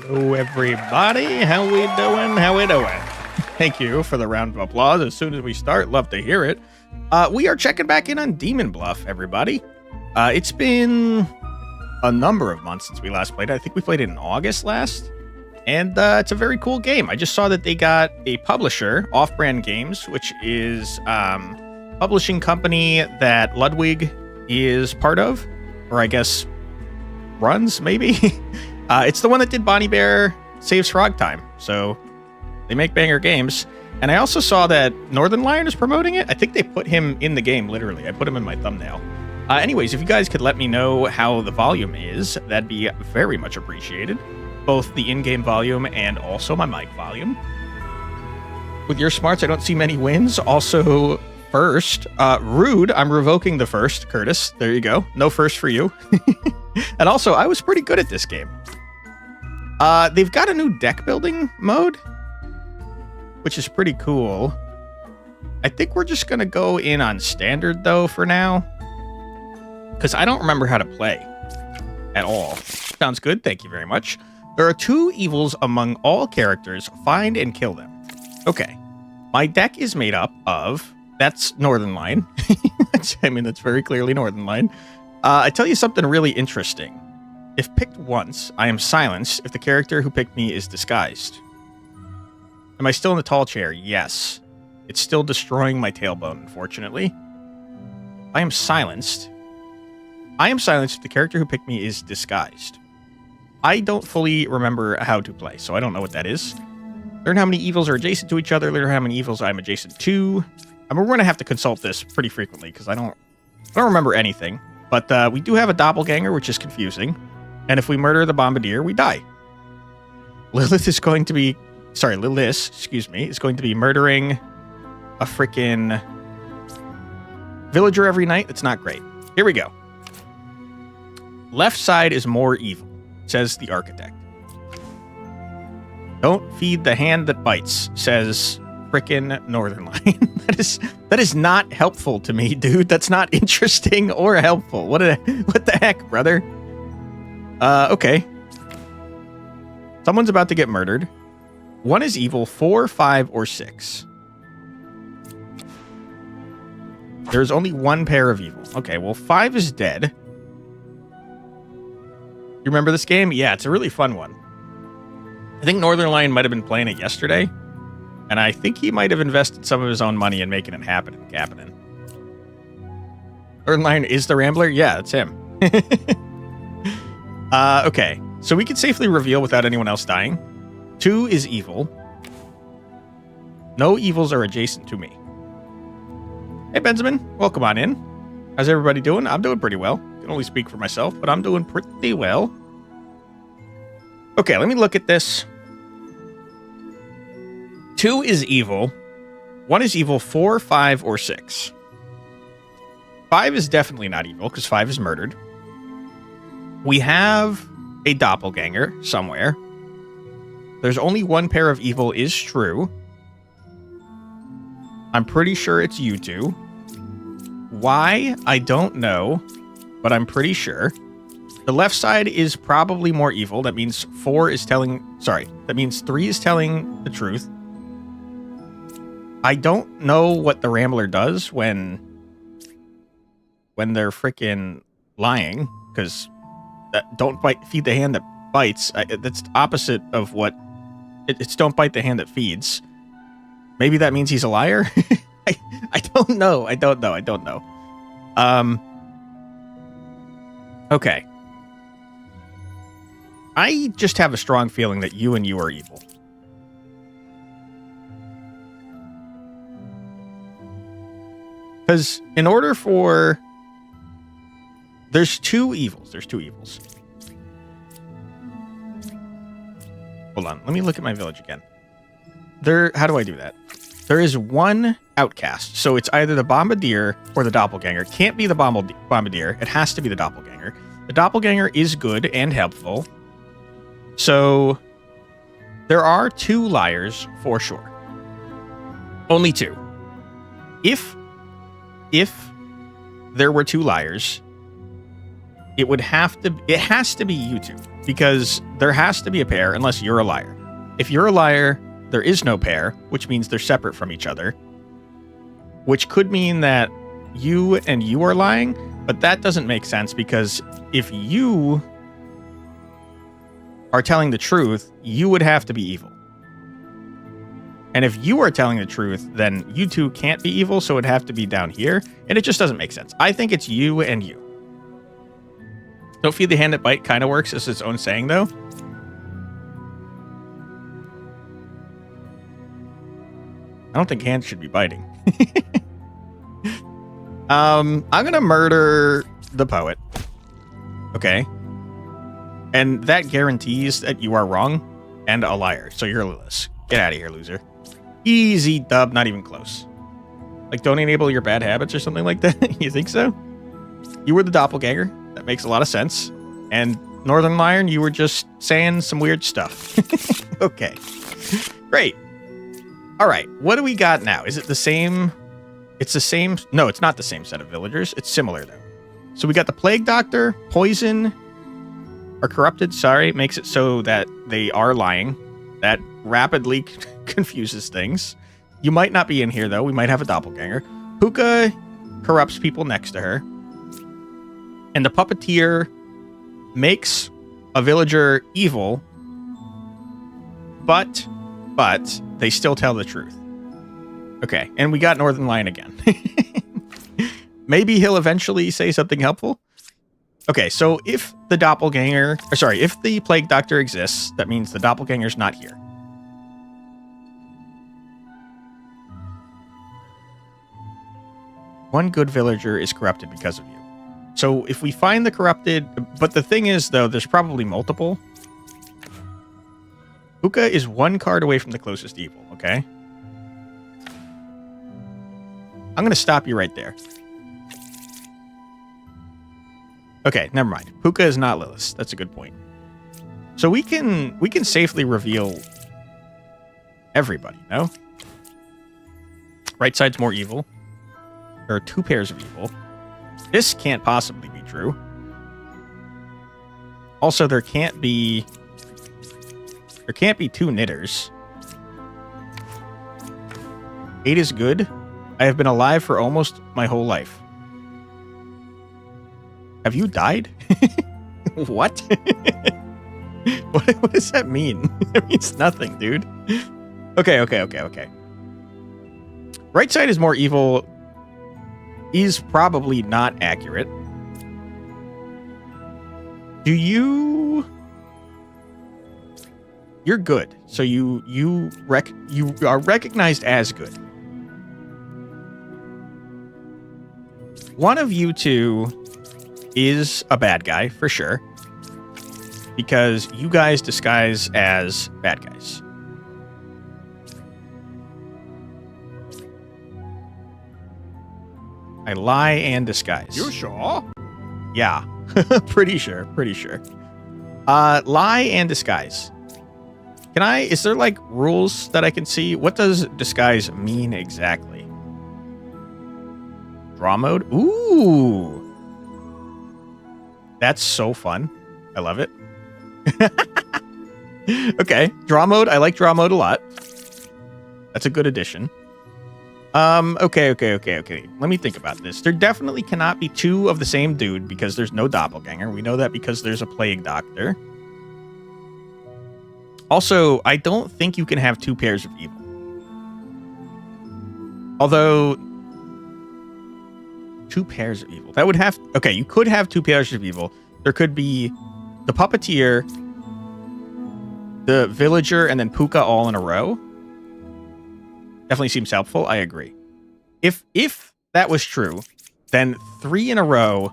Hello, everybody. How we doing? How we doing? Thank you for the round of applause. As soon as we start, love to hear it. We are checking back in on Demon Bluff, everybody. It's been a number of months since we last played it. I think we played it in August last. And it's a very cool game. I just saw that they got a publisher, Off-Brand Games, which is publishing company that Ludwig is part of, or I guess runs, maybe. It's the one that did Bonnie Bear Saves Frog Time, so they make banger games. And I also saw that Northern Lion is promoting it. I think they put him in the game, literally. I put him in my thumbnail. Anyways, if you guys could let me know how the volume is, that'd be very much appreciated. Both the in-game volume and also my mic volume. With your smarts, I don't see many wins. Also, first, rude. I'm revoking the first, Curtis. There you go. No first for you. And also, I was pretty good at this game. They've got a new deck building mode, which is pretty cool. I think we're just going to go in on standard, though, for now. Because I don't remember how to play at all. Sounds good. Thank you very much. There are 2 evils among all characters. Find and kill them. Okay. My deck is made up of... That's Northern Line. I mean, that's very clearly Northern Line. I tell you something really interesting. If picked once, I am silenced if the character who picked me is disguised. Am I still in the tall chair? Yes. It's still destroying my tailbone, unfortunately. I am silenced. I am silenced if the character who picked me is disguised. I don't fully remember how to play, so I don't know what that is. Learn how many evils are adjacent to each other. Learn how many evils I'm adjacent to. I mean, we're going to have to consult this pretty frequently, because I don't remember anything. But we do have a doppelganger, which is confusing. And if we murder the bombardier, we die. Lilith, is going to be murdering a freaking villager every night. That's not great. Here we go. Left side is more evil, says the architect. Don't feed the hand that bites, says frickin' Northern Lion. that is not helpful to me, dude. That's not interesting or helpful. What the heck, brother? Okay. Someone's about to get murdered. 1 is evil, 4, 5, or 6. There's only 1 pair of evil. Okay, well, 5 is dead. You remember this game? Yeah, it's a really fun one. I think Northern Lion might have been playing it yesterday, and I think he might have invested some of his own money in making it happen in Captain. Northern Lion is the Rambler? Yeah, it's him. Okay, so we can safely reveal without anyone else dying. 2 is evil. No evils are adjacent to me. Hey, Benjamin, welcome on in. How's everybody doing? I'm doing pretty well. I can only speak for myself, but I'm doing pretty well. Okay, let me look at this. 2 is evil. 1 is evil, 4, 5, or 6. 5 is definitely not evil, because 5 is murdered. We have a doppelganger somewhere. There's only 1 pair of evil is true. I'm pretty sure it's you 2. Why? I don't know, but I'm pretty sure. The left side is probably more evil. That means 4 is telling... Sorry. That means 3 is telling the truth. I don't know what the Rambler does when they're freaking lying, because don't feed the hand that bites. That's opposite of what... It's don't bite the hand that feeds. Maybe that means he's a liar? I don't know. I don't know. Okay. I just have a strong feeling that you and you are evil. Because in order for... There's 2 evils. Hold on. Let me look at my village again. How do I do that? There is 1 outcast. So it's either the bombardier or the doppelganger. It can't be the bombardier. It has to be the doppelganger. The doppelganger is good and helpful. So there are 2 liars for sure. Only 2. If there were 2 liars, it has to be you two, because there has to be a pair unless you're a liar. If you're a liar, there is no pair, which means they're separate from each other, which could mean that you and you are lying, but that doesn't make sense, because if you are telling the truth, you would have to be evil. And if you are telling the truth, then you two can't be evil, so it'd have to be down here, and it just doesn't make sense. I think it's you and you. Don't feed the hand that bite kind of works as its own saying, though. I don't think hands should be biting. I'm going to murder the poet. Okay. And that guarantees that you are wrong and a liar. So you're Lilith. Get out of here, loser. Easy dub, not even close. Like, don't enable your bad habits or something like that? You think so? You were the doppelganger. That makes a lot of sense. And Northern Lion, you were just saying some weird stuff. Okay. Great. All right. What do we got now? Is it the same? It's the same. No, it's not the same set of villagers. It's similar, though. So we got the Plague Doctor, Poison, or Corrupted. Sorry. Makes it so that they are lying. That rapidly confuses things. You might not be in here, though. We might have a doppelganger. Puka corrupts people next to her. And the Puppeteer makes a villager evil, but they still tell the truth. Okay, and we got Northern Lion again. Maybe he'll eventually say something helpful. Okay, so if the doppelganger, or sorry, if the Plague Doctor exists, that means the doppelganger's not here. One good villager is corrupted because of you. So if we find the corrupted, but the thing is, though, there's probably multiple. Puka is one card away from the closest evil, okay? I'm going to stop you right there. Okay, never mind. Puka is not Lilith. That's a good point. So we can safely reveal everybody, no? Right side's more evil. There are two pairs of evil. This can't possibly be true. Also, there can't be two knitters. 8 is good. I have been alive for almost my whole life. Have you died? What? What does that mean? It means nothing, dude. Okay. Right side is more evil. Is probably not accurate. You're good. So you are recognized as good. One of you two is a bad guy for sure, because you guys disguise as bad guys. I lie and disguise. You sure? Yeah. Pretty sure. Lie and disguise. Is there like rules that I can see? What does disguise mean exactly? Draw mode? Ooh. That's so fun. I love it. Okay. Draw mode. I like draw mode a lot. That's a good addition. Okay. Let me think about this. There definitely cannot be two of the same dude because there's no doppelganger. We know that because there's a Plague Doctor. Also, I don't think you can have two pairs of evil. Although, two pairs of evil. That would have... Okay, you could have two pairs of evil. There could be the Puppeteer, the Villager, and then Puka all in a row. Definitely seems helpful. I agree. If that was true, then 3 in a row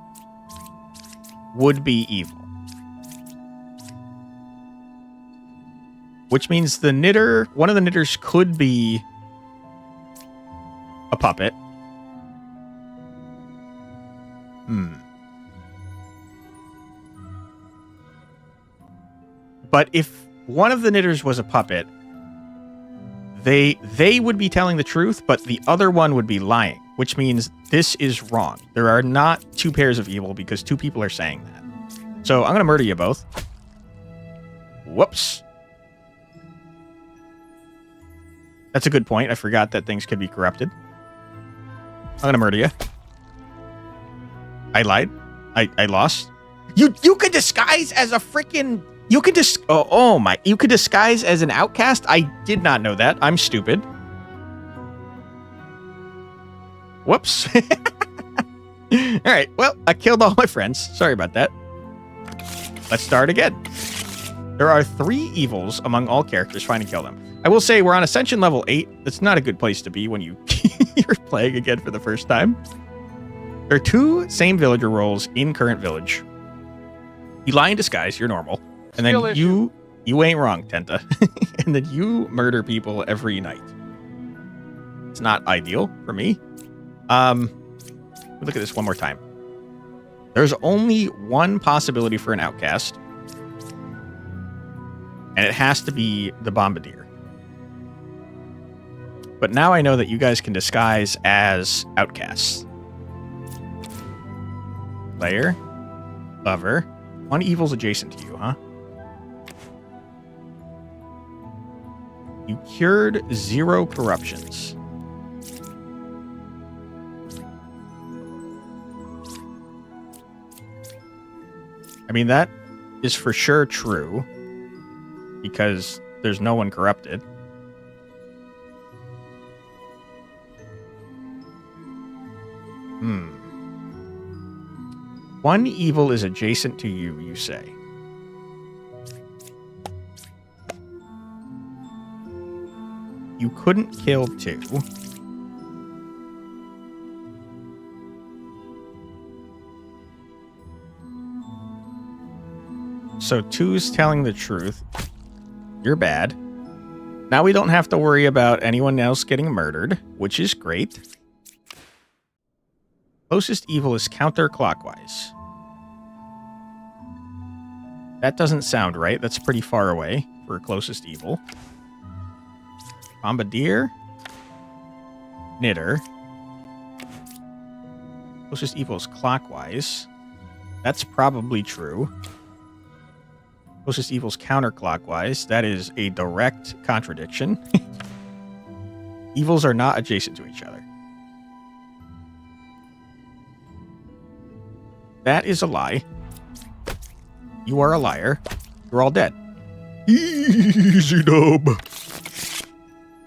would be evil. Which means the knitter, one of the knitters could be a puppet. But if one of the knitters was a puppet, they would be telling the truth, but the other one would be lying, which means this is wrong. There are not two pairs of evil because two people are saying that. So I'm going to murder you both. Whoops. That's a good point. I forgot that things could be corrupted. I'm going to murder you. I lied. I lost. You could disguise as a freaking... You could you could disguise as an outcast? I did not know that. I'm stupid. Whoops. All right. Well, I killed all my friends. Sorry about that. Let's start again. There are 3 evils among all characters. Trying to kill them. I will say we're on Ascension level 8. That's not a good place to be when you're playing again for the first time. There are 2 same villager roles in current village. You lie in disguise. You're normal. And then you ain't wrong, Tenta. And then you murder people every night. It's not ideal for me. Look at this one more time. There's only one possibility for an outcast. And it has to be the Bombardier. But now I know that you guys can disguise as outcasts. Player. Lover. 1 evil's adjacent to you, huh? You cured 0 corruptions. I mean, that is for sure true. Because there's no one corrupted. Hmm. 1 evil is adjacent to you, you say. You couldn't kill 2. So 2's telling the truth. You're bad. Now we don't have to worry about anyone else getting murdered, which is great. Closest evil is counterclockwise. That doesn't sound right. That's pretty far away for closest evil. Bombardier. Knitter. Closest evil is clockwise. That's probably true. Closest evil's counterclockwise. That is a direct contradiction. Evils are not adjacent to each other. That is a lie. You are a liar. You're all dead. Easy dub.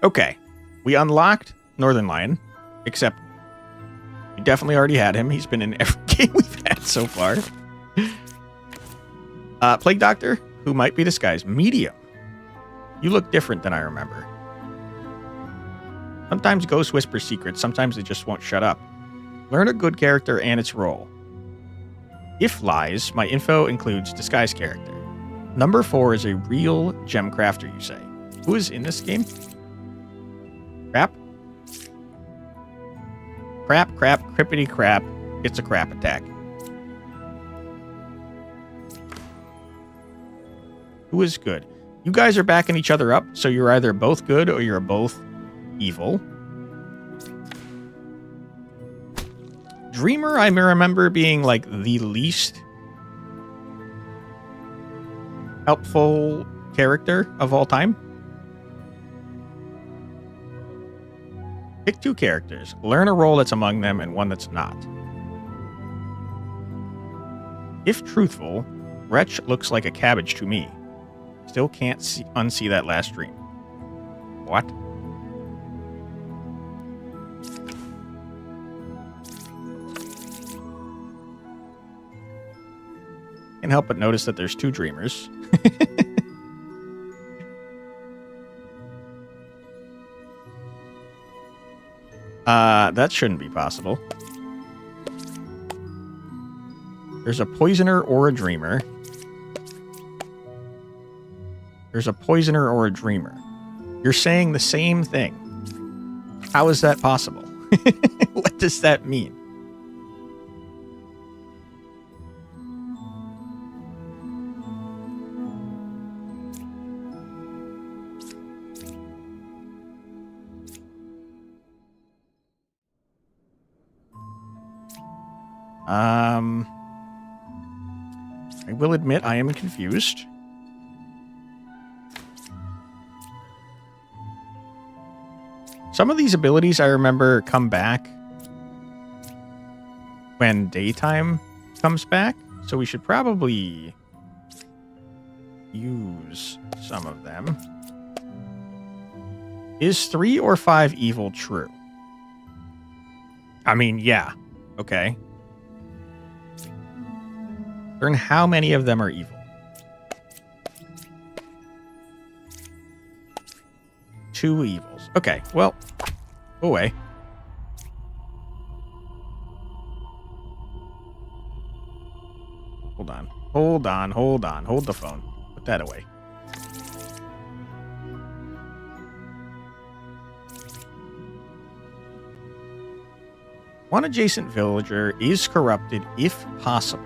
Okay. We unlocked Northern Lion. Except we definitely already had him. He's been in every game we've had so far. Plague Doctor, who might be disguised. Medium. You look different than I remember. Sometimes ghosts whisper secrets. Sometimes they just won't shut up. Learn a good character and its role. If lies, my info includes disguise character. Number 4 is a real gem crafter, you say. Who is in this game? Crap? Crap, crippity crap. It's a crap attack. Who is good? You guys are backing each other up, so you're either both good or you're both evil. Dreamer, I may remember being like the least helpful character of all time. Pick 2 characters. Learn a role that's among them and one that's not. If truthful, Wretch looks like a cabbage to me. Still can't unsee that last dream. What? Can't help but notice that there's 2 dreamers. That shouldn't be possible. There's a poisoner or a dreamer. There's a poisoner or a dreamer. You're saying the same thing. How is that possible? What does that mean? I will admit I am confused. Some of these abilities I remember come back when daytime comes back, so we should probably use some of them. Is 3 or 5 evil true? I mean, yeah. Okay. Learn how many of them are evil. 2 evils. Okay, well, go away. Hold on. Hold on, hold on. Hold the phone. Put that away. One adjacent villager is corrupted if possible.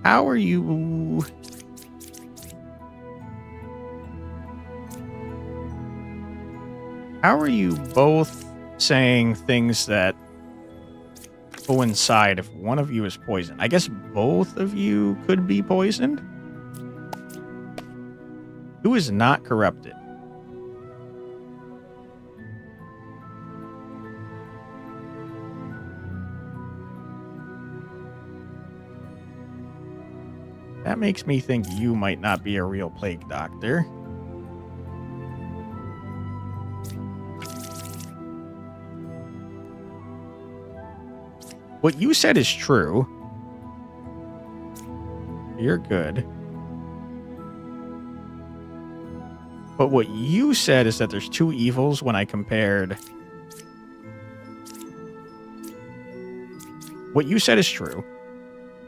How are you... How are you both saying things that coincide if one of you is poisoned? I guess both of you could be poisoned? Who is not corrupted? That makes me think you might not be a real plague doctor. What you said is true. You're good. But what you said is that there's 2 evils when I compared... What you said is true.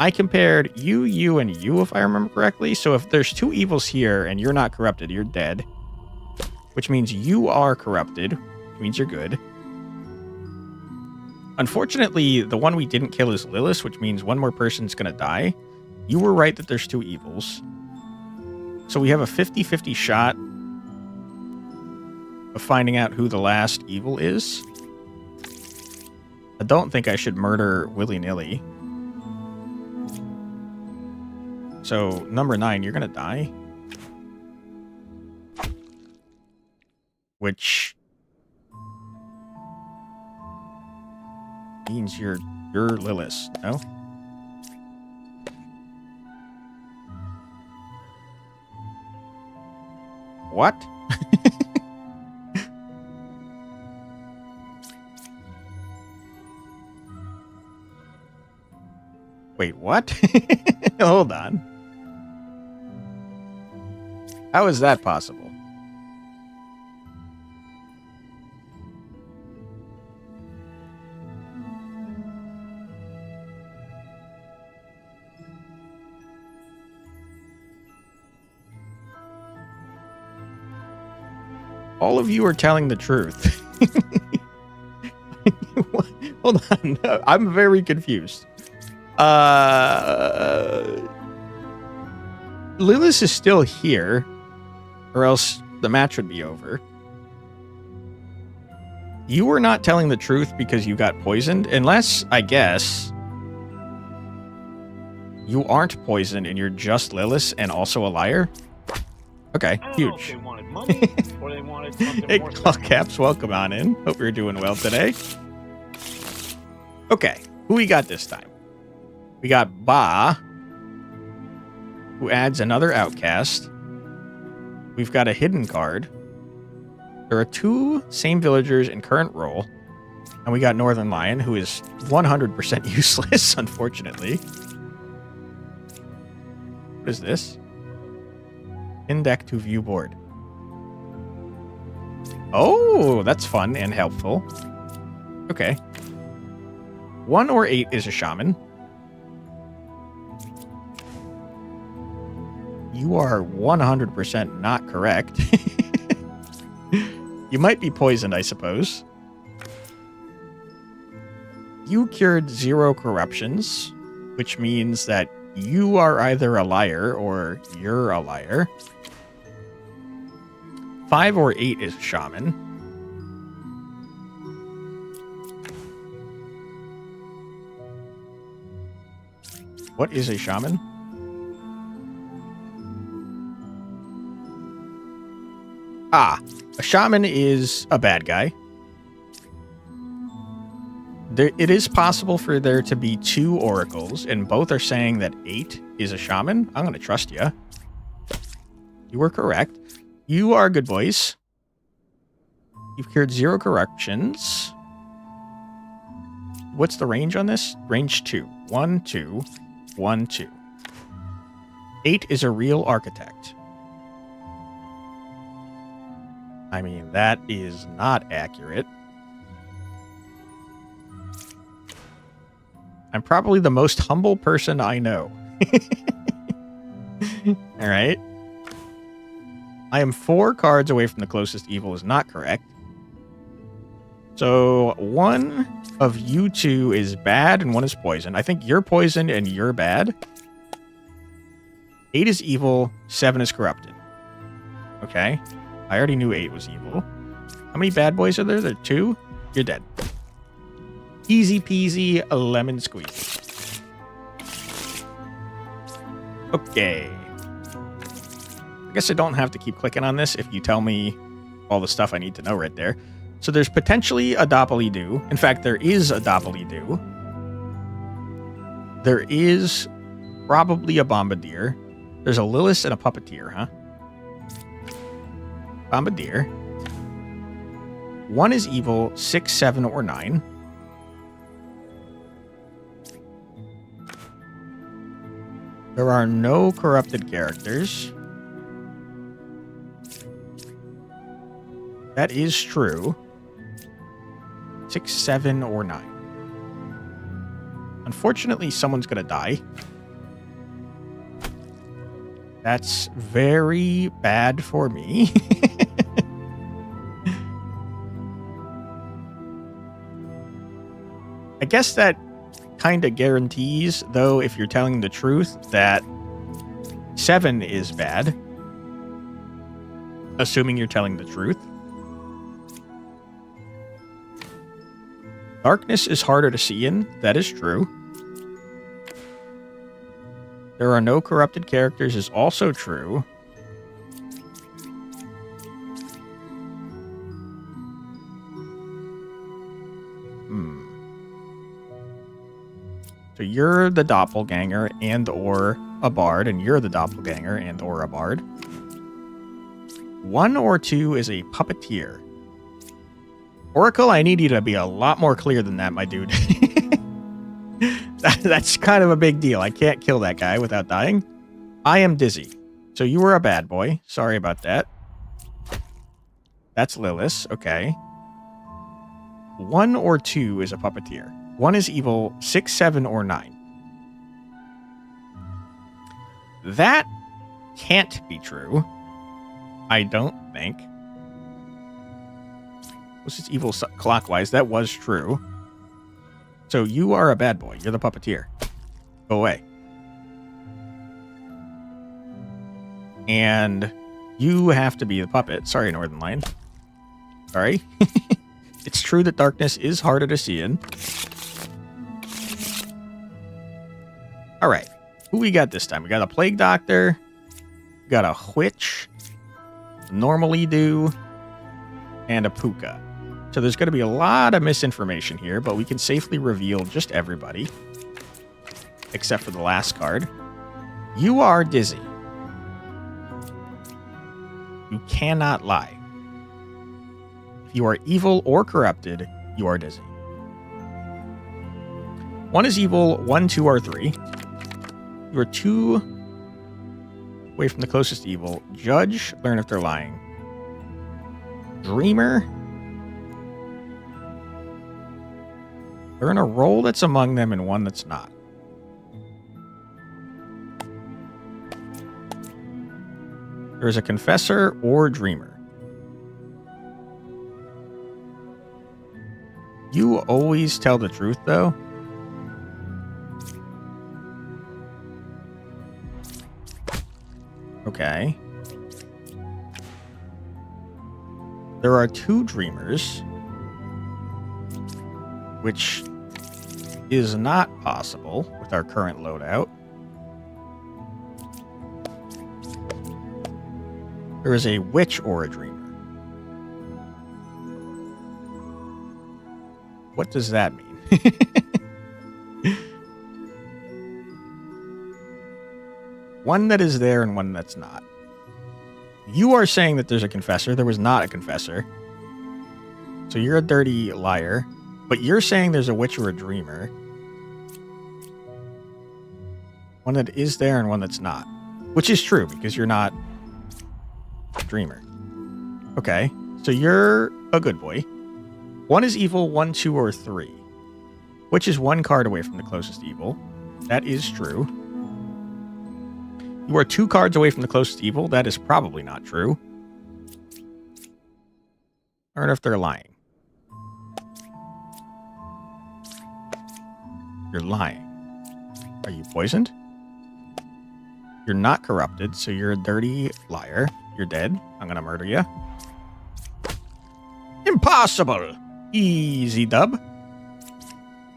I compared you, and you, if I remember correctly. So if there's 2 evils here and you're not corrupted, you're dead. Which means you are corrupted. Which means you're good. Unfortunately, the one we didn't kill is Lilith, which means one more person's going to die. You were right that there's 2 evils. So we have a 50-50 shot of finding out who the last evil is. I don't think I should murder willy-nilly. So, number 9, you're gonna die. Which means you're Lilith, no? What? Wait, what? Hold on. How is that possible? All of you are telling the truth. Hold on. I'm very confused. Lilith is still here, or else the match would be over. You were not telling the truth because you got poisoned, unless, I guess, you aren't poisoned and you're just Lilith and also a liar. Okay, huge. They wanted money, or they wanted something Hey, more Caps, welcome on in. Hope you're doing well today. Okay, who we got this time? We got Ba, who adds another outcast. We've got a hidden card. There are 2 same villagers in current role. And we got Northern Lion, who is 100% useless, unfortunately. What is this? Index to view board. Oh, that's fun and helpful. Okay. 1 or 8 is a shaman. You are 100% not correct. You might be poisoned, I suppose. You cured 0 corruptions, which means that You are either a liar or you're a liar. 5 or 8 is shaman. What is a shaman? Ah, a shaman is a bad guy. It is possible for there to be 2 oracles, and both are saying that 8 is a shaman. I'm going to trust you. You were correct. You are good boys. You've cured 0 corruptions. What's the range on this? Range 2. 1, 2, 1, 2. 8 is a real architect. I mean, that is not accurate. I'm probably the most humble person I know. All right. I am 4 cards away from the closest evil is not correct. So one of you 2 is bad and 1 is poison. I think you're poisoned and you're bad. 8 is evil. 7 is corrupted. Okay. I already knew 8 was evil. How many bad boys are there? There are 2. You're dead. Easy peasy, a lemon squeeze. Okay. I guess I don't have to keep clicking on this if you tell me all the stuff I need to know right there. So there's potentially a doppelidoo. In fact, there is a doppelidoo. There is probably a bombardier. There's a Lilith and a puppeteer, huh? Bombardier. 1 is evil, 6, 7, or 9. There are no corrupted characters. That is true. 6, 7, or 9. Unfortunately, someone's going to die. That's very bad for me. I guess that kind of guarantees, though, if you're telling the truth, that 7 is bad. Assuming you're telling the truth. Darkness is harder to see in. That is true. There are no corrupted characters is also true. So you're the doppelganger and or a bard, and you're the doppelganger and or a bard. 1 or 2 is a puppeteer. Oracle, I need you to be a lot more clear than that, my dude. That's kind of a big deal. I can't kill that guy without dying. I am dizzy. So you were a bad boy. Sorry about that. That's Lilith. Okay. 1 or 2 is a puppeteer. 1 is evil. 6, 7, or 9. That can't be true. I don't think. This is evil clockwise. That was true. So you are a bad boy. You're the puppeteer. Go away. And you have to be the puppet. Sorry, Northern Lion. Sorry. It's true that darkness is harder to see in. All right. Who we got this time? We got a Plague Doctor. We got a Witch. Normally do. And a Puka. So there's going to be a lot of misinformation here, but we can safely reveal just everybody. Except for the last card. You are dizzy. You cannot lie. If you are evil or corrupted, you are dizzy. 1 is evil, 1, 2, or 3. You are 2 away from the closest evil. Judge, learn if they're lying. Dreamer. Learn a role that's among them and one that's not. There's a confessor or dreamer. You always tell the truth, though. Okay. There are 2 dreamers, which is not possible with our current loadout. There is a witch or a dreamer. What does that mean? One that is there and one that's not. You are saying that there's a confessor. There was not a confessor. So you're a dirty liar. But you're saying there's a witch or a dreamer. One that is there and one that's not. Which is true, because you're not a dreamer. Okay, so you're a good boy. 1 is evil, 1, 2, or 3. Which is 1 card away from the closest evil. That is true. You are 2 cards away from the closest evil. That is probably not true. I don't know if they're lying. You're lying. Are you poisoned? You're not corrupted, so you're a dirty liar. You're dead. I'm gonna murder you. Impossible! Easy dub.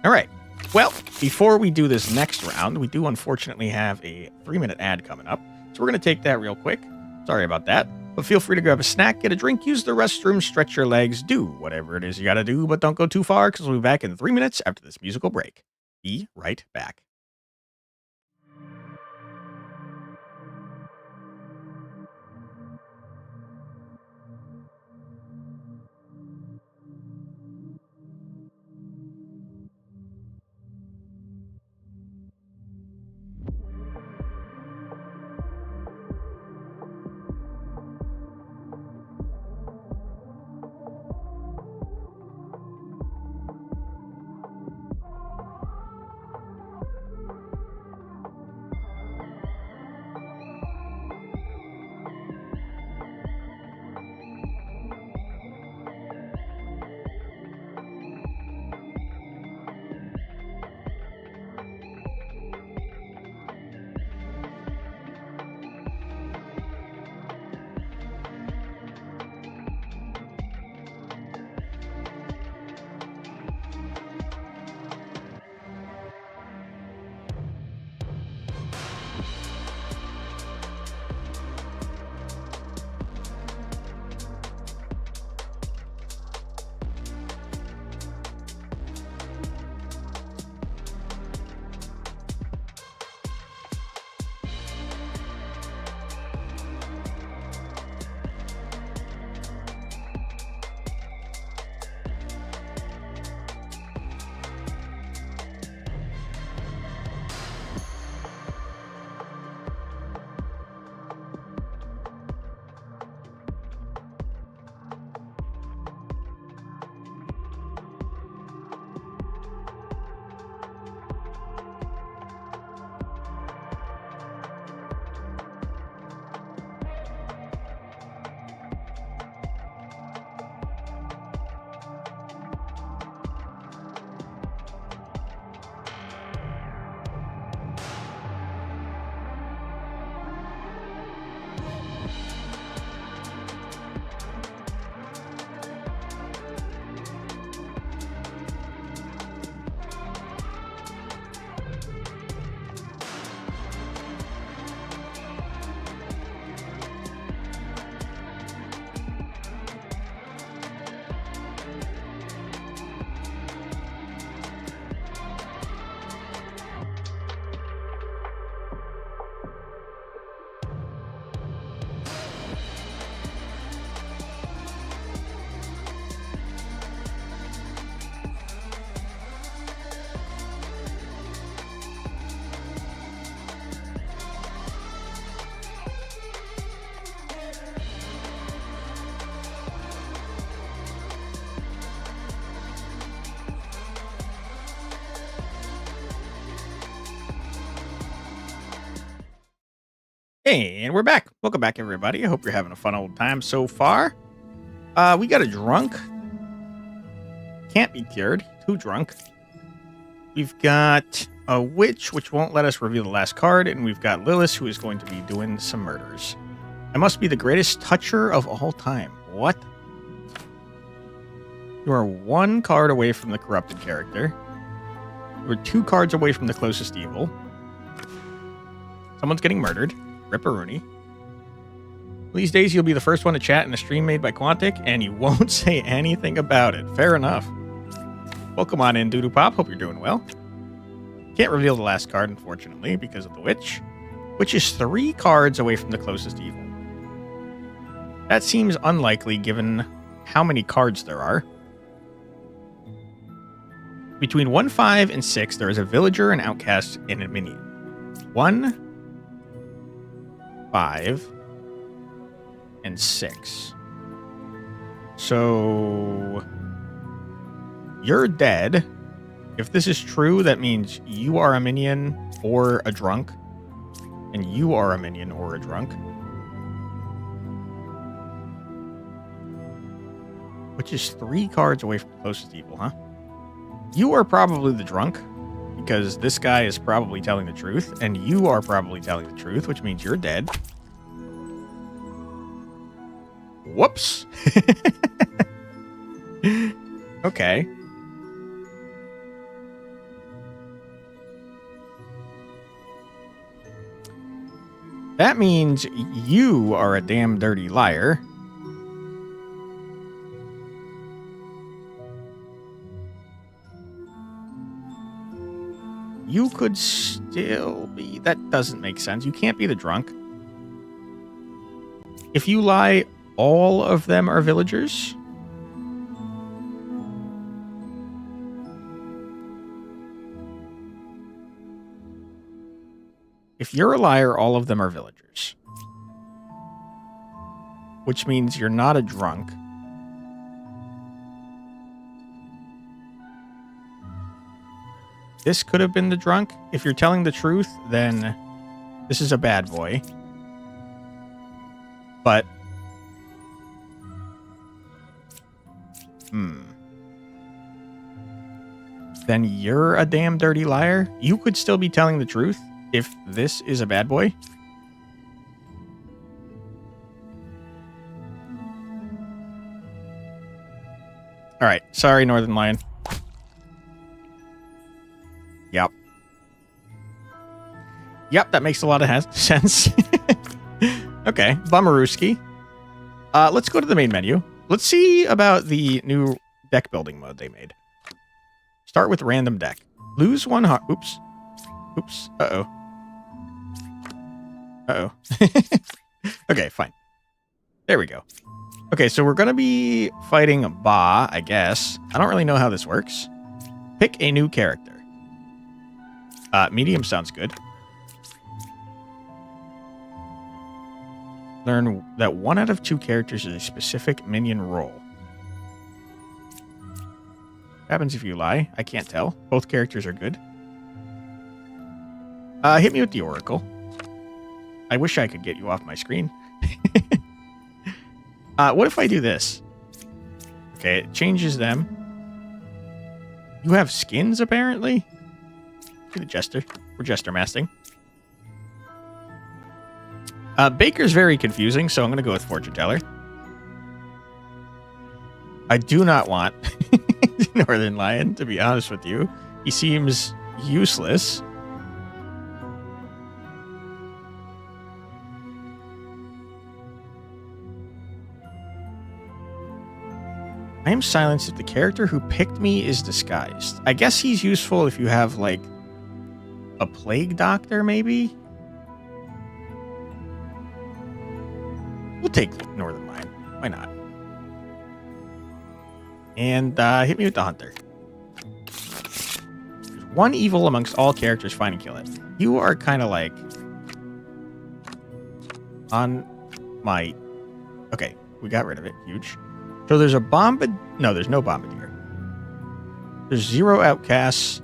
Alright. Well, before we do this next round, we do unfortunately have a 3-minute ad coming up. So we're going to take that real quick. Sorry about that. But feel free to grab a snack, get a drink, use the restroom, stretch your legs, do whatever it is you got to do, but don't go too far because we'll be back in 3 minutes after this musical break. Be right back. Hey, and we're back. Welcome back, everybody. I hope you're having a fun old time so far. We got a drunk. Can't be cured. Too drunk. We've got a witch, which won't let us reveal the last card, and we've got Lilith, who is going to be doing some murders. I must be the greatest toucher of all time. What? You are 1 card away from the corrupted character. You are 2 cards away from the closest evil. Someone's getting murdered. Ripperoonie. These days, you'll be the first one to chat in a stream made by Quantic, and you won't say anything about it. Fair enough. Welcome on in, Doodoo Pop. Hope you're doing well. Can't reveal the last card, unfortunately, because of the witch, which is 3 cards away from the closest evil. That seems unlikely given how many cards there are. Between 1, 5, and 6, there is a villager, an outcast, and a minion. 1, 5, and 6. So you're dead. If this is true, that means you are a minion or a drunk, and you are a minion or a drunk. Which is 3 cards away from the closest evil, huh? You are probably the drunk, because this guy is probably telling the truth, and you are probably telling the truth, which means you're dead. Whoops. Okay. That means you are a damn dirty liar. You could still be... That doesn't make sense. You can't be the drunk. If you lie, all of them are villagers? If you're a liar, all of them are villagers. Which means you're not a drunk. This could have been the drunk. If you're telling the truth, then this is a bad boy. But... Then you're a damn dirty liar? You could still be telling the truth if this is a bad boy? Alright, sorry, Northern Lion. Yep. Yep, that makes a lot of sense. Okay, Bummerooski. Let's go to the main menu. Let's see about the new deck building mode they made. Start with random deck. Lose 1 heart. Oops. Oops. Uh-oh. Uh-oh. Okay, fine. There we go. Okay, so we're going to be fighting Ba, I guess. I don't really know how this works. Pick a new character. Medium sounds good. Learn that 1 out of 2 characters is a specific minion role. What happens if you lie? I can't tell. Both characters are good. Hit me with the Oracle. I wish I could get you off my screen. What if I do this? Okay, it changes them. You have skins, apparently? Be the Jester. We're Jester masting. Baker's very confusing, so I'm going to go with Fortune Teller. I do not want Northern Lion, to be honest with you. He seems useless. I am silenced if the character who picked me is disguised. I guess he's useful if you have, like, a plague doctor, maybe? We'll take Northern Lion. Why not? And hit me with the Hunter. There's 1 evil amongst all characters. Find and kill it. You are kind of like... on my... Okay, we got rid of it. Huge. So there's a Bombard... No, there's no Bombardier. There's 0 outcasts.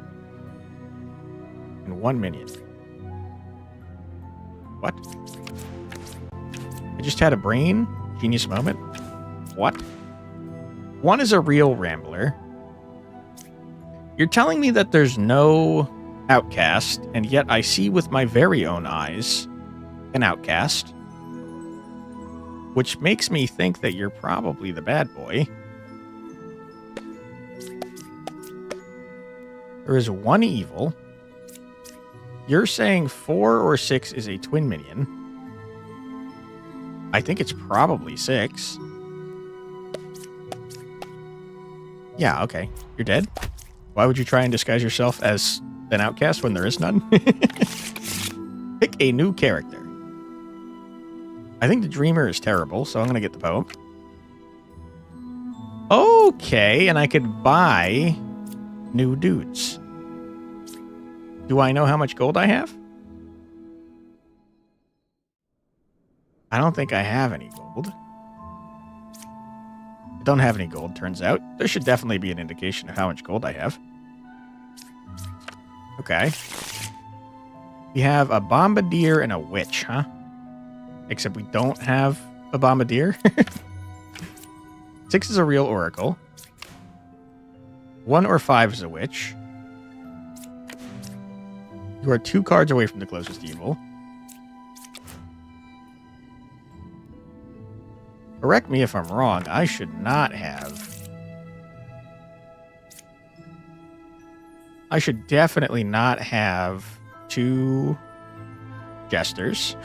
And 1 minion. What? I just had a brain genius moment. What? 1 is a real Rambler. You're telling me that there's no outcast, and yet I see with my very own eyes an outcast, which makes me think that you're probably the bad boy. There is one evil. You're saying 4 or 6 is a twin minion. I think it's probably 6. Yeah, okay. You're dead. Why would you try and disguise yourself as an outcast when there is none? Pick a new character. I think the Dreamer is terrible, so I'm going to get the Pope. Okay, and I could buy new dudes. Do I know how much gold I have? I don't think I have any gold. I don't have any gold, turns out. There should definitely be an indication of how much gold I have. Okay. We have a Bombardier and a Witch, huh? Except we don't have a Bombardier. 6 is a real Oracle. 1 or 5 is a Witch. You are 2 cards away from the closest evil. Correct me if I'm wrong. I should not have. I should definitely not have 2 Jesters.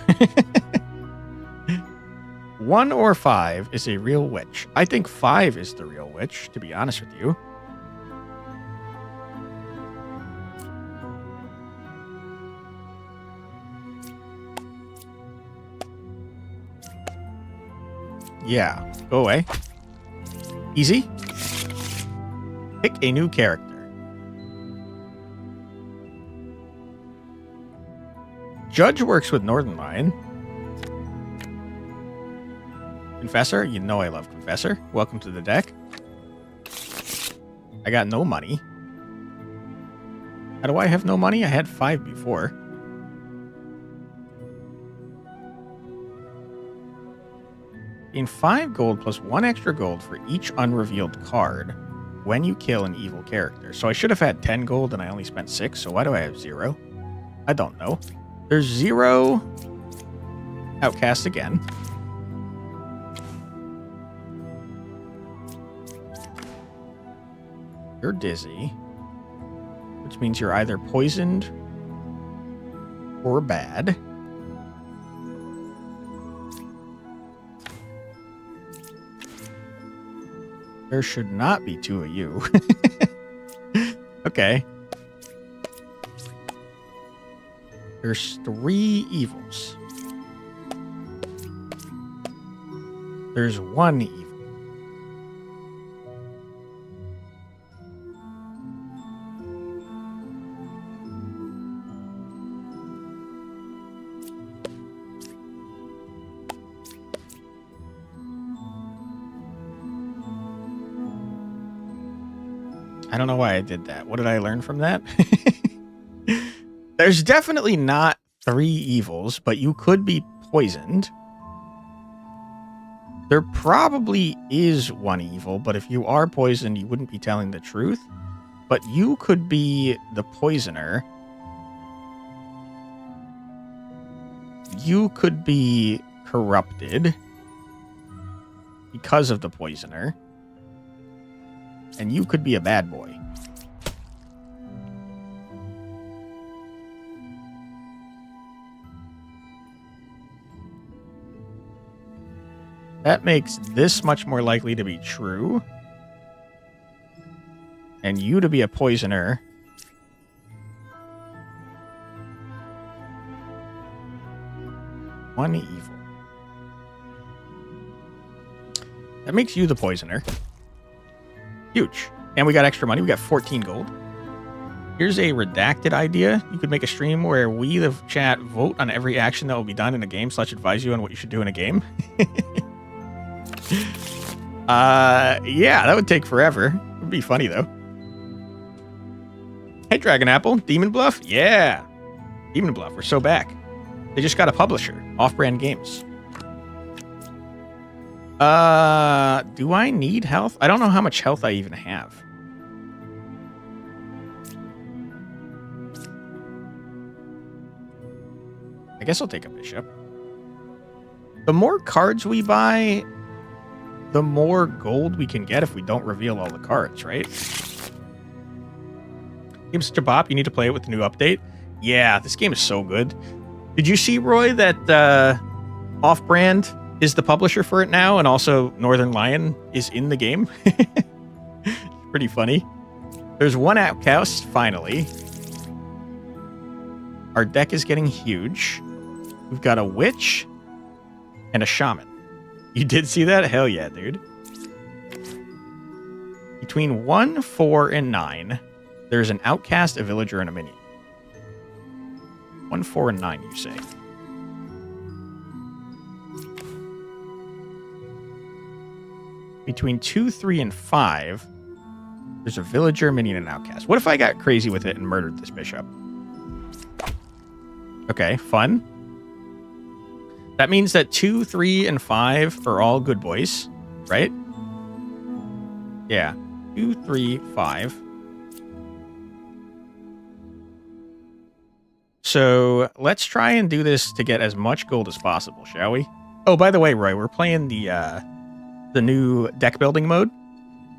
1 or 5 is a real Witch. I think 5 is the real Witch, to be honest with you. Yeah, go away. Easy. Pick a new character. Judge works with Northern Lion. Confessor, you know I love Confessor. Welcome to the deck. I got no money. How do I have no money? I had 5 before. Gain 5 gold plus 1 extra gold for each unrevealed card when you kill an evil character. So I should have had 10 gold and I only spent 6, so why do I have 0? I don't know. There's 0 outcast again. You're dizzy, which means you're either poisoned or bad. There should not be 2 of you. Okay. There's 3 evils. There's 1 evil. I don't know why I did that. What did I learn from that? There's definitely not 3 evils, but you could be poisoned. There probably is 1 evil, but if you are poisoned, you wouldn't be telling the truth. But you could be the poisoner. You could be corrupted because of the poisoner. And you could be a bad boy. That makes this much more likely to be true. And you to be a poisoner. One evil. That makes you the poisoner. Huge. And we got extra money. We got 14 gold. Here's a redacted idea. You could make a stream where we, the chat, vote on every action that will be done in a game, / advise you on what you should do in a game. Yeah, that would take forever. It would be funny, though. Hey, Dragon Apple. Demon Bluff? Yeah. Demon Bluff. We're so back. They just got a publisher. Off-brand games. Do I need health? I don't know how much health I even have. guess I'll take a bishop. The more cards we buy, the more gold we can get if we don't reveal all the cards, right? Game's such a bop. You need to play it with the new update. Yeah, this game is so good. Did you see, Roy, that Off-Brand is the publisher for it now, and also Northern Lion is in the game? Pretty funny. There's one outcast, finally. Our deck is getting huge. We've got a witch and a shaman. You did see that? Hell yeah, dude. Between 1, 4, and 9, there's an outcast, a villager, and a minion. 1, 4, and 9, you say. Between 2, 3, and 5, there's a villager, minion, and outcast. What if I got crazy with it and murdered this bishop? Okay, fun. That means that 2, 3, and 5 are all good boys, right? Yeah. 2, 3, 5. So let's try and do this to get as much gold as possible, shall we? Oh, by the way, Roy, we're playing the new deck building mode.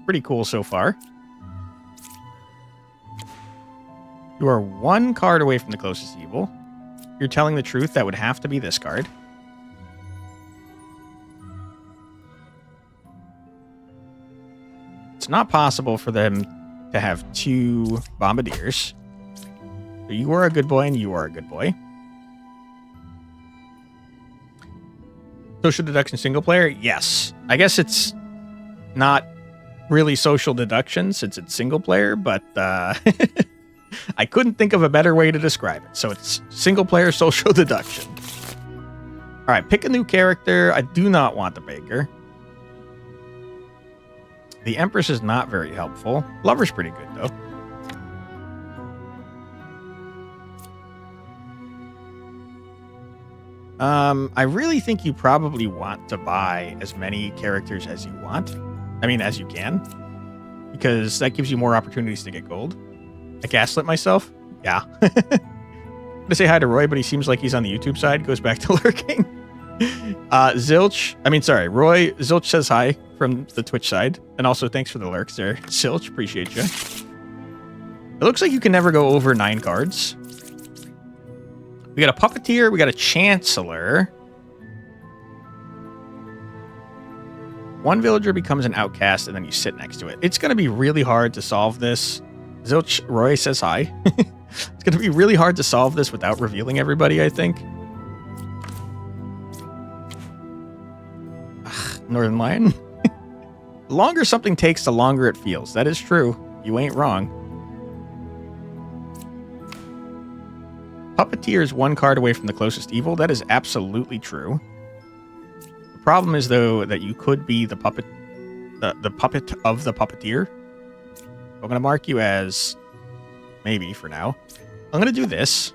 Pretty cool so far. You are 1 card away from the closest evil. You're telling the truth, that would have to be this card. It's not possible for them to have 2 bombardiers. So you are a good boy and you are a good boy. Social deduction single player? Yes. I guess it's not really social deduction since it's single player, but I couldn't think of a better way to describe it. So it's single player social deduction. All right, pick a new character. I do not want the baker. The Empress is not very helpful. Lover's pretty good, though. I really think you probably want to buy as many characters as you want. I mean, as you can. Because that gives you more opportunities to get gold. I gaslit myself? Yeah. I'm gonna say hi to Roy, but he seems like he's on the YouTube side. Goes back to lurking. Roy Zilch says hi from the Twitch side. And also thanks for the lurks there, Zilch. Appreciate you. It looks like you can never go over 9 cards. We got a Puppeteer. We got a Chancellor. 1 villager becomes an outcast, and then you sit next to it. It's going to be really hard to solve this. Zilch Roy says hi. It's going to be really hard to solve this without revealing everybody, I think. Ugh, Northern Lion. The longer something takes, the longer it feels. That is true. You ain't wrong. Puppeteer is 1 card away from the closest evil. That is absolutely true. The problem is, though, that you could be the puppet, the puppet of the puppeteer. I'm going to mark you as maybe for now. I'm going to do this.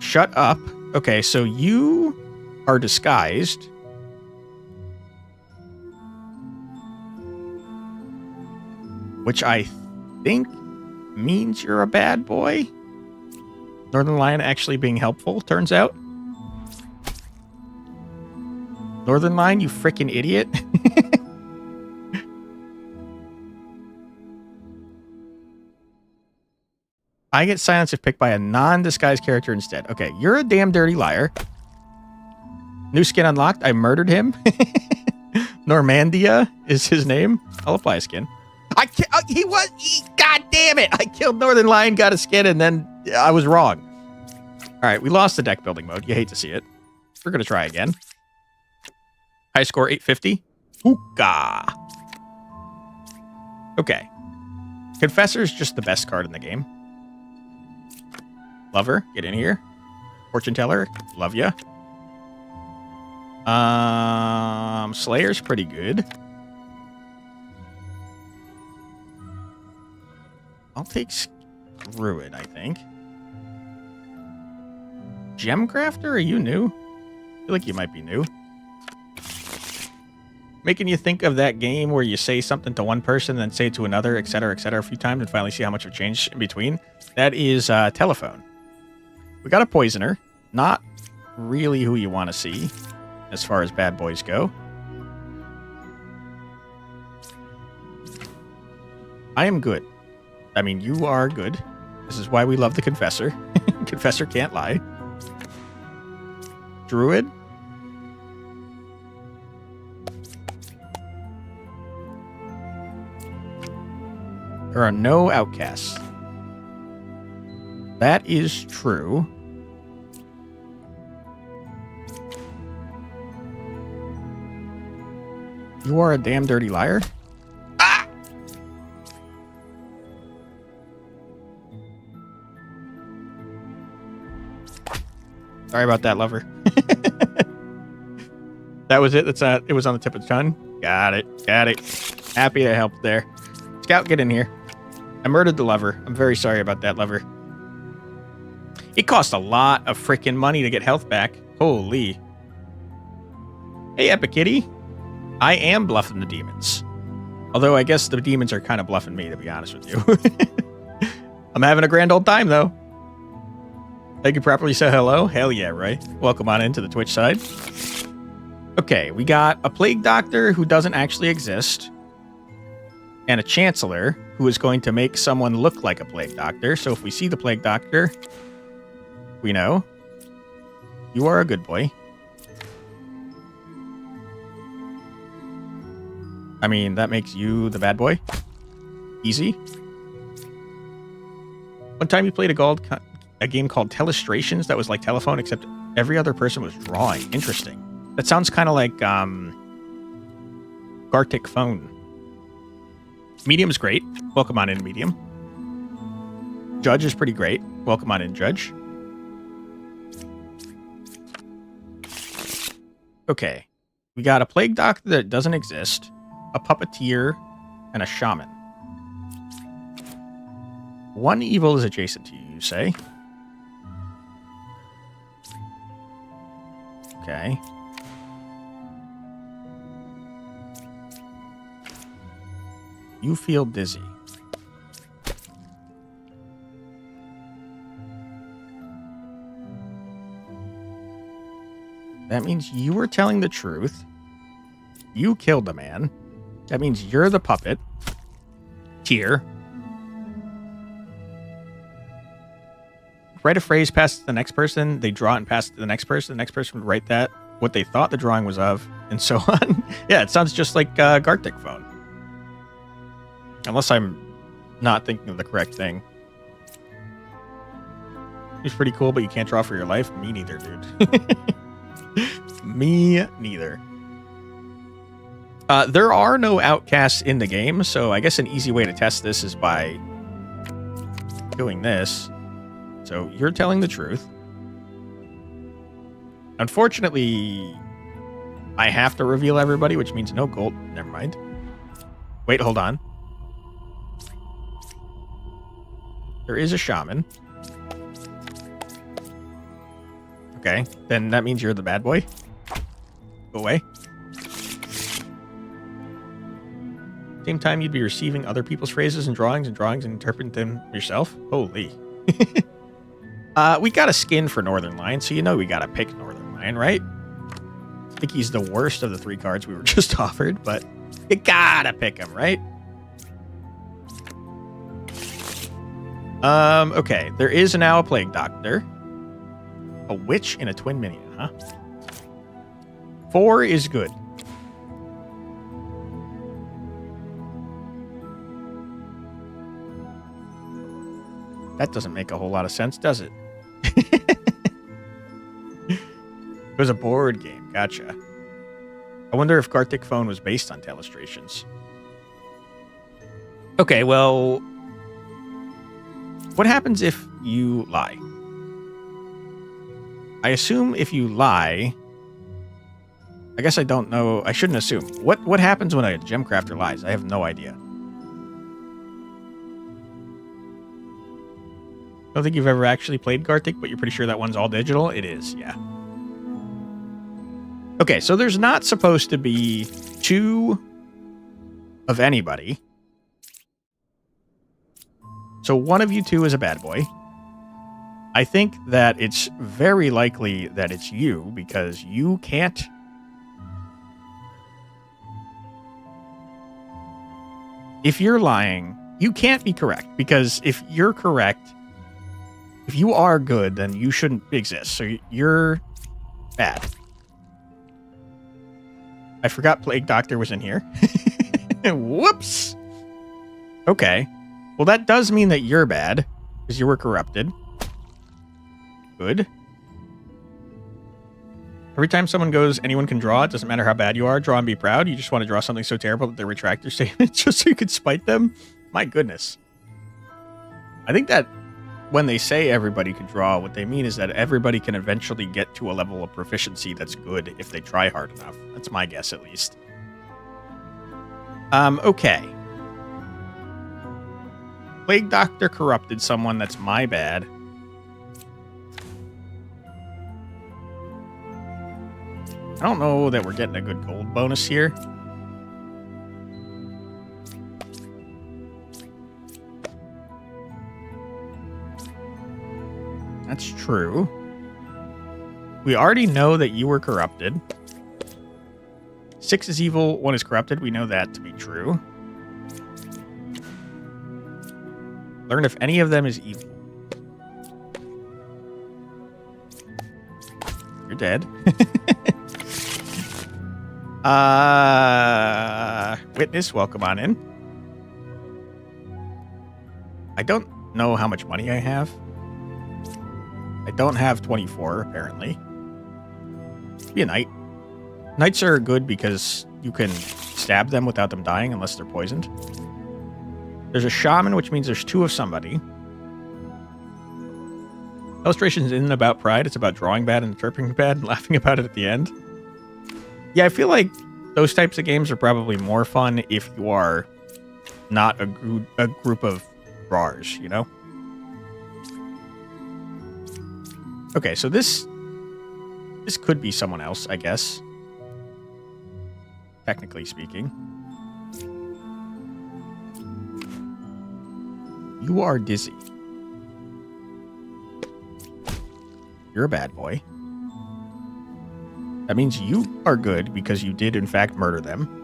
Shut up. Okay, so you are disguised. Which I think means you're a bad boy. Northern Lion actually being helpful, turns out. Northern Lion, you freaking idiot. I get silenced if picked by a non-disguised character instead. Okay, you're a damn dirty liar. New skin unlocked. I murdered him. Normandia is his name. I'll apply a skin. God damn it! I killed Northern Lion, got a skin, and then I was wrong. All right, we lost the deck building mode. You hate to see it. We're going to try again. High score 850. Hookah. Okay. Confessor's just the best card in the game. Lover, get in here. Fortune teller, love ya. Slayer's pretty good. I'll take Druid, I think. Gemcrafter, are you new? I feel like you might be new. Making you think of that game where you say something to one person, then say it to another, etc., a few times, and finally see how much have changed in between. That is Telephone. we got a poisoner. Not really who you want to see as far as bad boys go. I am good. I mean, you are good. This is why we love the Confessor. Confessor can't lie. Druid. There are no outcasts. That is true. You are a damn dirty liar. Ah! Sorry about that, lover. That was it. It was on the tip of the tongue. Got it. Got it. Happy to help there. Scout, get in here. I murdered the lover. I'm very sorry about that, lover. It cost a lot of freaking money to get health back. Holy. Hey, Epic Kitty. I am bluffing the demons. Although I guess the demons are kind of bluffing me, to be honest with you. I'm having a grand old time, though. I can properly say hello? Hell yeah, right? Welcome on into the Twitch side. Okay, we got a plague doctor who doesn't actually exist. And a chancellor who is going to make someone look like a plague doctor. So if we see the plague doctor, we know. You are a good boy. I mean, that makes you the bad boy. Easy. One time you played a game called Telestrations that was like telephone, except every other person was drawing. Interesting. That sounds kind of like Gartic Phone. Medium's great. Welcome on in, Medium. Judge is pretty great. Welcome on in, Judge. Okay. We got a plague doctor that doesn't exist, a puppeteer, and a shaman. One evil is adjacent to you, you say? Okay. You feel dizzy. That means you were telling the truth. You killed the man. That means you're the puppet. Tier. Write a phrase, pass it to the next person. They draw it and pass it to the next person. The next person would write that, what they thought the drawing was of, and so on. Yeah, it sounds just like Gartic Phone. Unless I'm not thinking of the correct thing. It's pretty cool, but you can't draw for your life? Me neither, dude. Me neither. There are no outcasts in the game, so I guess an easy way to test this is by doing this. So you're telling the truth. Unfortunately, I have to reveal everybody, which means no gold. Never mind. Wait, hold on. There is a shaman. Okay, then that means you're the bad boy. Go away. Same time, you'd be receiving other people's phrases and drawings and interpreting them yourself. Holy. We got a skin for Northern Lion, so you know we gotta pick Northern Lion, right? I think he's the worst of the 3 cards we were just offered, but you gotta pick him, right? Okay. There is now a plague doctor. A witch and a twin minion, huh? 4 is good. That doesn't make a whole lot of sense, does it? It was a board game. Gotcha. I wonder if Gartic Phone was based on Telestrations. Okay, well, what happens if you lie? I assume if you lie... I guess I don't know. I shouldn't assume. What happens when a gem crafter lies? I have no idea. I don't think you've ever actually played Gartic, but you're pretty sure that one's all digital? It is, yeah. Okay, so there's not supposed to be 2 of anybody. So one of you 2 is a bad boy. I think that it's very likely that it's you because you can't. If you're lying, you can't be correct because if you're correct, if you are good, then you shouldn't exist. So you're bad. I forgot Plague Doctor was in here. Whoops. Okay. Well, that does mean that you're bad because you were corrupted. Good. Every time someone goes, anyone can draw, it doesn't matter how bad you are, draw and be proud. You just want to draw something so terrible that they retract their statement just so you could spite them. My goodness. I think that when they say everybody can draw, what they mean is that everybody can eventually get to a level of proficiency that's good if they try hard enough. That's my guess, at least. Okay. Plague Doctor corrupted someone. That's my bad. I don't know that we're getting a good gold bonus here. That's true. We already know that you were corrupted. 6 is evil, 1 is corrupted. We know that to be true. Learn if any of them is evil. You're dead. Witness, welcome on in. I don't know how much money I have. I don't have 24, apparently. Be a knight. Knights are good because you can stab them without them dying unless they're poisoned. There's a shaman, which means there's 2 of somebody. Illustration isn't about pride. It's about drawing bad and interpreting bad and laughing about it at the end. Yeah, I feel like those types of games are probably more fun if you are not a group of drawers, you know? Okay, so this could be someone else, I guess. Technically speaking. You are dizzy. You're a bad boy. That means you are good because you did, in fact, murder them.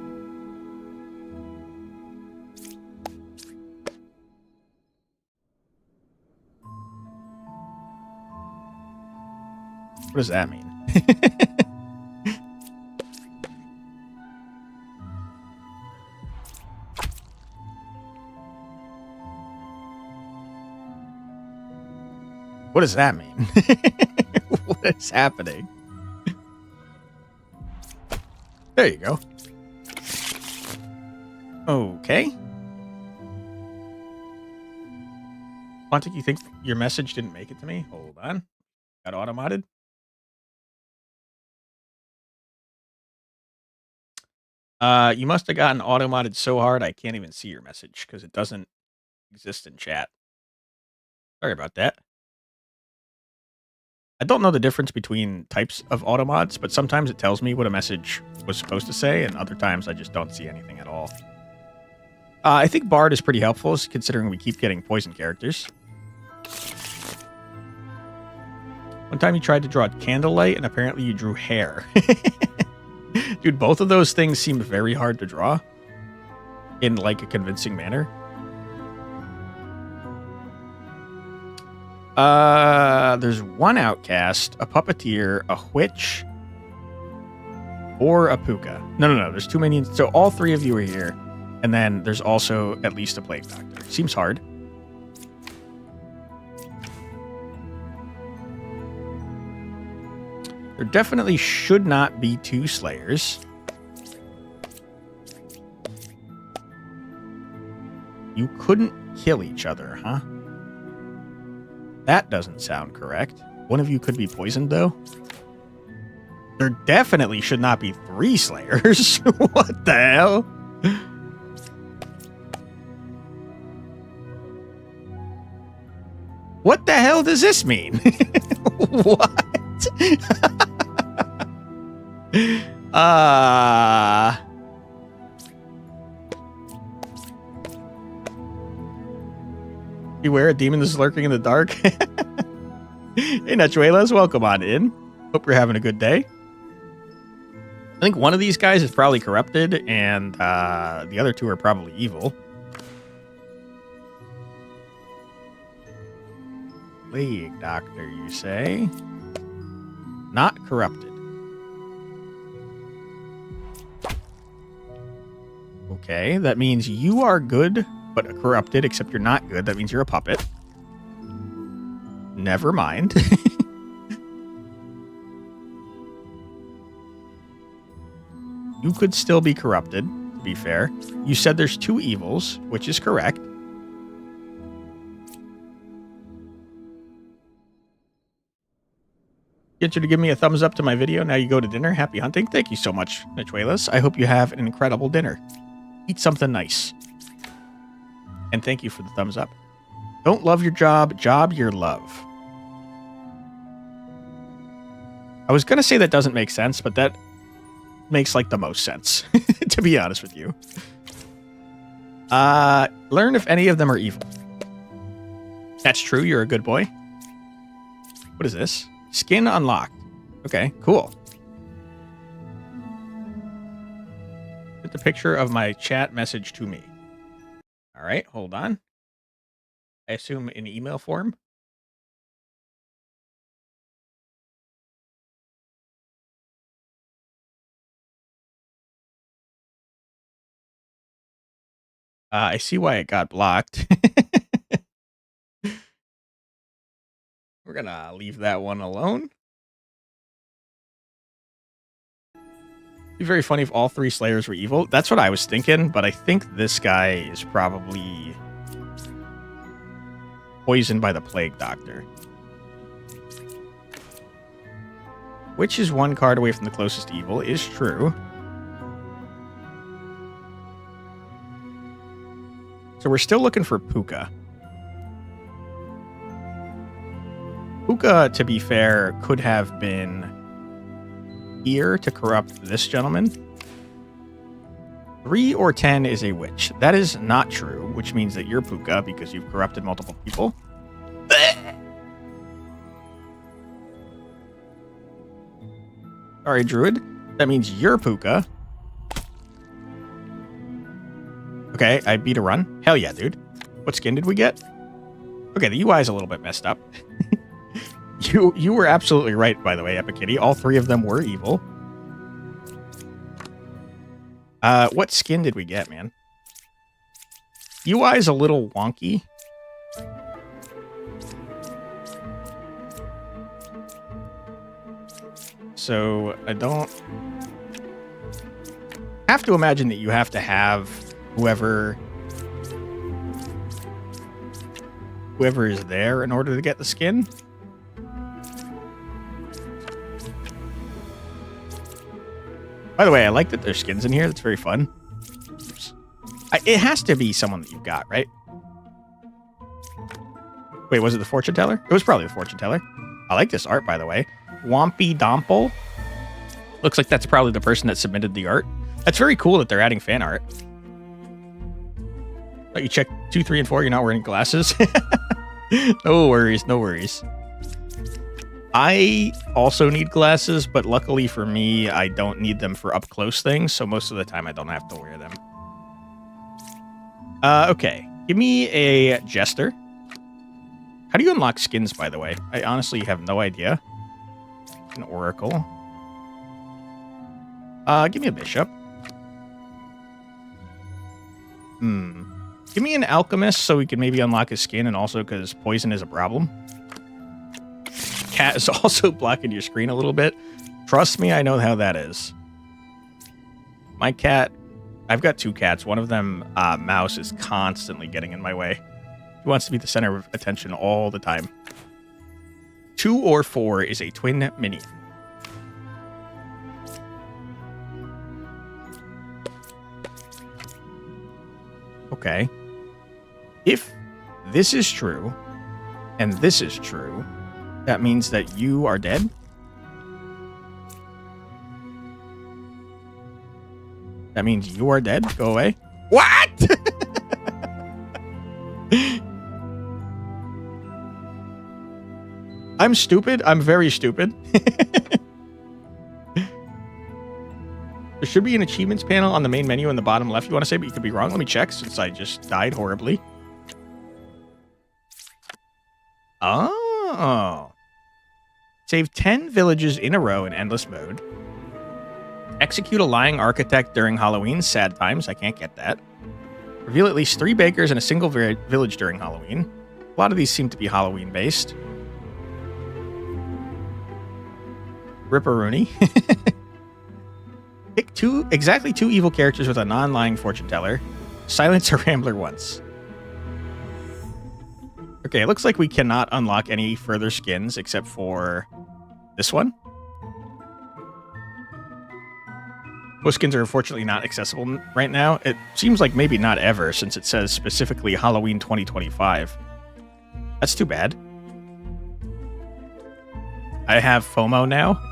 What does that mean? What does that mean? What is happening? There you go. Okay. Quantic, you think your message didn't make it to me? Hold on. Got automated? You must have gotten automated so hard I can't even see your message because it doesn't exist in chat. Sorry about that. I don't know the difference between types of automods, but sometimes it tells me what a message was supposed to say, and other times I just don't see anything at all. I think Bard is pretty helpful, considering we keep getting poison characters. One time you tried to draw candlelight, and apparently you drew hair. Dude, both of those things seemed very hard to draw in, like, a convincing manner. There's one outcast, a puppeteer, a witch, or a puka. No. There's too many. So all 3 of you are here. And then there's also at least a plague doctor. Seems hard. There definitely should not be 2 slayers. You couldn't kill each other, huh? That doesn't sound correct. One of you could be poisoned, though. There definitely should not be 3 slayers. What the hell? What the hell does this mean? What? Beware, a demon is lurking in the dark. Hey, Nachuelas, welcome on in. Hope you're having a good day. I think one of these guys is probably corrupted, and the other two are probably evil. Plague Doctor, you say? Not corrupted. Okay, that means you are good, but corrupted, except you're not good. That means you're a puppet. Never mind. You could still be corrupted, to be fair. You said there's two evils, which is correct. Get you to give me a thumbs up to my video. Now you go to dinner. Happy hunting. Thank you so much, Nachuelas. I hope you have an incredible dinner. Eat something nice. And thank you for the thumbs up. Don't love your job. Job your love. I was going to say that doesn't make sense, but that makes like the most sense, to be honest with you. Learn if any of them are evil. That's true. You're a good boy. What is this? Skin unlocked. Okay, cool. Put the picture of my chat message to me. All right, hold on. I assume in email form. I see why it got blocked. We're going to leave that one alone. It'd be very funny if all three Slayers were evil. That's what I was thinking, but I think this guy is probably poisoned by the Plague Doctor. Which is one card away from the closest evil, is true. So we're still looking for Puka. Puka, to be fair, could have been here to corrupt this gentleman. 3 or 10 is a witch. That is not true, which means that you're Puka because you've corrupted multiple people. Sorry, Druid. That means you're Puka. Okay, I beat a run. Hell yeah, dude. What skin did we get? Okay, the UI is a little bit messed up. You were absolutely right, by the way, Epic Kitty. All three of them were evil. What skin did we get, man? UI is a little wonky. So I don't have to imagine that you have to have whoever is there in order to get the skin. By the way, I like that there's skins in here. That's very fun. Oops. It has to be someone that you've got, right? Wait, was it the fortune teller? It was probably the fortune teller. I like this art, by the way. Wompy Domple. Looks like that's probably the person that submitted the art. That's very cool that they're adding fan art. Oh, you check 2, 3, and 4. You're not wearing glasses. No worries, no worries. I also need glasses, but luckily for me, I don't need them for up close things. So most of the time, I don't have to wear them. Okay, give me a jester. How do you unlock skins, by the way? I honestly have no idea. An oracle. Give me a bishop. Give me an alchemist so we can maybe unlock his skin, and also because poison is a problem. Cat is also blocking your screen a little bit. Trust me, I know how that is. My cat, I've got 2 cats. One of them, Mouse, is constantly getting in my way. He wants to be the center of attention all the time. 2 or 4 is a twin minion. Okay. If this is true, and this is true, that means that you are dead? That means you are dead? Go away. What? I'm stupid. I'm very stupid. There should be an achievements panel on the main menu in the bottom left, you want to say, but you could be wrong. Let me check since I just died horribly. Oh. Save 10 villages in a row in endless mode. Execute a lying architect during Halloween. Sad times. I can't get that. Reveal at least 3 bakers in a single village during Halloween. A lot of these seem to be Halloween based. Ripperoonie. Pick exactly two evil characters with a non-lying fortune teller. Silence a rambler once. Okay, it looks like we cannot unlock any further skins except for this one. Most skins are unfortunately not accessible right now. It seems like maybe not ever, since it says specifically Halloween 2025. That's too bad. I have FOMO now.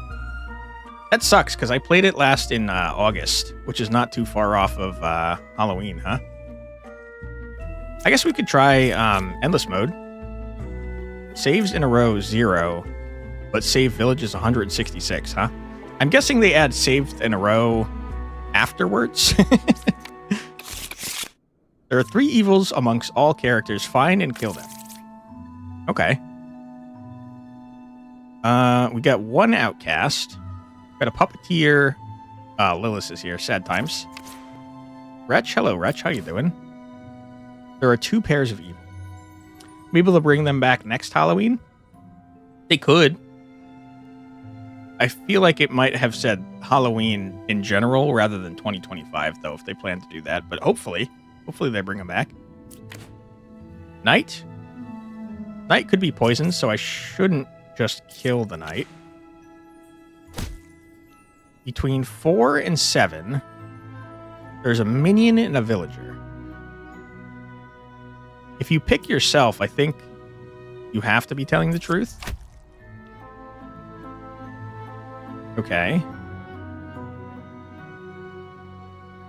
That sucks, because I played it last in August, which is not too far off of Halloween, huh? I guess we could try endless mode. Saves in a row 0, but save villages 166, huh? I'm guessing they add saved in a row afterwards. There are 3 evils amongst all characters. Find and kill them. Okay. We got 1 outcast. Got a puppeteer. Lilith is here. Sad times. Wretch, hello, Wretch. How you doing? There are 2 pairs of evil. Maybe they'll bring them back next Halloween? They could. I feel like it might have said Halloween in general rather than 2025, though, if they plan to do that. But hopefully they bring them back. Knight? Knight could be poisoned, so I shouldn't just kill the knight. Between 4 and 7, there's a minion and a villager. If you pick yourself, I think you have to be telling the truth. Okay.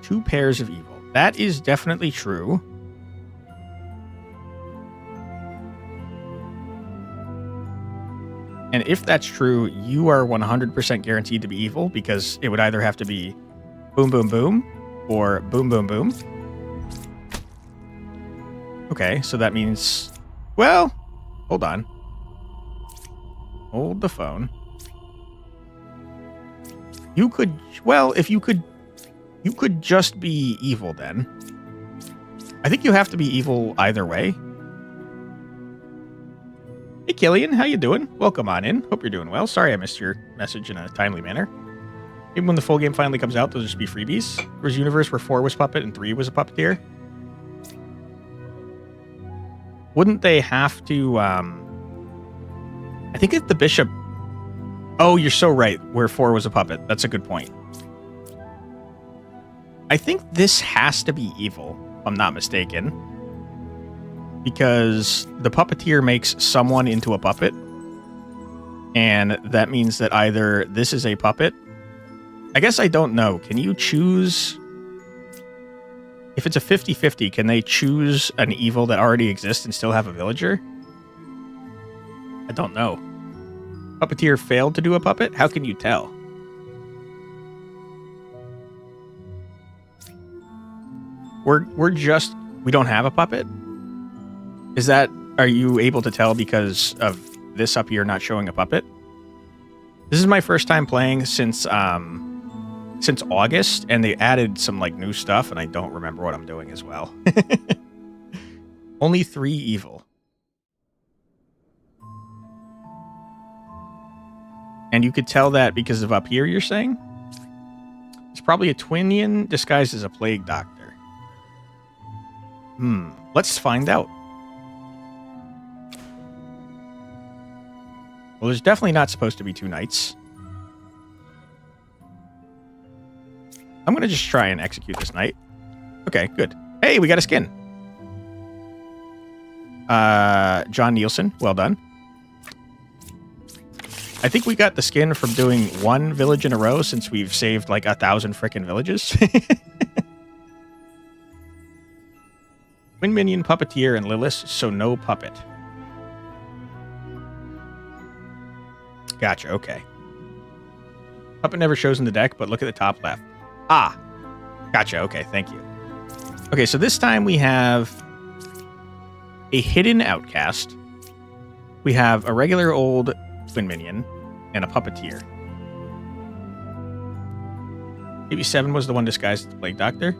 2 pairs of evil. That is definitely true. And if that's true, you are 100% guaranteed to be evil, because it would either have to be boom, boom, boom, or boom, boom, boom. Okay, so that means... Well, hold on. Hold the phone. You could... Well, if you could... You could just be evil, then. I think you have to be evil either way. Hey, Killian, how you doing? Welcome on in. Hope you're doing well. Sorry I missed your message in a timely manner. Even when the full game finally comes out, there'll just be freebies. There was a universe where 4 was puppet and 3 was a puppeteer. Wouldn't they have to, I think if the bishop... Oh, you're so right, where 4 was a puppet. That's a good point. I think this has to be evil, if I'm not mistaken. Because the puppeteer makes someone into a puppet. And that means that either this is a puppet. I guess I don't know. Can you choose... If it's a 50-50, can they choose an evil that already exists and still have a villager? I don't know. Puppeteer failed to do a puppet? How can you tell? We don't have a puppet? Is that... Are you able to tell because of this up here not showing a puppet? This is my first time playing since August, and they added some like new stuff, and I don't remember what I'm doing as well. Only 3 evil. And you could tell that because of up here, you're saying? It's probably a twinian disguised as a plague doctor. Let's find out. Well, there's definitely not supposed to be 2 knights. I'm going to just try and execute this knight. Okay, good. Hey, we got a skin. John Nielsen, well done. I think we got the skin from doing 1 village in a row since we've saved like 1,000 frickin' villages. Twin minion, puppeteer, and Lilith, so no puppet. Gotcha, okay. Puppet never shows in the deck, but look at the top left. Ah, gotcha, okay, thank you. Okay, so this time we have a hidden outcast. We have a regular old twin minion and a puppeteer. Maybe 7 was the one disguised as the Plague Doctor?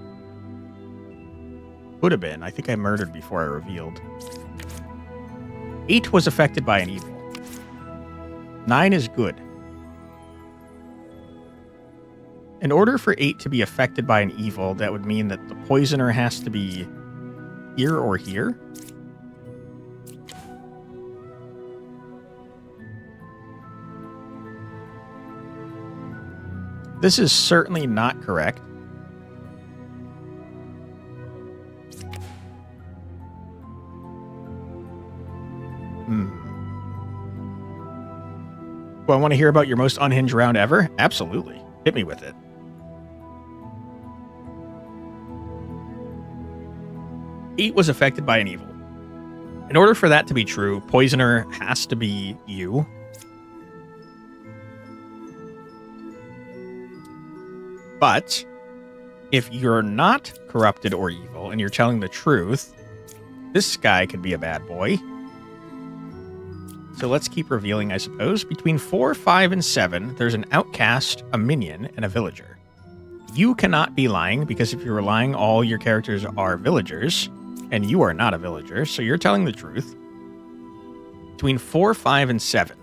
Would have been. I think I murdered before I revealed. 8 was affected by an evil. 9 is good. In order for 8 to be affected by an evil, that would mean that the poisoner has to be here or here. This is certainly not correct. Do I want to hear about your most unhinged round ever? Absolutely. Hit me with it. Eight was affected by an evil. In order for that to be true, poisoner has to be you. But if you're not corrupted or evil and you're telling the truth, this guy could be a bad boy. So let's keep revealing, I suppose. Between 4, 5, and 7, there's an outcast, a minion, and a villager. You cannot be lying, because if you're lying, all your characters are villagers, and you are not a villager, so you're telling the truth. Between 4, 5, and 7,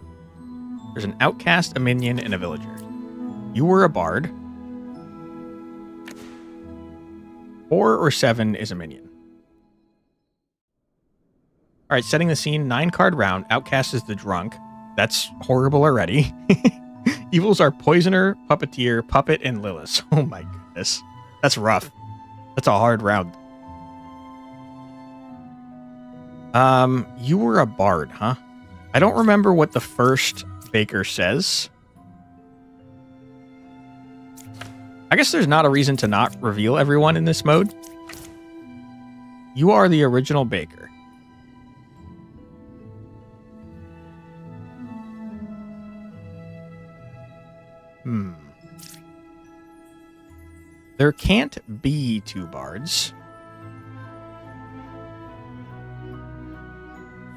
there's an outcast, a minion, and a villager. You were a bard. 4 or 7 is a minion. All right, setting the scene, 9-card round. Outcast is the drunk. That's horrible already. Evils are Poisoner, Puppeteer, Puppet, and Lilith. Oh my goodness. That's rough. That's a hard round. You were a bard, huh? I don't remember what the first baker says. I guess there's not a reason to not reveal everyone in this mode. You are the original baker. There can't be 2 bards.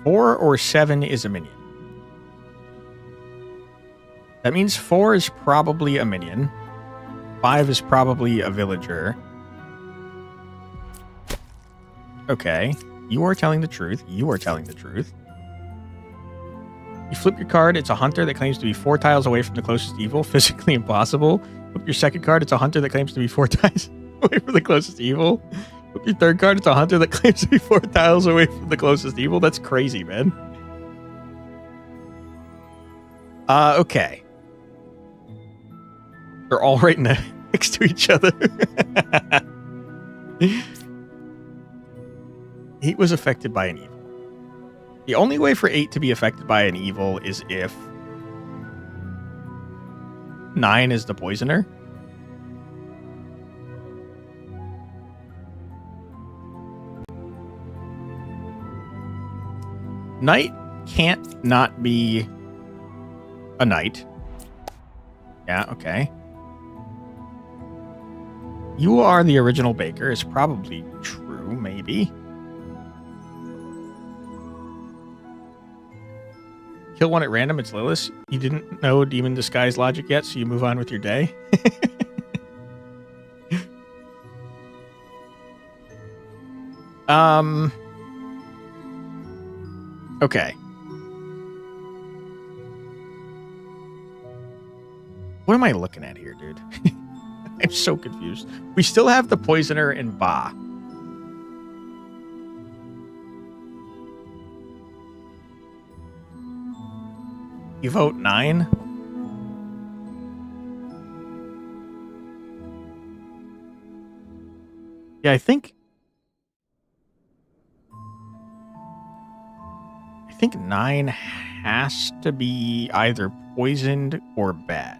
4 or 7 is a minion. That means 4 is probably a minion. 5 is probably a villager. Okay. You are telling the truth. You are telling the truth. You flip your card. It's a hunter that claims to be 4 tiles away from the closest evil. Physically impossible. Flip your second card. It's a hunter that claims to be 4 tiles away from the closest evil. Flip your third card. It's a hunter that claims to be 4 tiles away from the closest evil. That's crazy, man. Okay. They're all right next to each other. Eight was affected by an evil. The only way for 8 to be affected by an evil is if 9 is the poisoner. Knight can't not be a knight. Yeah, okay. You are the original baker is probably true, maybe. Kill one at random, it's Lilith. You didn't know demon disguise logic yet, so you move on with your day. Okay. What am I looking at here, dude? I'm so confused. We still have the poisoner and Ba. You vote 9? Yeah, I think 9 has to be either poisoned or bad.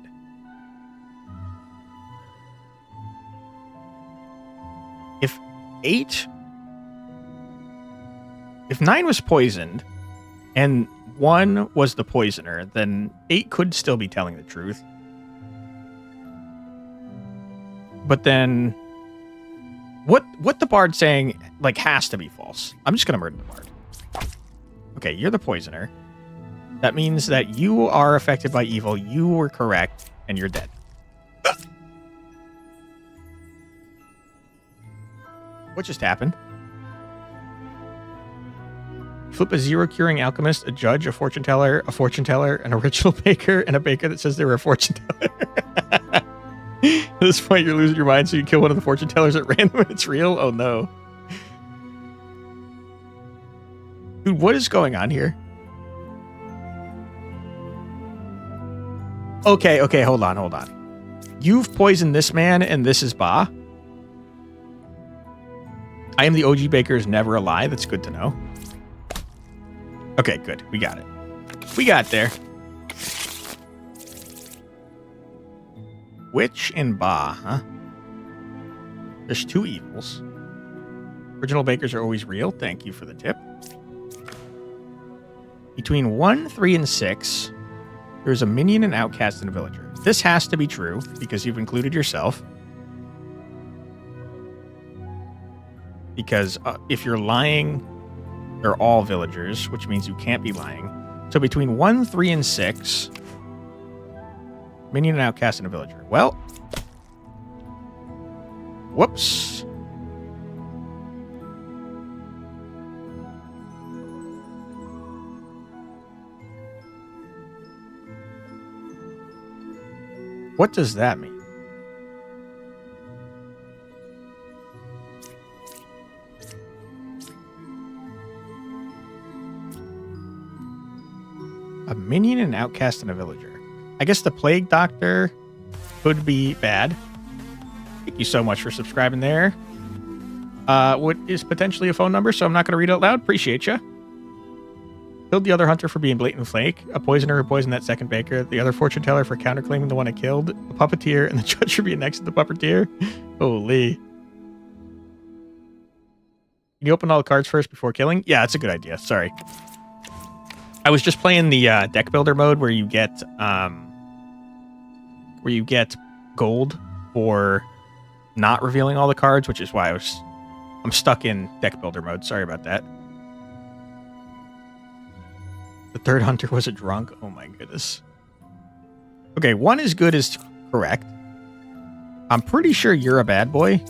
If 9 was poisoned and 1 was the poisoner, then 8 could still be telling the truth. But then what the bard's saying like has to be false. I'm just gonna murder the bard. Okay, you're the poisoner. That means that you are affected by evil. You were correct, and you're dead. What just happened? Flip a zero curing alchemist, a judge, a fortune teller, an original baker, and a baker that says they were a fortune teller. At this point, you're losing your mind, so you kill one of the fortune tellers at random and it's real? Oh no. Dude, what is going on here? Okay, hold on. You've poisoned this man, and this is Ba. I am the OG baker's never a lie. That's good to know. Okay, good. We got it. We got there. Witch and Ba, huh? There's 2 evils. Original bakers are always real. Thank you for the tip. Between 1, 3, and 6, there's a minion, an outcast, and a villager. This has to be true because you've included yourself. Because if you're lying, they're all villagers, which means you can't be lying. So between 1, 3, and 6, minion, an outcast, and a villager. Well, whoops. What does that mean? A minion, an outcast, and a villager. I guess the plague doctor could be bad. Thank you so much for subscribing there. What is potentially a phone number, so I'm not going to read it out loud. Appreciate you. Killed the other hunter for being blatant flake. A poisoner who poisoned that second baker. The other fortune teller for counterclaiming the one I killed. The puppeteer and the judge for being next to the puppeteer. Holy. Can you open all the cards first before killing? Yeah, that's a good idea. Sorry. I was just playing the deck builder mode where you get gold for not revealing all the cards, which is why I'm stuck in deck builder mode. Sorry about that. The third hunter was a drunk. Oh my goodness. Okay, 1 is good is correct. I'm pretty sure you're a bad boy.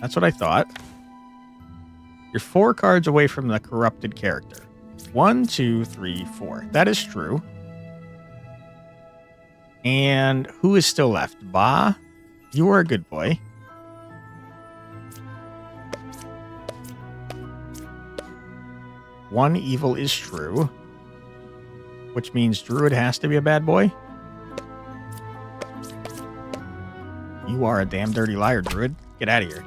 That's what I thought. You're 4 cards away from the corrupted character. 1, 2, 3, 4. That is true. And who is still left? Ba, you are a good boy. One evil is true, which means Druid has to be a bad boy. You are a damn dirty liar, Druid. Get out of here.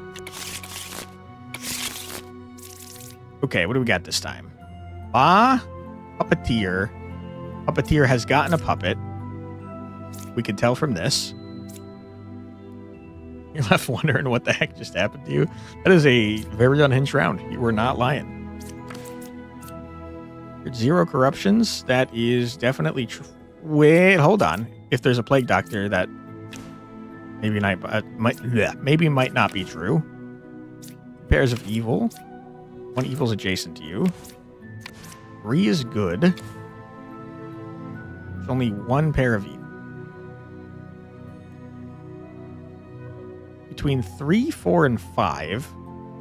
Okay, what do we got this time? Ba, puppeteer. Puppeteer has gotten a puppet. We can tell from this. You're left wondering what the heck just happened to you. That is a very unhinged round. You were not lying. 0 corruptions. That is definitely true. Wait, hold on. If there's a plague doctor, that maybe might not be true. Pairs of evil. 1 evil's adjacent to you. 3 is good. There's only 1 pair of evil. Between 3, 4, and 5,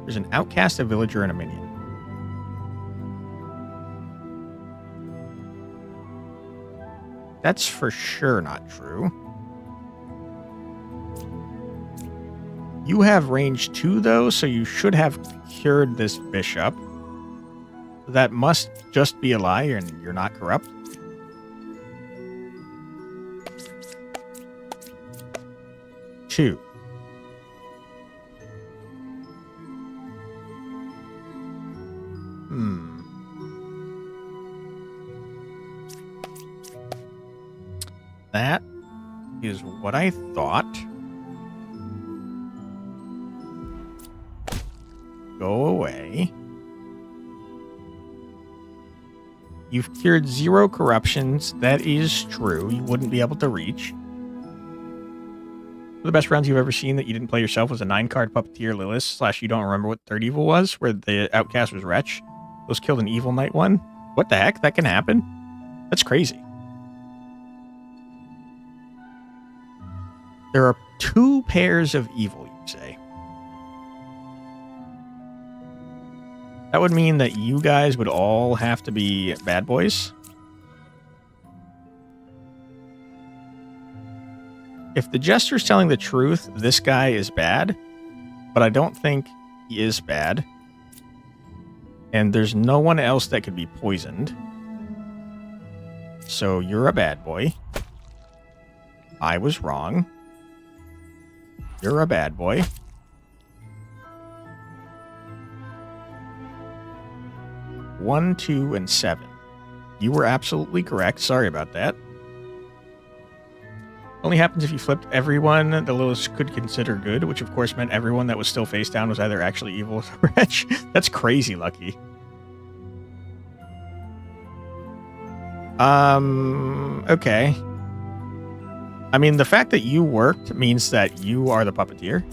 there's an outcast, a villager, and a minion. That's for sure not true. You have range 2, though, so you should have cured this bishop. That must just be a lie, and you're not corrupt. Two. That is what I thought. Go away. You've cured 0 corruptions. That is true. You wouldn't be able to reach. The best rounds you've ever seen that you didn't play yourself was a 9-card Puppeteer Lilith / you don't remember what Third Evil was, where the outcast was Wretch. Those killed an Evil Knight one. What the heck? That can happen? That's crazy. There are 2 pairs of evil, you say. That would mean that you guys would all have to be bad boys. If the Jester's telling the truth, this guy is bad, but I don't think he is bad. And there's no one else that could be poisoned. So you're a bad boy. I was wrong. You're a bad boy. One, 2, and 7. You were absolutely correct. Sorry about that. Only happens if you flipped everyone the Lilith could consider good, which of course meant everyone that was still face down was either actually evil or wretch. That's crazy lucky. Okay. I mean, the fact that you worked means that you are the puppeteer.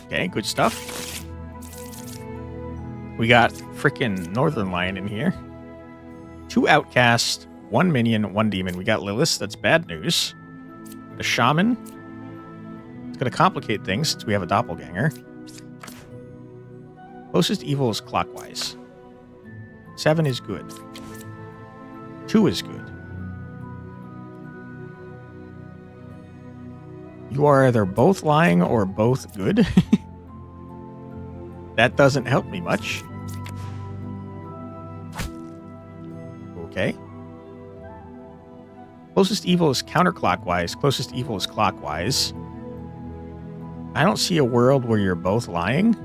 Okay, good stuff. We got frickin' Northern Lion in here. 2 outcasts, 1 minion, 1 demon. We got Lilith. That's bad news. The shaman. It's going to complicate things since we have a doppelganger. Closest evil is clockwise. 7 is good. 2 is good. You are either both lying or both good. That doesn't help me much. Okay. Closest evil is counterclockwise. Closest evil is clockwise. I don't see a world where you're both lying.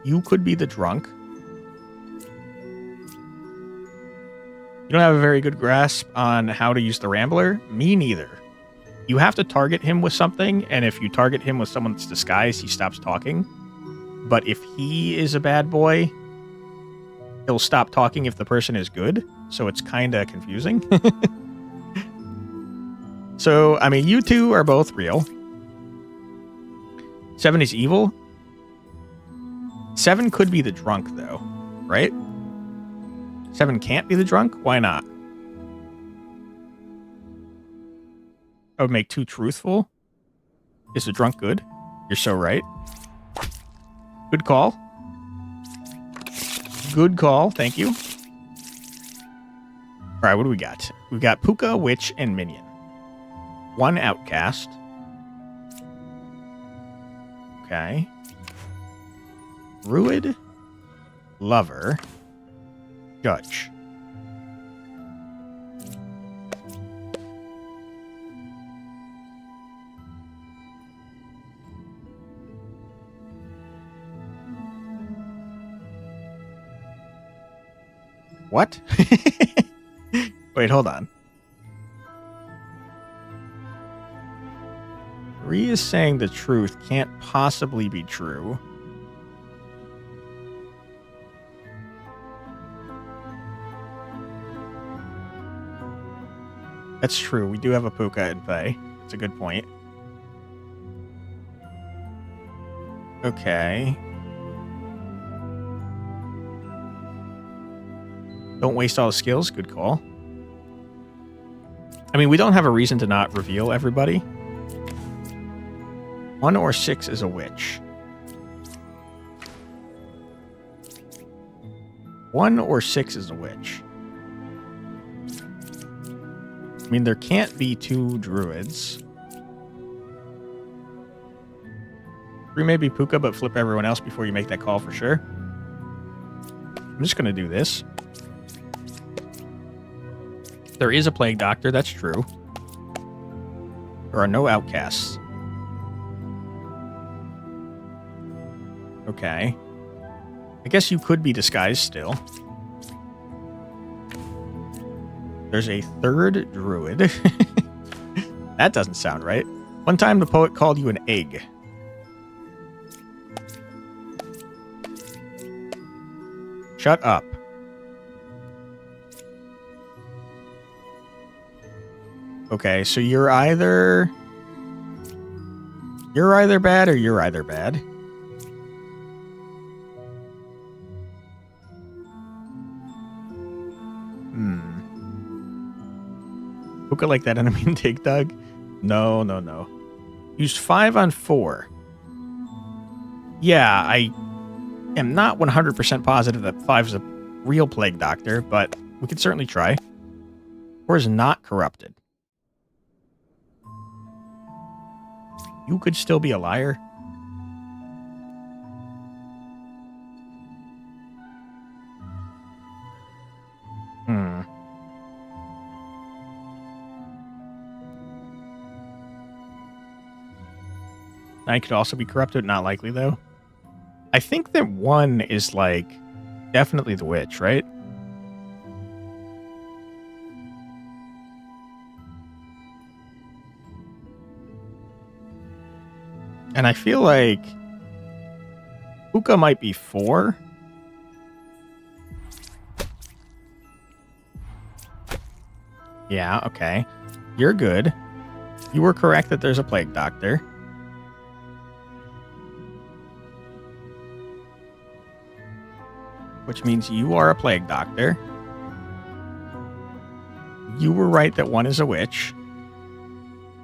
You could be the drunk. You don't have a very good grasp on how to use the Rambler? Me neither. You have to target him with something, and if you target him with someone that's disguised, he stops talking. But if he is a bad boy, he'll stop talking if the person is good, so it's kind of confusing. So, I mean, you two are both real. 7 is evil. 7 could be the drunk, though, right? 7 can't be the drunk? Why not? I would make 2 truthful. Is the drunk good? You're so right. Good call. Good call. Thank you. All right, what do we got? We got Puka, Witch, and Minion. 1 outcast. Okay. Druid, Lover, Judge. What? Wait, hold on. 3 is saying the truth can't possibly be true. That's true. We do have a Puka in play. It's a good point. Okay. Don't waste all the skills. Good call. I mean, we don't have a reason to not reveal everybody. 1 or 6 is a witch. 1 or 6 is a witch. I mean, there can't be 2 druids. 3 may be Puka, but flip everyone else before you make that call for sure. I'm just going to do this. There is a Plague Doctor, that's true. There are no outcasts. Okay. I guess you could be disguised still. There's a 3rd druid. That doesn't sound right. One time the poet called you an egg. Shut up. Okay, so you're either bad or you're either bad. Hookah like that enemy in Dig Dug? No. Used 5 on 4. Yeah, I am not 100% positive that 5 is a real Plague Doctor, but we could certainly try. Or is not corrupted. You could still be a liar. I could also be corrupted. Not likely, though. I think that 1 is, like, definitely the witch, right? And I feel like Hookah might be 4. Yeah, okay. You're good. You were correct that there's a Plague Doctor. Which means you are a Plague Doctor. You were right that 1 is a witch.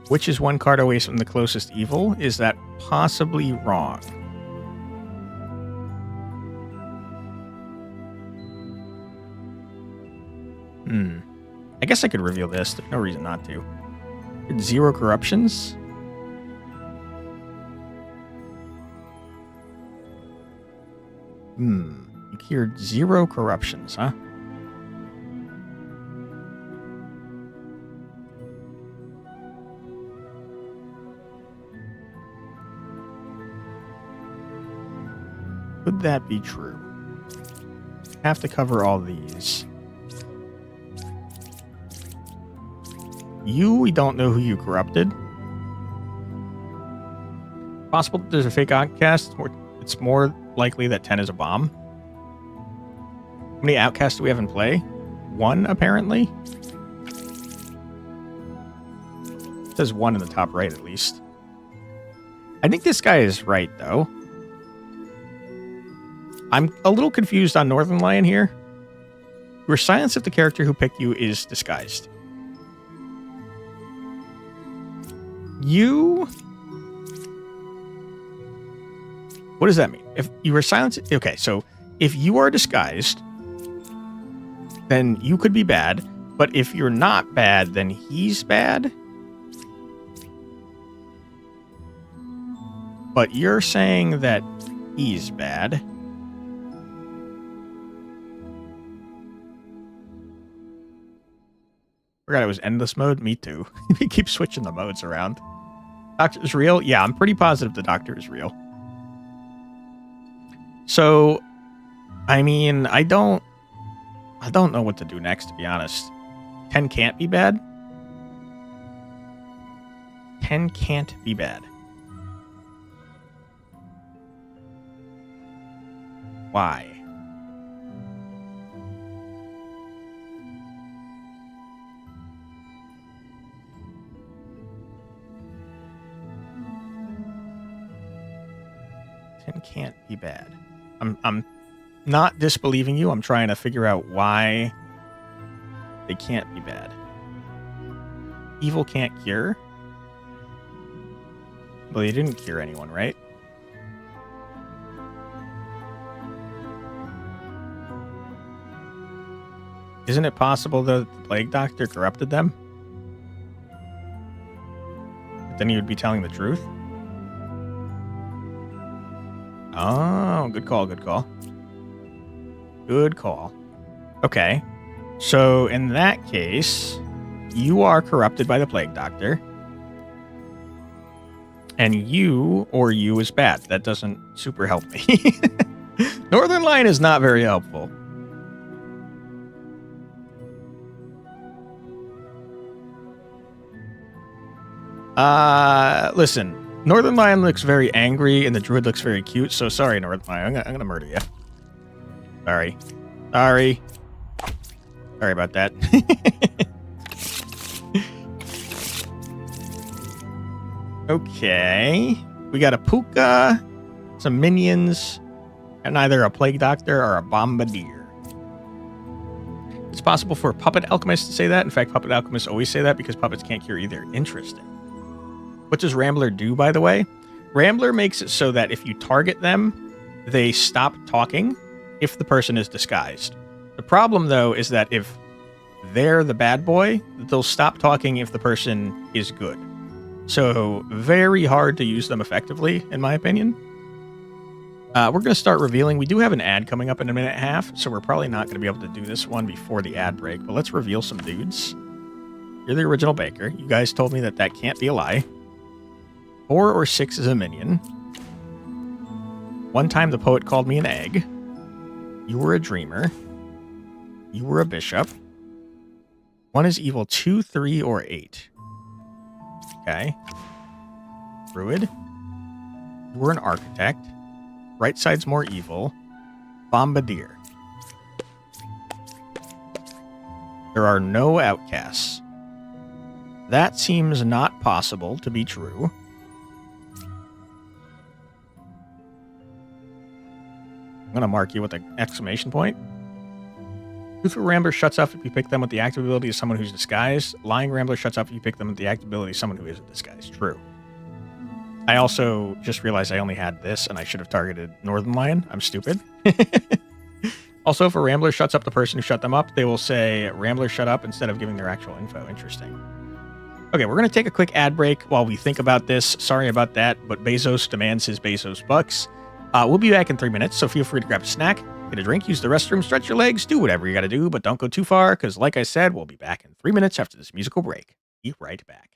Witch is 1 card away from the closest evil. Is that possibly wrong? I guess I could reveal this. There's no reason not to. 0 corruptions. You cured 0 corruptions, huh? Could that be true? Have to cover all these. We don't know who you corrupted. Possible that there's a fake outcast. It's more likely that 10 is a bomb. How many outcasts do we have in play? 1, apparently. It says 1 in the top right, at least. I think this guy is right, though. I'm a little confused on Northern Lion here. You were silenced if the character who picked you is disguised. What does that mean? If you were silenced... Okay, so if you are disguised, then you could be bad. But if you're not bad, then he's bad? But you're saying that he's bad. Forgot it was endless mode. Me too. He keeps switching the modes around. Doctor is real? Yeah, I'm pretty positive the Doctor is real. So, I mean, I don't know what to do next, to be honest. 10 can't be bad. 10 can't be bad. Why? Can't be bad. I'm not disbelieving you. I'm trying to figure out why they can't be bad. Evil can't cure? Well, they didn't cure anyone, right? Isn't it possible that the Plague Doctor corrupted them? But then he would be telling the truth? Oh, good call, good call. Good call. Okay. So, in that case, you are corrupted by the Plague Doctor. And you is bad. That doesn't super help me. Northern Lion is not very helpful. Listen. Northern Lion looks very angry, and the Druid looks very cute, so sorry, Northern Lion. I'm gonna murder you. Sorry. Sorry. Sorry about that. Okay. We got a Puka, some minions, and either a Plague Doctor or a Bombardier. It's possible for a Puppet Alchemist to say that. In fact, Puppet Alchemists always say that because puppets can't cure either. Interesting. What does Rambler do, by the way? Rambler makes it so that if you target them, they stop talking if the person is disguised. The problem, though, is that if they're the bad boy, they'll stop talking if the person is good. So, very hard to use them effectively, in my opinion. We're going to start revealing. We do have an ad coming up in a minute and a half, so we're probably not going to be able to do this one before the ad break. But let's reveal some dudes. You're the original baker. You guys told me that that can't be a lie. 4 or 6 is a minion. One time the poet called me an egg. You were a dreamer. You were a bishop. 1 is evil. 2, 3, or 8. Okay. Druid. You were an architect. Right side's more evil. Bombardier. There are no outcasts. That seems not possible to be true. I'm going to mark you with an exclamation point. Truthful Rambler shuts up if you pick them with the active ability of someone who's disguised. Lying Rambler shuts up if you pick them with the active ability of someone who isn't disguised. True. I also just realized I only had this, and I should have targeted Northern Lion. I'm stupid. Also, if a Rambler shuts up the person who shut them up, they will say, Rambler shut up, instead of giving their actual info. Interesting. Okay, we're going to take a quick ad break while we think about this. Sorry about that, but Bezos demands his Bezos bucks. We'll be back in 3 minutes, so feel free to grab a snack, get a drink, use the restroom, stretch your legs, do whatever you got to do, but don't go too far, because like I said, we'll be back in 3 minutes after this musical break. Be right back.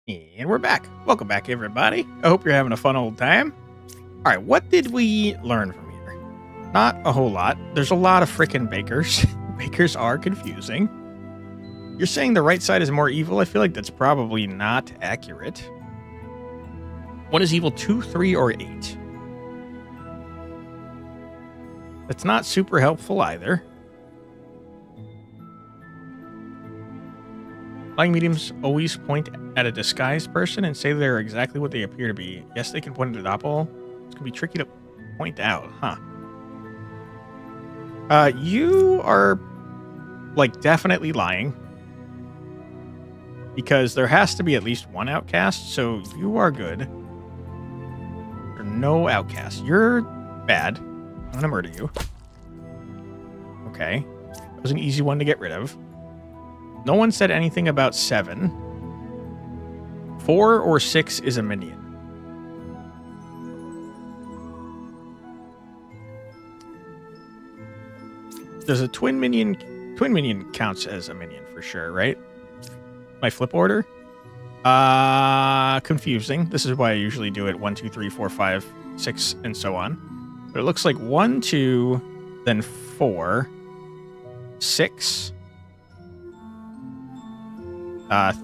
And we're back. Welcome back, everybody. I hope you're having a fun old time. All right, what did we learn from here? Not a whole lot. There's a lot of freaking bakers. Bakers are confusing. You're saying the right side is more evil? I feel like that's probably not accurate. One is evil, 2, 3, or 8. That's not super helpful either. Lying mediums always point at a disguised person and say they're exactly what they appear to be. Yes, they can point at a doppel. It's going to be tricky to point out, huh? You are, like, definitely lying. Because there has to be at least one outcast, so you are good. There are no outcasts. You're bad. I'm going to murder you. Okay. That was an easy one to get rid of. No one said anything about 7. 4 or 6 is a minion. There's a twin minion. Twin minion counts as a minion for sure, right? My flip order? Confusing. This is why I usually do it 1, 2, 3, 4, 5, 6, and so on. But it looks like 1, 2, then 4, 6,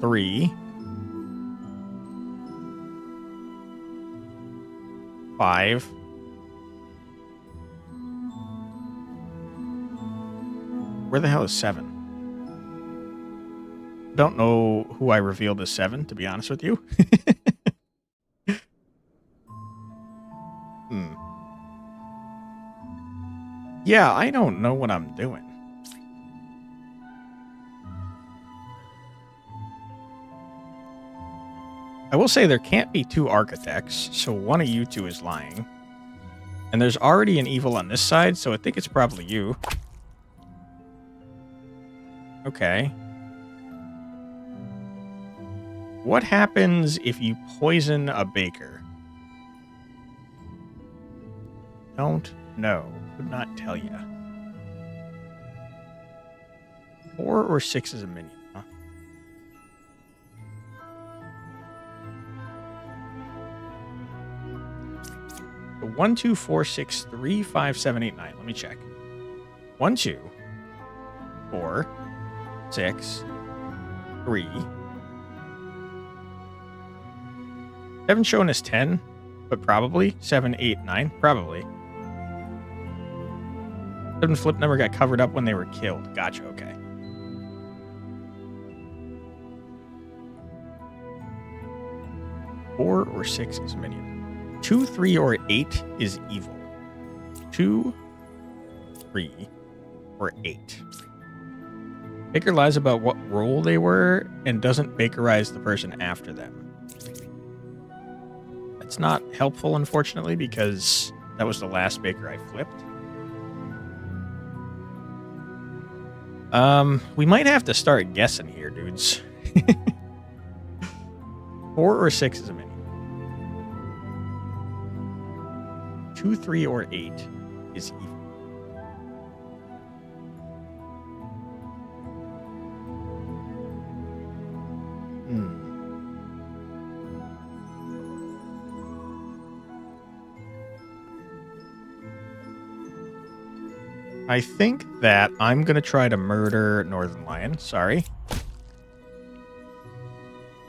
3, 5. Where the hell is 7? Don't know who I revealed as 7, to be honest with you. Yeah, I don't know what I'm doing. I will say there can't be 2 architects, so one of you 2 is lying. And there's already an evil on this side, so I think it's probably you. Okay. What happens if you poison a baker? Don't know. Could not tell you. 4 or 6 is a minion, huh? So 1, 2, 4, 6, 3, 5, 7, 8, 9. Let me check. 1, 2, 4, 6, 3. 7 showing as 10, but probably 7, 8, 9. Probably. 7 flip number got covered up when they were killed. Gotcha, okay. Four or 6 is minion. 2, 3, or 8 is evil. 2, 3, or 8. Baker lies about what role they were and doesn't bakerize the person after them. That's not helpful, unfortunately, because that was the last baker I flipped. We might have to start guessing here, dudes. 4 or 6 is a minion. 2, 3, or 8 is evil. I think that I'm going to try to murder Northern Lion. Sorry.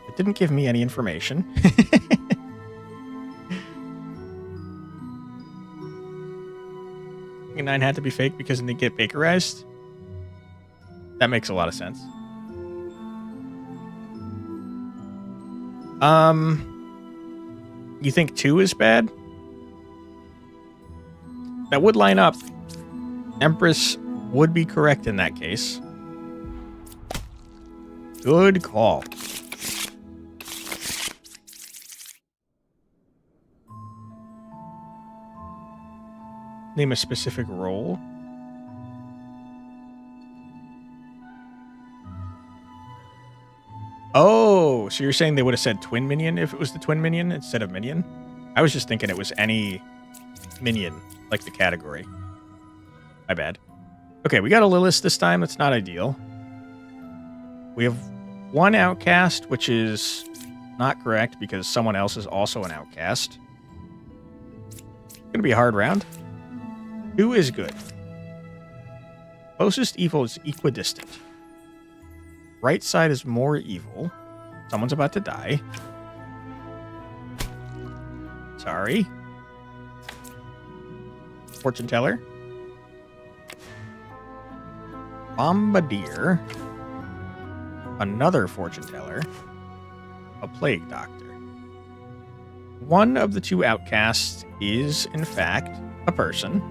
It didn't give me any information. 9 had to be fake because it didn't get bakerized. That makes a lot of sense. You think 2 is bad? That would line up. Empress would be correct in that case. Good call. Name a specific role. Oh, so you're saying they would have said twin minion if it was the twin minion instead of minion? I was just thinking it was any minion, like the category. My bad. Okay, we got a Lilith this time. That's not ideal. We have one outcast, which is Not correct because someone else is also an outcast. Gonna be a hard round. 2 is good. Closest evil is equidistant. Right side is more evil. Someone's about to die. Sorry. Fortune teller. Bombardier. Another fortune teller. A plague doctor. One of the 2 outcasts is, in fact, a person.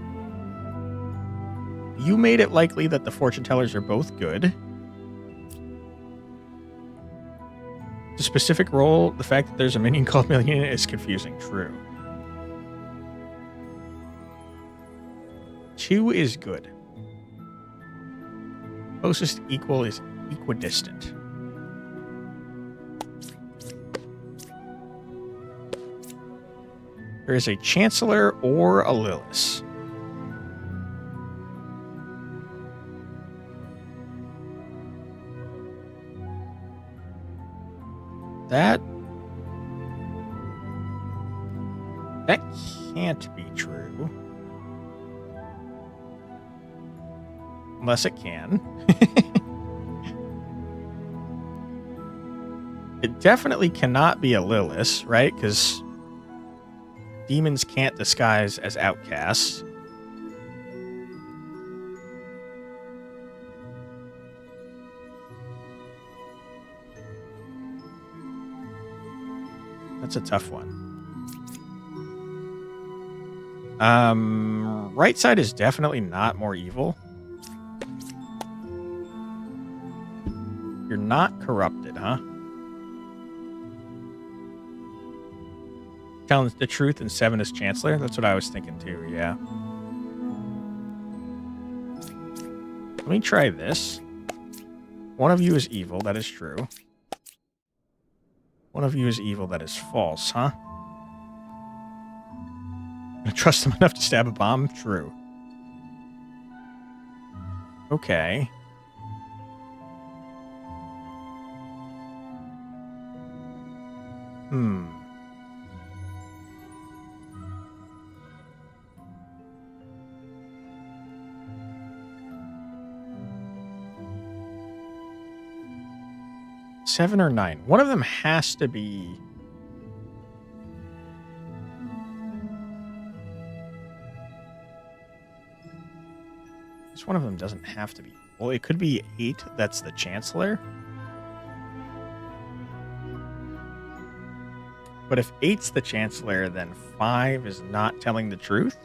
You made it likely that the fortune tellers are both good. The specific role, the fact that there's a minion called Million is confusing. True. 2 is good. Closest equal is equidistant. There is a Chancellor or a Lilith. That can't be true. Unless it can. It definitely cannot be a Lilith, right? Because demons can't disguise as outcasts. That's a tough one. Right side is definitely not more evil. You're not corrupted, huh? Telling the truth and 7 is Chancellor? That's what I was thinking too, yeah. Let me try this. One of you is evil, that is true. One of you is evil, that is false, huh? I trust them enough to stab a bomb? True. Okay. Seven or 9. One of them has to be... This one of them doesn't have to be. Well, it could be 8. That's the Chancellor. But if 8's the Chancellor, then 5 is not telling the truth.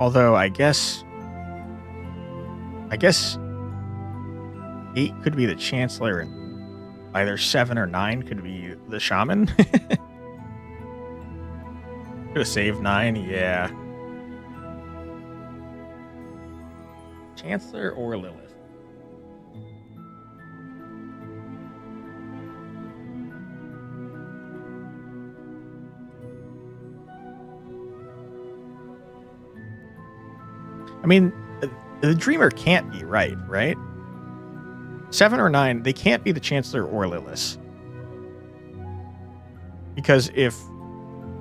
Although, I guess 8 could be the Chancellor, and either 7 or 9 could be the Shaman. Could have saved 9, yeah. Chancellor or Lilith? I mean, the Dreamer can't be right? 7 or 9, they can't be the Chancellor or Lilith. Because if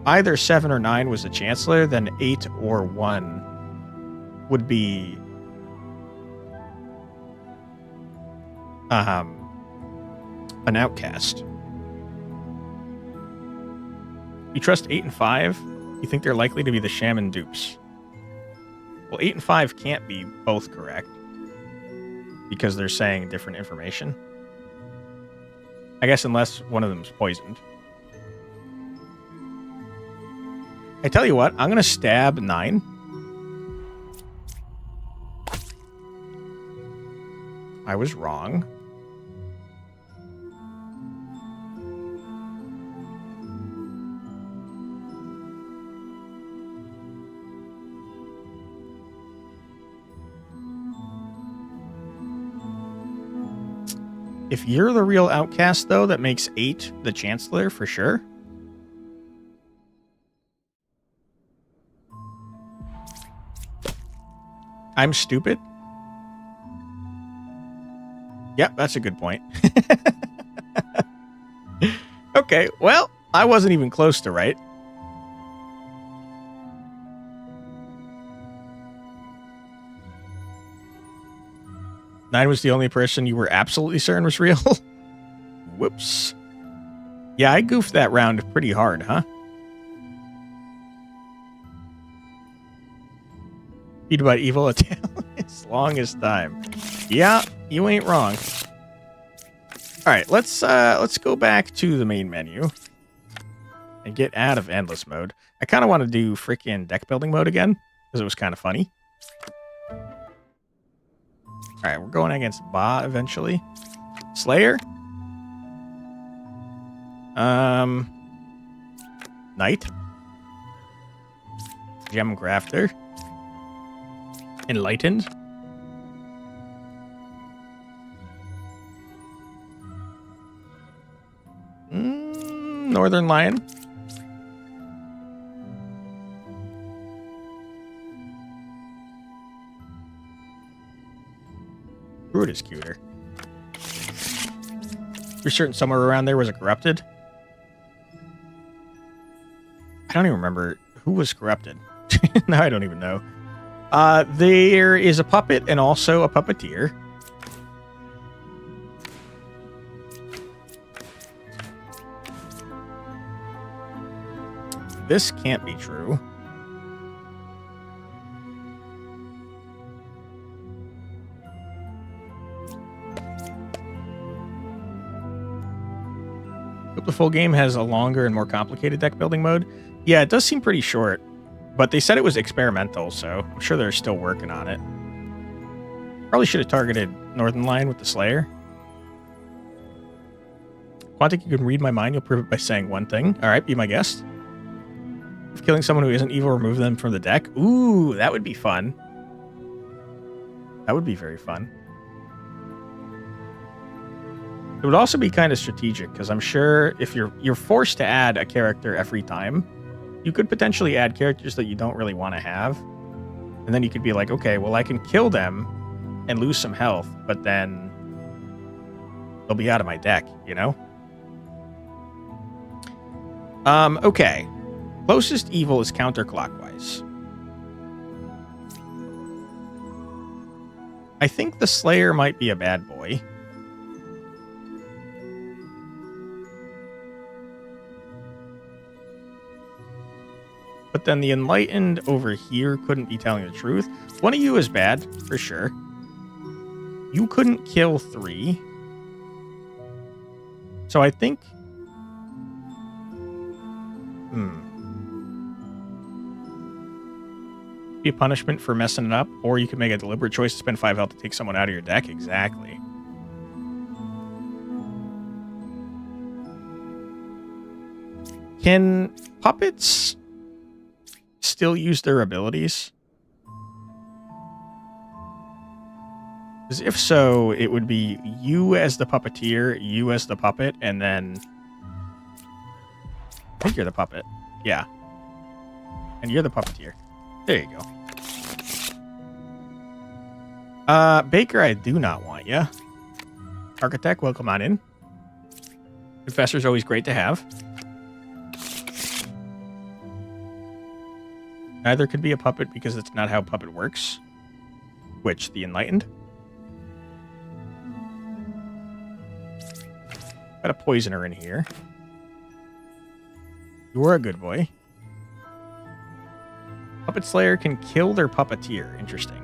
either 7 or 9 was the Chancellor, then 8 or 1 would be an outcast. You trust 8 and 5? You think they're likely to be the shaman dupes? Well, 8 and 5 can't be both correct because they're saying different information. I guess unless one of them's poisoned. I tell you what, I'm going to stab 9. I was wrong. If you're the real outcast, though, that makes 8 the Chancellor for sure. I'm stupid? Yep, that's a good point. Okay, well, I wasn't even close to right. Nine was the only person you were absolutely certain was real? Whoops. Yeah, I goofed that round pretty hard, huh? Beat by evil as long as time. Yeah, you ain't wrong. All right, let's go back to the main menu and get out of endless mode. I kind of want to do freaking deck building mode again because it was kind of funny. All right, we're going against Ba eventually. Slayer. Knight. Gem Grafter. Enlightened. Northern Lion. Brood is cuter. You're certain somewhere around there was a corrupted? I don't even remember who was corrupted. Now I don't even know. There is a puppet and also a puppeteer. This can't be true. Hope the full game has a longer and more complicated deck building mode. Yeah, it does seem pretty short, but they said it was experimental, so I'm sure they're still working on it. Probably should have targeted Northern Lion with the Slayer. Quantic, you can read my mind. You'll prove it by saying one thing. All right, be my guest. If killing someone who isn't evil, remove them from the deck. Ooh, that would be fun. That would be very fun. It would also be kind of strategic, because I'm sure if you're forced to add a character every time, you could potentially add characters that you don't really want to have. And then you could be like, okay, well, I can kill them and lose some health, but then they'll be out of my deck, you know? Okay. Closest evil is counterclockwise. I think the Slayer might be a bad boy. But then the Enlightened over here couldn't be telling the truth. One of you is bad, for sure. You couldn't kill 3. So I think... Be a punishment for messing it up, or you could make a deliberate choice to spend 5 health to take someone out of your deck. Exactly. Can puppets still use their abilities? Because if so, it would be you as the puppeteer, you as the puppet, and then... I think you're the puppet. Yeah. And you're the puppeteer. There you go. Baker, I do not want you. Architect, welcome on in. Confessor's always great to have. Neither could be a puppet because it's not how puppet works. Which, the Enlightened? Got a poisoner in here. You were a good boy. Puppet Slayer can kill their puppeteer. Interesting.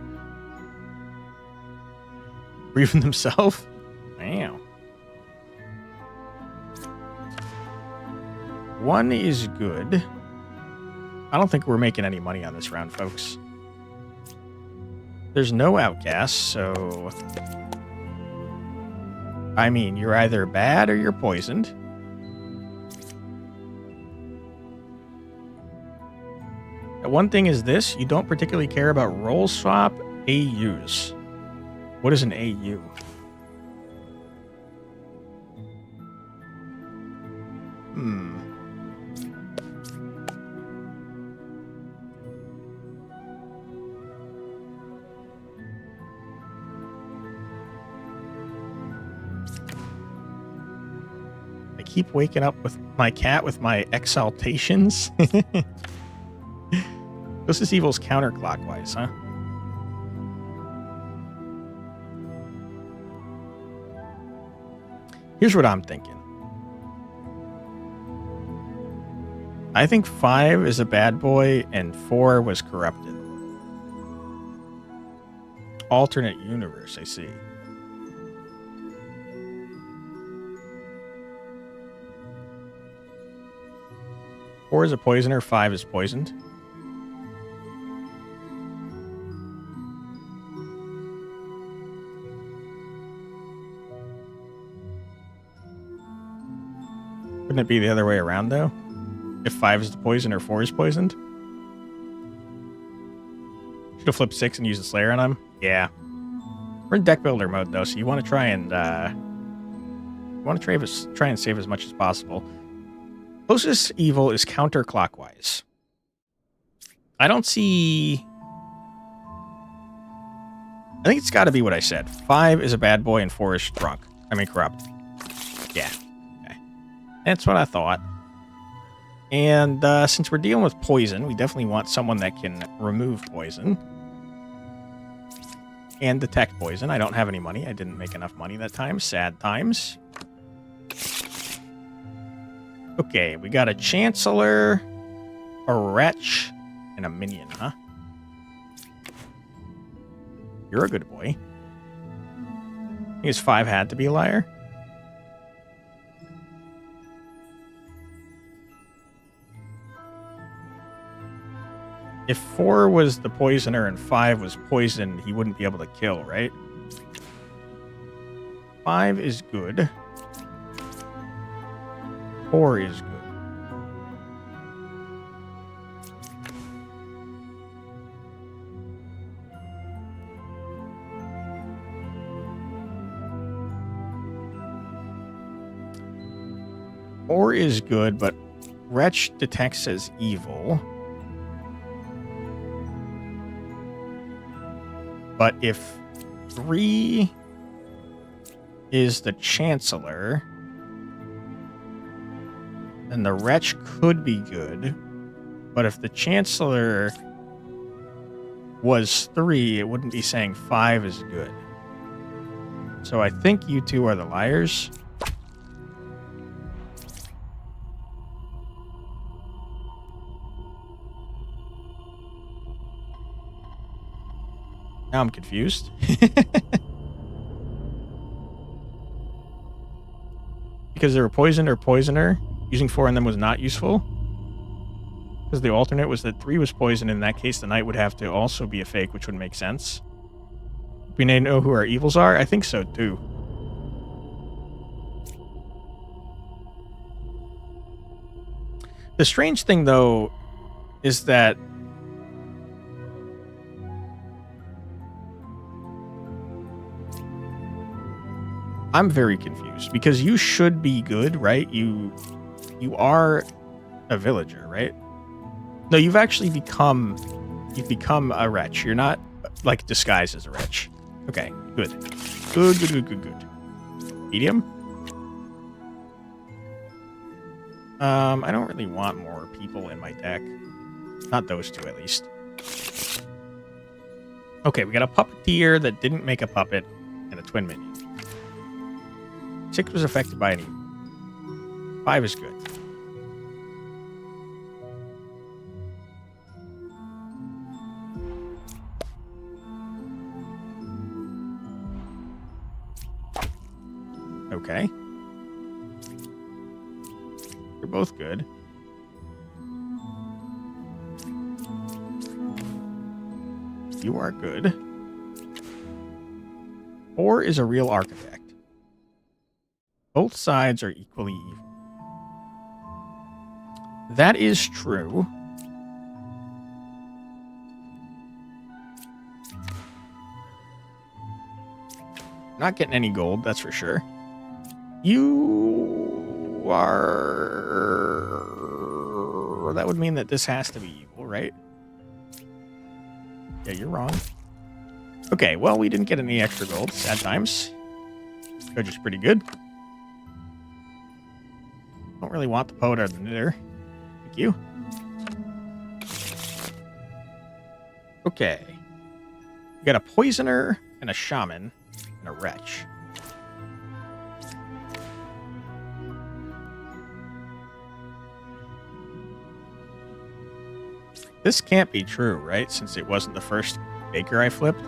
Or even themselves? Wow. 1 is good. I don't think we're making any money on this round, folks. There's no outcasts, so... I mean, you're either bad or you're poisoned. One thing is this, you don't particularly care about roll swap AUs. What is an AU? I keep waking up with my cat with my exaltations. Closest evil's counterclockwise, huh? Here's what I'm thinking. I think 5 is a bad boy and 4 was corrupted. Alternate universe, I see. Four is a poisoner, 5 is poisoned. Wouldn't it be the other way around, though? If 5 is the poison or 4 is poisoned? Should have flipped 6 and used the Slayer on him? Yeah. We're in deck builder mode, though, so you want to try and try and save as much as possible. Closest evil is counterclockwise. I don't see... I think it's got to be what I said. 5 is a bad boy and 4 is drunk. I mean, corrupt. Yeah. Okay. That's what I thought. And since we're dealing with poison, we definitely want someone that can remove poison. And detect poison. I don't have any money. I didn't make enough money that time. Sad times. Okay, we got a Chancellor, a Wretch, and a Minion, huh? You're a good boy. I guess 5 had to be a liar. If 4 was the poisoner and 5 was poisoned, he wouldn't be able to kill, right? 5 is good. 4 is good. Four is good, but Wretch detects as evil. But if 3 is the Chancellor, then the Wretch could be good. But if the Chancellor was 3, it wouldn't be saying 5 is good. So I think you two are the liars. Now I'm confused. Because they were poisoned or poisoner, using 4 on them was not useful. Because the alternate was that 3 was poisoned. In that case, the knight would have to also be a fake, which would make sense. We need to know who our evils are? I think so, too. The strange thing, though, is that I'm very confused because you should be good, right? You are a villager, right? No, you've actually become a wretch. You're not like disguised as a wretch. Okay, good. Good. Medium? I don't really want more people in my deck. Not those two, at least. Okay, we got a puppeteer that didn't make a puppet and a twin minion. 6 was affected by an evil. 5 is good. Okay. You're both good. You are good. 4 is a real architect. Both sides are equally evil. That is true. Not getting any gold, that's for sure. You are... That would mean that this has to be evil, right? Yeah, you're wrong. Okay, well, we didn't get any extra gold. Sad times. Judge is pretty good. Don't really want the poet or the knitter. Thank you. Okay. We got a poisoner and a shaman and a wretch. This can't be true, right? Since it wasn't the first baker I flipped.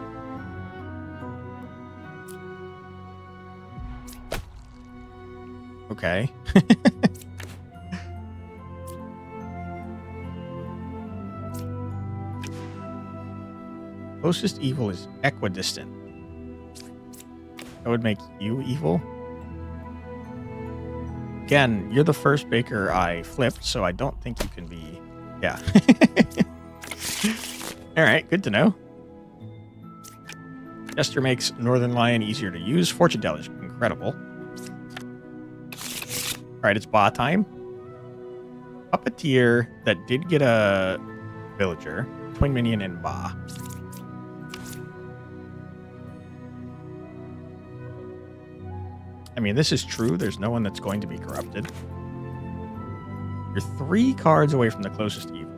Okay. Closest evil is equidistant. That would make you evil. Again, you're the first baker I flipped, so I don't think you can be... Yeah. Alright, good to know. Jester makes Northern Lion easier to use. Fortune Teller is incredible. Alright, it's Ba time. Puppeteer that did get a villager. Twin Minion and Ba. I mean, this is true. There's no one that's going to be corrupted. You're 3 cards away from the closest evil.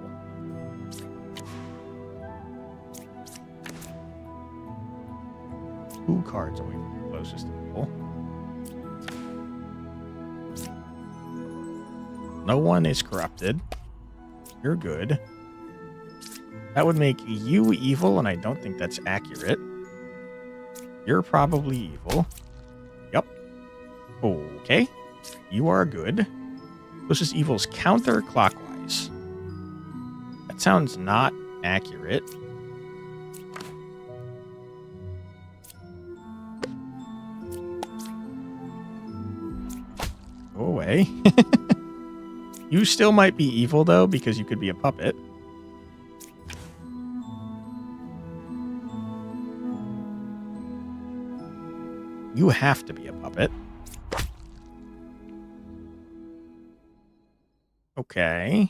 Two cards away from the closest evil. No one is corrupted. You're good. That would make you evil, and I don't think that's accurate. You're probably evil. Yep. Okay. You are good. Closest evil is counterclockwise. That sounds not accurate. Go away. You still might be evil, though, because you could be a puppet. You have to be a puppet. Okay.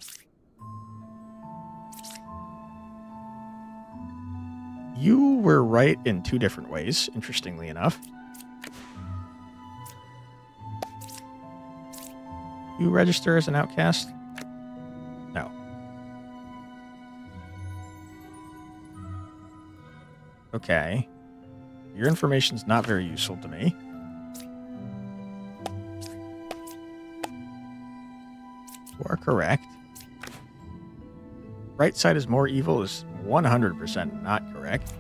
You were right in 2 different ways, interestingly enough. You register as an outcast? No. Okay. Your information's not very useful to me. You are correct. Right side is more evil is 100% not correct.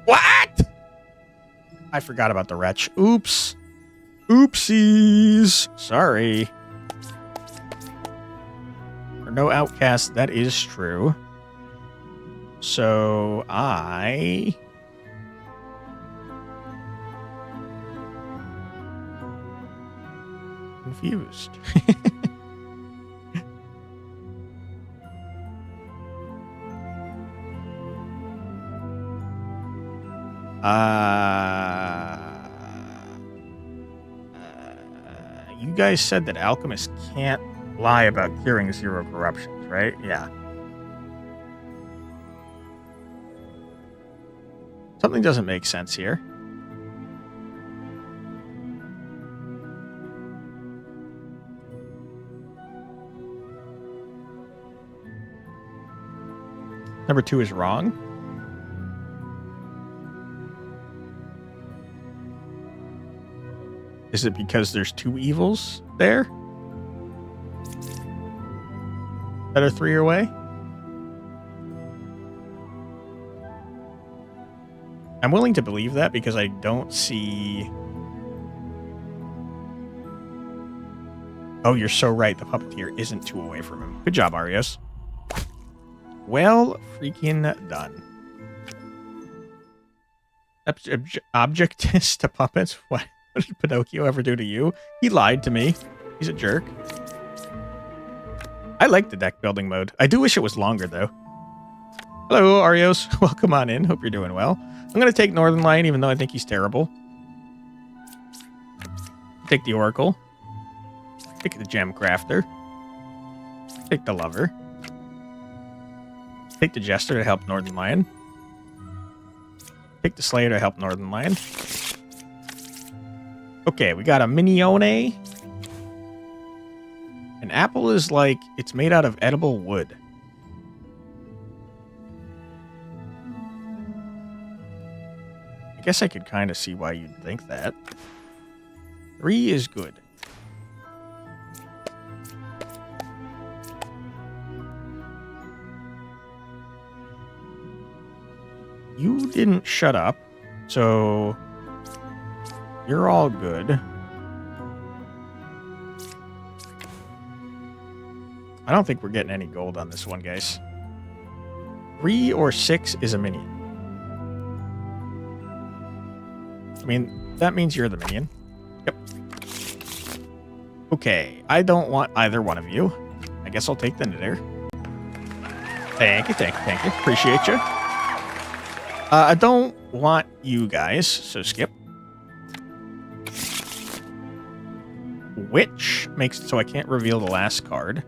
What? I forgot about the wretch. Oops. Oopsies. Sorry. For no outcast, that is true. So I... confused. You guys said that alchemists can't lie about curing 0 corruptions, right? Yeah. Something doesn't make sense here. Number 2 is wrong. Is it because there's 2 evils there that are 3 away? I'm willing to believe that because I don't see... Oh, you're so right. The puppeteer isn't 2 away from him. Good job, Arios. Well freaking done. Objectist to puppets? What did Pinocchio ever do to you? He lied to me. He's a jerk. I like the deck building mode. I do wish it was longer, though. Hello, Arios. Welcome on in. Hope you're doing well. I'm going to take Northern Lion, even though I think he's terrible. Take the Oracle. Take the Gem Crafter. Take the Lover. Take the Jester to help Northern Lion. Take the Slayer to help Northern Lion. Okay, we got a Minione. An apple is like, it's made out of edible wood. I guess I could kind of see why you'd think that. 3 is good. You didn't shut up, so you're all good. I don't think we're getting any gold on this one, guys. 3 or 6 is a minion. I mean, that means you're the minion. Yep. Okay, I don't want either one of you. I guess I'll take the knitter. Thank you, thank you, thank you. Appreciate you. I don't want you guys, so skip. Which makes it so I can't reveal the last card.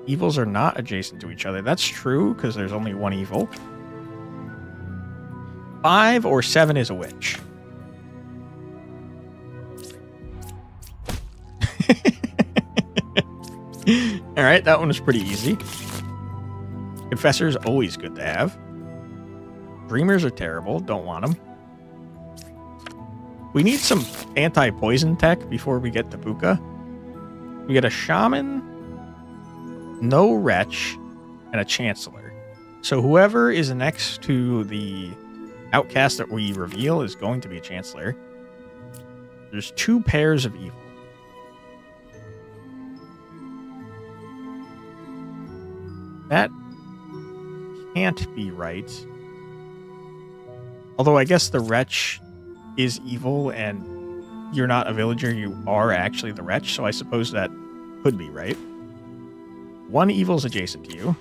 Evils are not adjacent to each other. That's true, because there's only one evil. 5 or 7 is a witch. Alright, that one was pretty easy. Confessor is always good to have. Dreamers are terrible. Don't want them. We need some anti-poison tech before we get to Puka. We get a shaman, no wretch, and a chancellor. So whoever is next to the outcast that we reveal is going to be a chancellor. There's 2 pairs of evil. That can't be right. Although I guess the wretch is evil and you're not a villager, you are actually the wretch, so I suppose that could be right. 1 evil's adjacent to you.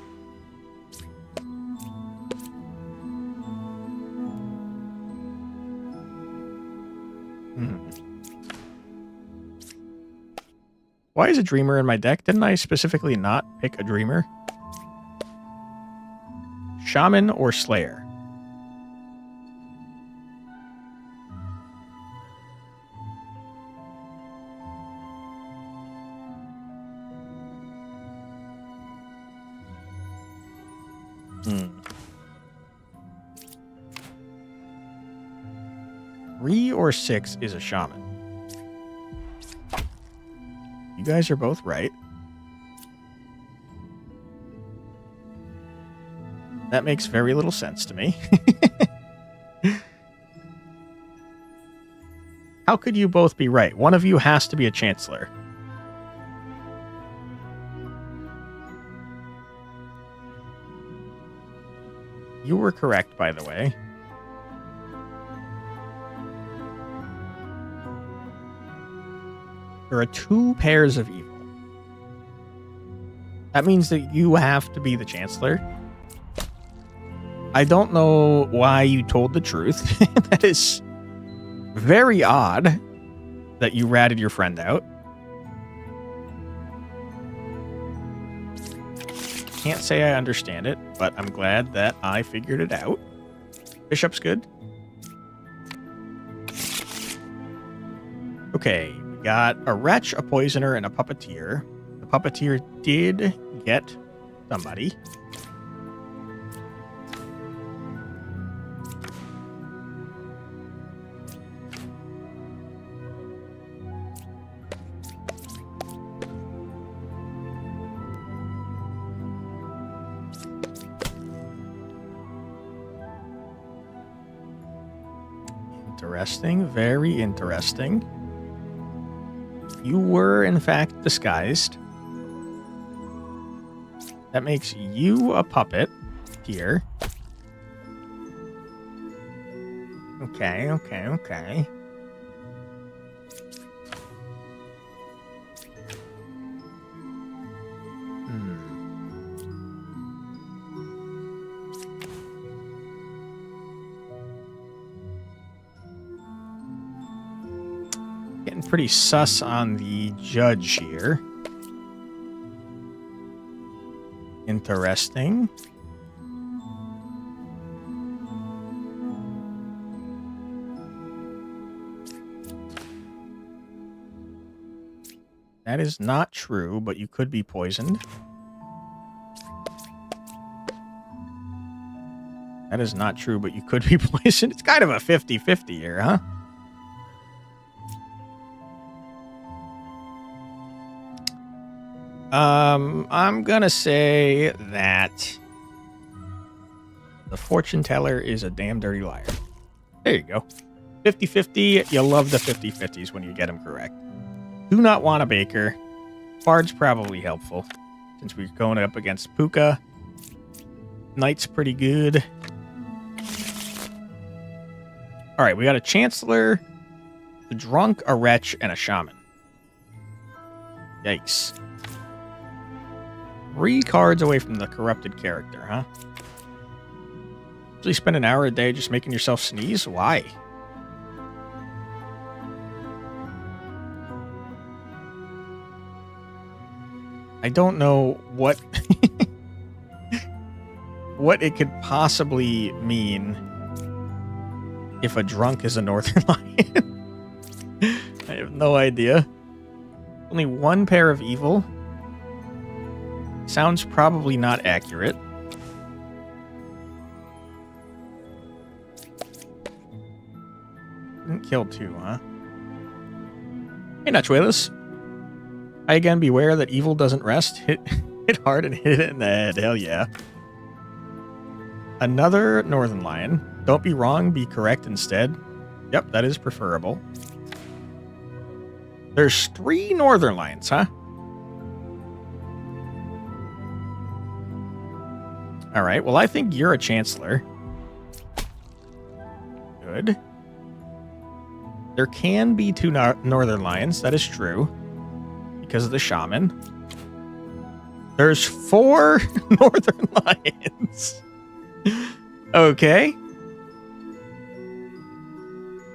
Why is a dreamer in my deck? Didn't I specifically not pick a dreamer? Shaman or Slayer? Three or 6 is a shaman. You guys are both right. That makes very little sense to me. How could you both be right? One of you has to be a chancellor. You were correct, by the way. There are 2 pairs of evil. That means that you have to be the chancellor. I don't know why you told the truth. That is very odd that you ratted your friend out. Can't say I understand it, but I'm glad that I figured it out. Bishop's good. Okay, we got a wretch, a poisoner, and a puppeteer. The puppeteer did get somebody. Interesting, very interesting. You were, in fact, disguised. That makes you a puppet here. Okay, okay, okay. Getting pretty sus on the judge here. Interesting. That is not true, but you could be poisoned. That is not true, but you could be poisoned. It's kind of a 50-50 here, huh? I'm gonna say that the fortune teller is a damn dirty liar. There you go. 50-50. You love the 50-50s when you get them correct. Do not want a baker. Bard's probably helpful since we're going up against Puka. Knight's pretty good. All right, we got a Chancellor, a Drunk, a Wretch, and a Shaman. Yikes. 3 cards away from the corrupted character, huh? Usually spend an hour a day just making yourself sneeze? Why? I don't know what what it could possibly mean if a drunk is a northern lion. I have no idea. Only 1 pair of evil. Sounds probably not accurate. Didn't kill 2, huh? Hey, Nachuelas. I again beware that evil doesn't rest. Hit hard and hit it in the head. Hell yeah. Another northern lion. Don't be wrong, be correct instead. Yep, that is preferable. There's 3 northern lions, huh? All right, well, I think you're a Chancellor. Good. There can be 2 northern lions. That is true. Because of the Shaman. There's 4 northern lions. Okay.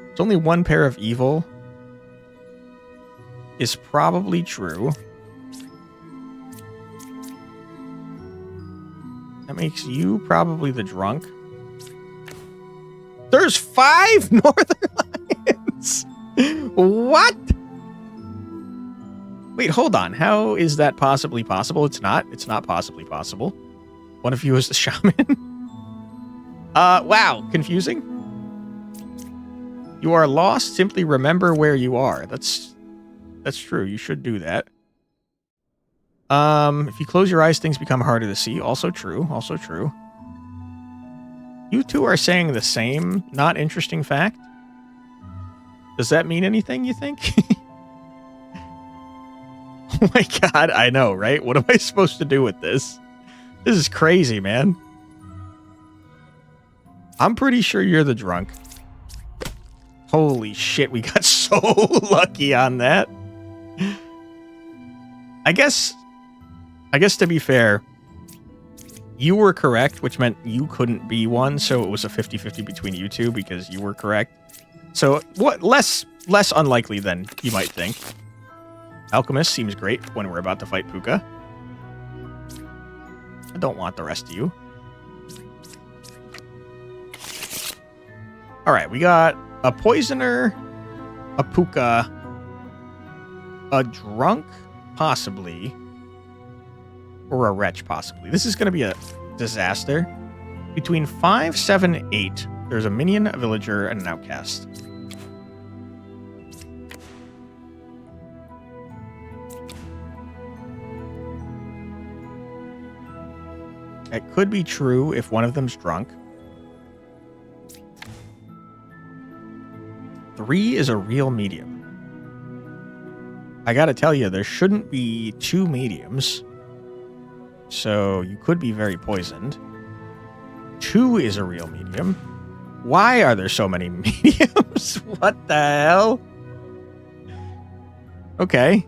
There's only 1 pair of evil. Is probably true. That makes you probably the drunk. There's 5 northern lions. What? Wait, hold on. How is that possibly possible? It's not. It's not possibly possible. One of you is the shaman. Wow. Confusing. You are lost. Simply remember where you are. That's true. You should do that. If you close your eyes, things become harder to see. Also true. Also true. You two are saying the same not interesting fact. Does that mean anything, you think? Oh my god, I know, right? What am I supposed to do with this? This is crazy, man. I'm pretty sure you're the drunk. Holy shit, we got so lucky on that. I guess to be fair, you were correct, which meant you couldn't be one, so it was a 50-50 between you two because you were correct. So what less unlikely than you might think. Alchemist seems great when we're about to fight Puka. I don't want the rest of you. Alright, we got a Poisoner, a Puka, a Drunk, possibly, or a Wretch, possibly. This is going to be a disaster. Between 5, 7, 8, there's a minion, a villager, and an outcast. It could be true if one of them's drunk. 3 is a real medium. I gotta tell you, there shouldn't be 2 mediums. So you could be very poisoned. 2 is a real medium. Why are there so many mediums? What the hell? Okay.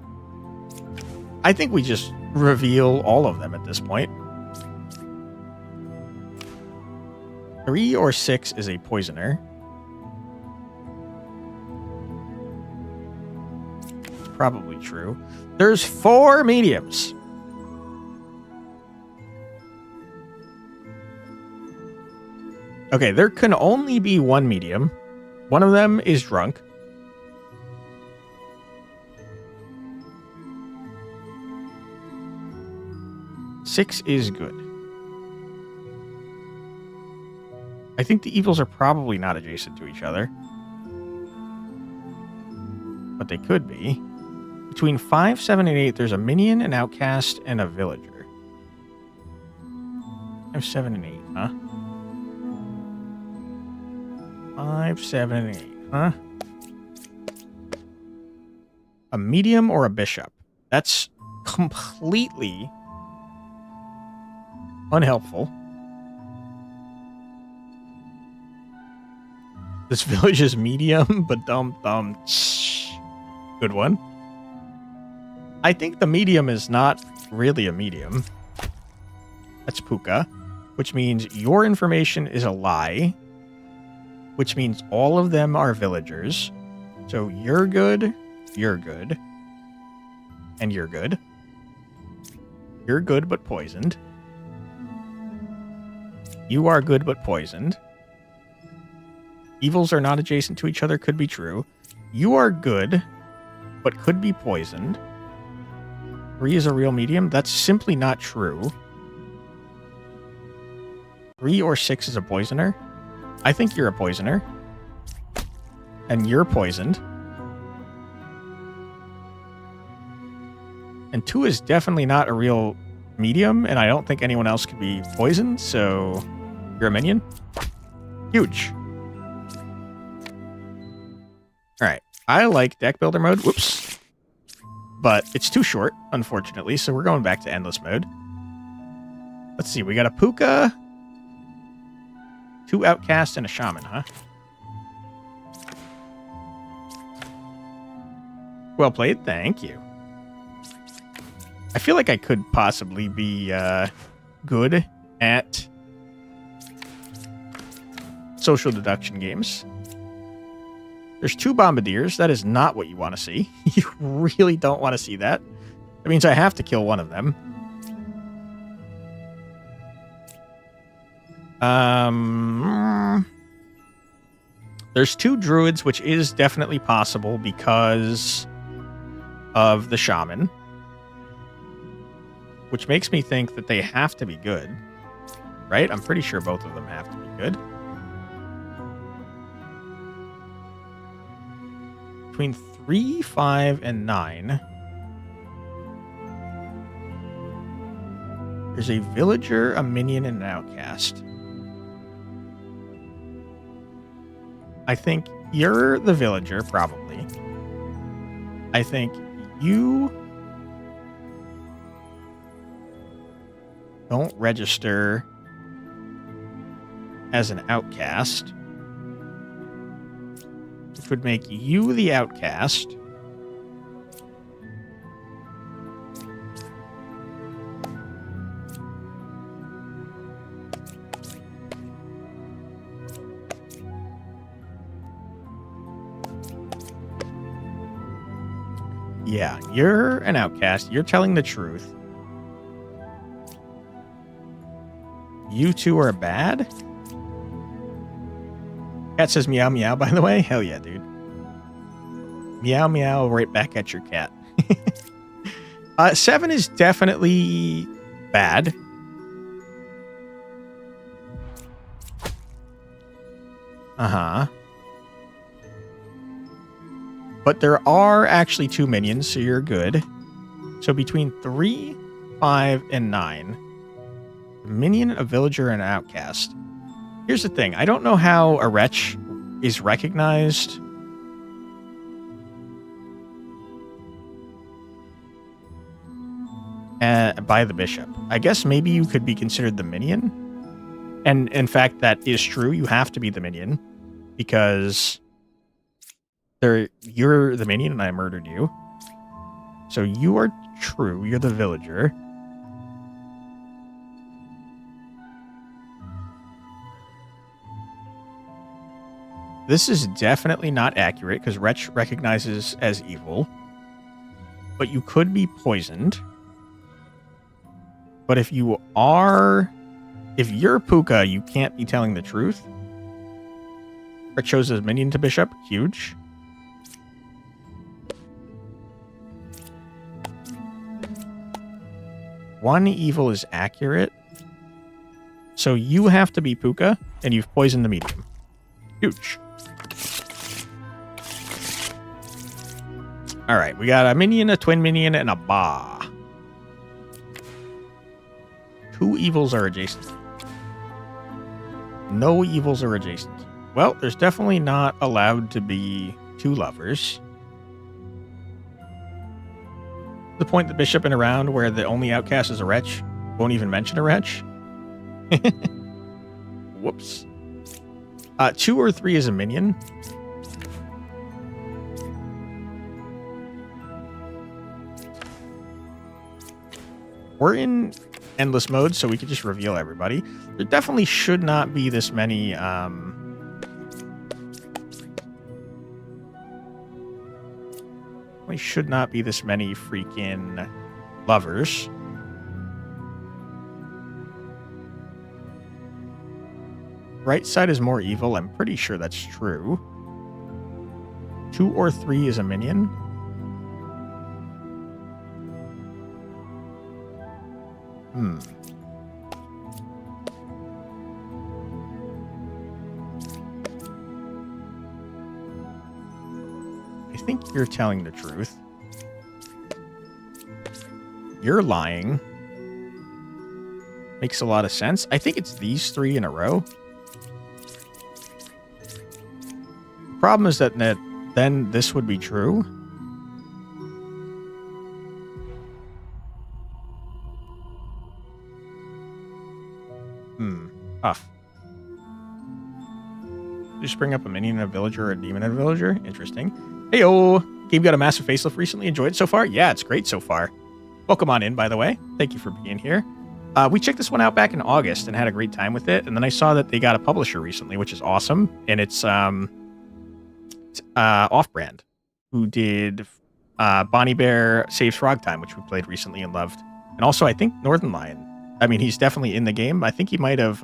I think we just reveal all of them at this point. 3 or 6 is a poisoner. It's probably true. There's 4 mediums. Okay, there can only be 1 medium. One of them is drunk. 6 is good. I think the evils are probably not adjacent to each other. But they could be. Between 5, 7, and 8, there's a minion, an outcast, and a villager. 5, 7, and 8, huh? 5, 7, and 8, huh? A medium or a bishop? That's completely unhelpful. This village is medium, but dumb. Good one. I think the medium is not really a medium. That's Puka, which means your information is a lie, which means all of them are villagers. So you're good, and you're good. You're good but poisoned. You are good but poisoned. Evils are not adjacent to each other, could be true. You are good, but could be poisoned. 3 is a real medium. That's simply not true. 3 or 6 is a poisoner. I think you're a poisoner. And you're poisoned. And 2 is definitely not a real medium, and I don't think anyone else could be poisoned, so you're a minion. Huge. Alright. I like deck builder mode. Whoops. But it's too short, unfortunately, so we're going back to endless mode. Let's see, we got a Puka, 2 outcasts, and a shaman, huh? Well played, thank you. I feel like I could possibly be good at social deduction games. There's 2 bombardiers. That is not what you want to see. You really don't want to see that. That means I have to kill one of them. There's 2 druids, which is definitely possible because of the shaman. Which makes me think that they have to be good. Right? I'm pretty sure both of them have to be good. Between 3, 5, and 9, there's a villager, a minion, and an outcast. I think you're the villager, probably. I think you don't register as an outcast, which would make you the outcast. Yeah, you're an outcast. You're telling the truth. You 2 are bad? Cat says meow meow, by the way. Hell yeah, dude. Meow meow right back at your cat. 7 is definitely bad. Uh-huh. But there are actually 2 minions, so you're good. So between 3, 5, and 9, a minion, a villager, and an outcast. Here's the thing. I don't know how a wretch is recognized. By the bishop. I guess maybe you could be considered the minion. And in fact, that is true. You have to be the minion. Because you're the minion and I murdered you. So you are true. You're the villager. This is definitely not accurate because Wretch recognizes as evil. But you could be poisoned. But if you're Puka, you can't be telling the truth. Wretch shows as minion to bishop. Huge. one evil is accurate. So you have to be Puka, and you've poisoned the medium. Huge. All right, we got a minion, a twin minion, and a Ba. 2 evils are adjacent. No evils are adjacent. Well, there's definitely not allowed to be 2 lovers. The point the bishop in a round where the only outcast is a wretch won't even mention a wretch. Whoops. 2 or 3 is a minion. We're in endless mode, so we could just reveal everybody. There definitely should not be this many. Should not be this many freaking lovers. Right side is more evil. I'm pretty sure that's true. 2 or 3 is a minion. I think you're telling the truth. You're lying. Makes a lot of sense. I think it's these 3 in a row. Problem is that then this would be true. Tough. Just bring up a minion and a villager or a demon and a villager. Interesting. Heyo! Game got a massive facelift recently. Enjoyed it so far? Yeah, it's great so far. Welcome on in, by the way. Thank you for being here. We checked this one out back in August and had a great time with it. And then I saw that they got a publisher recently, which is awesome. And it's Off-Brand, who did Bonnie Bear Saves Frog Time, which we played recently and loved. And also, I think Northern Lion. I mean, he's definitely in the game. I think he might have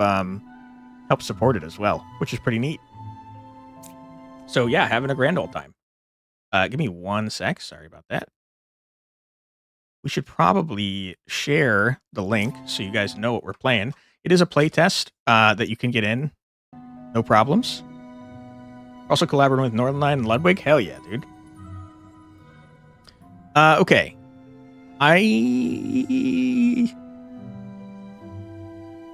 helped support it as well, which is pretty neat. So yeah, having a grand old time. Give me 1 sec. Sorry about that. We should probably share the link so you guys know what we're playing. It is a playtest that you can get in. No problems. Also collaborating with Northern Lion and Ludwig. Hell yeah, dude. Okay.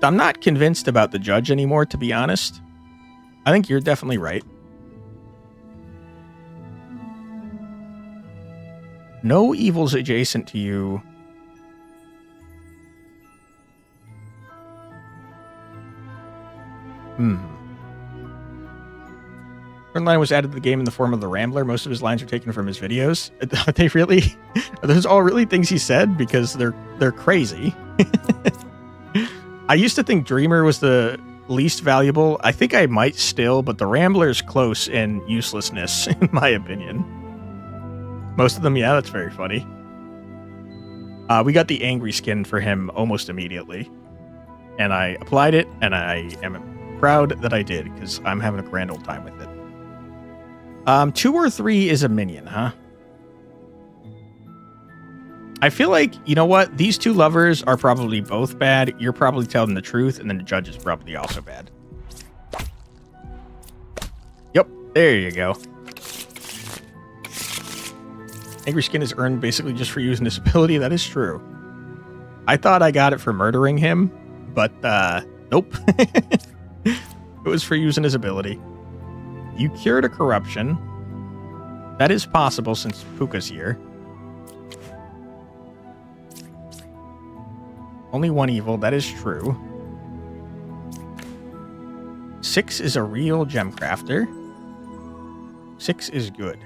I'm not convinced about the judge anymore, to be honest. I think you're definitely right. No evils adjacent to you. Line was added to the game in the form of the Rambler. Most of his lines are taken from his videos. Are they really? Are those all really things he said? Because they're crazy. I used to think Dreamer was the least valuable. I think I might still, but the Rambler's close in uselessness, in my opinion. Most of them, yeah, that's very funny. We got the angry skin for him almost immediately. And I applied it, and I am proud that I did, because I'm having a grand old time with it. 2 or 3 is a minion, huh? I feel like, you know what? These 2 lovers are probably both bad. You're probably telling the truth, and then the judge is probably also bad. Yep, there you go. Angry Skin is earned basically just for using this ability. That is true. I thought I got it for murdering him, but nope. It was for using his ability. You cured a corruption. That is possible since Puka's here. Only 1 evil. That is true. 6 is a real gem crafter. 6 is good.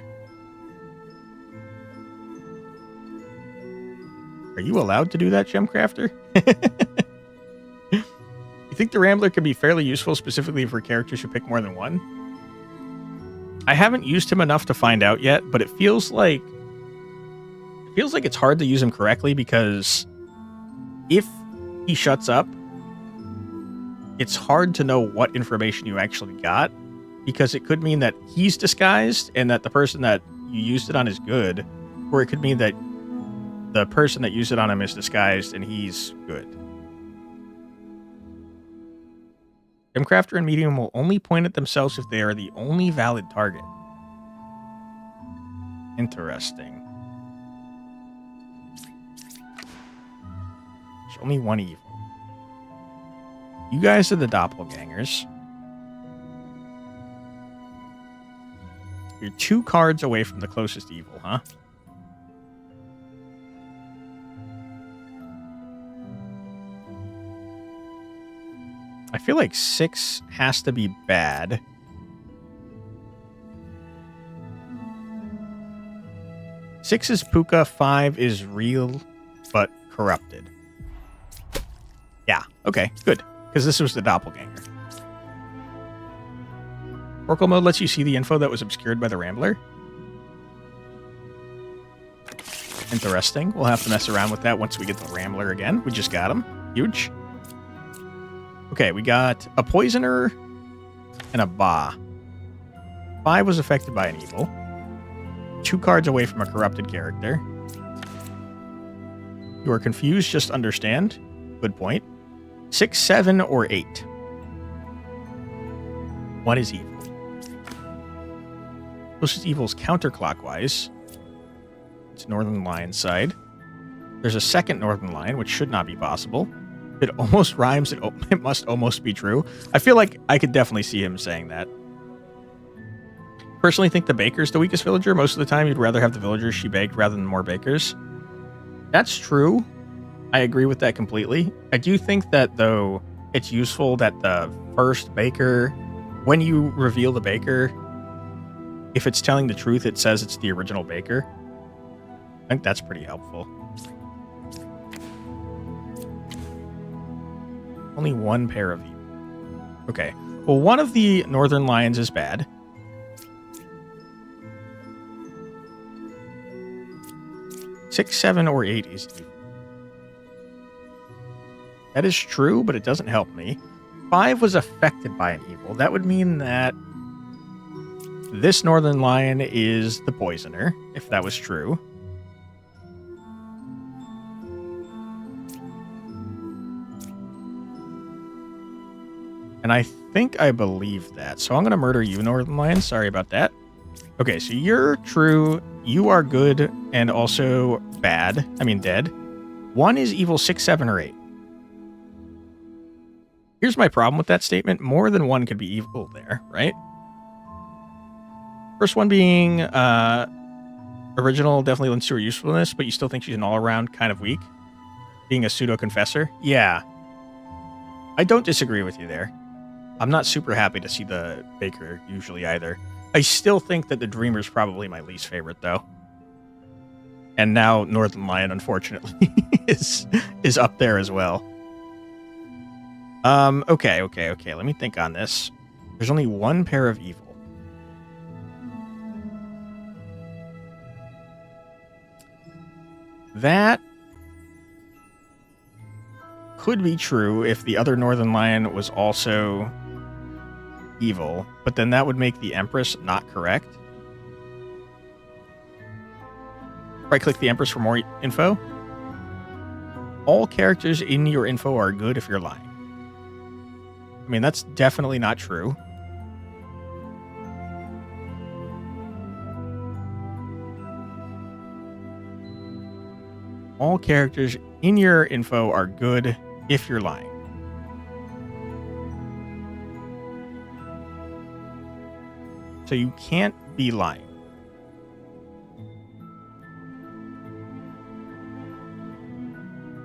Are you allowed to do that, gem crafter? You think the Rambler could be fairly useful, specifically for characters who pick more than 1? I haven't used him enough to find out yet, but it feels like it's hard to use him correctly, because if he shuts up, it's hard to know what information you actually got, because it could mean that he's disguised and that the person that you used it on is good, or it could mean that the person that used it on him is disguised, and he's good. Gemcrafter and Medium will only point at themselves if they are the only valid target. Interesting. There's only one evil. You guys are the doppelgangers. You're 2 cards away from the closest evil, huh? I feel like 6 has to be bad. Six is Puka, 5 is real, but corrupted. Yeah, okay, good. Because this was the doppelganger. Oracle mode lets you see the info that was obscured by the Rambler. Interesting. We'll have to mess around with that once we get the Rambler again. We just got him. Huge. Okay, we got a Poisoner and a Ba. 5 was affected by an evil. 2 cards away from a corrupted character. You are confused, just understand. Good point. 6, 7, or 8. What is evil? Closest evil is counterclockwise. It's Northern Lion side. There's a second Northern Lion, which should not be possible. It almost rhymes. It must almost be true. I feel like I could definitely see him saying that. Personally think the baker's the weakest villager. Most of the time, you'd rather have the villagers she baked rather than more bakers. That's true. I agree with that completely. I do think that, though, it's useful that the first baker, when you reveal the baker, if it's telling the truth, it says it's the original baker. I think that's pretty helpful. Only 1 pair of you. Okay. Well, one of the Northern Lions is bad. Six, 7, or 8 is evil. That is true, but it doesn't help me. 5 was affected by an evil. That would mean that this Northern Lion is the Poisoner, if that was true. And I think I believe that. So I'm going to murder you, Northern Lion. Sorry about that. Okay, so you're true. You are good and also bad. I mean, dead. 1 is evil, 6, 7, or 8. Here's my problem with that statement. More than 1 could be evil there, right? First one being original definitely lends to her usefulness, but you still think she's an all-around kind of weak. Being a pseudo-confessor. Yeah. I don't disagree with you there. I'm not super happy to see the baker usually either. I still think that the Dreamer's probably my least favorite, though. And now Northern Lion, unfortunately, is up there as well. Okay. Let me think on this. There's only 1 pair of evil. That could be true if the other Northern Lion was also evil, but then that would make the Empress not correct. Right-click the Empress for more info. All characters in your info are good if you're lying. I mean, that's definitely not true. All characters in your info are good if you're lying. So you can't be lying.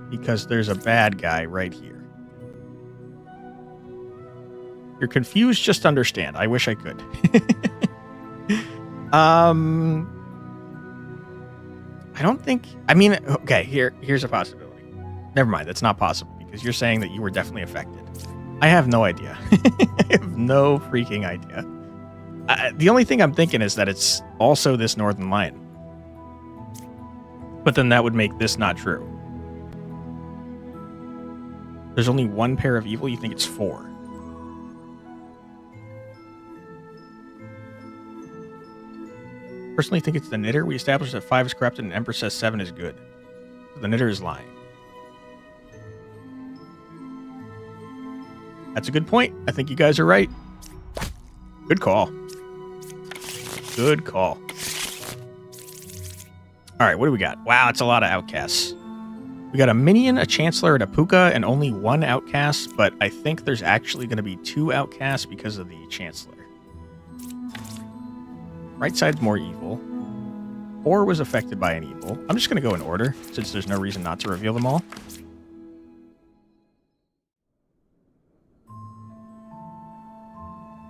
Because there's a bad guy right here. You're confused, just understand. I wish I could. I don't think... I mean, okay, here's a possibility. Never mind, that's not possible, because you're saying that you were definitely affected. I have no idea. I have no freaking idea. The only thing I'm thinking is that it's also this Northern Lion. But then that would make this not true. There's only 1 pair of evil, you think it's 4. Personally think it's the Knitter. We established that 5 is corrupted and Emperor says 7 is good. The knitter is lying. That's a good point. I think you guys are right. Good call. Good call. All right, what do we got? Wow, it's a lot of outcasts. We got a minion, a chancellor, and a puka, and only one outcast, but I think there's actually going to be 2 outcasts because of the chancellor. Right side's more evil. 4 was affected by an evil. I'm just going to go in order, since there's no reason not to reveal them all.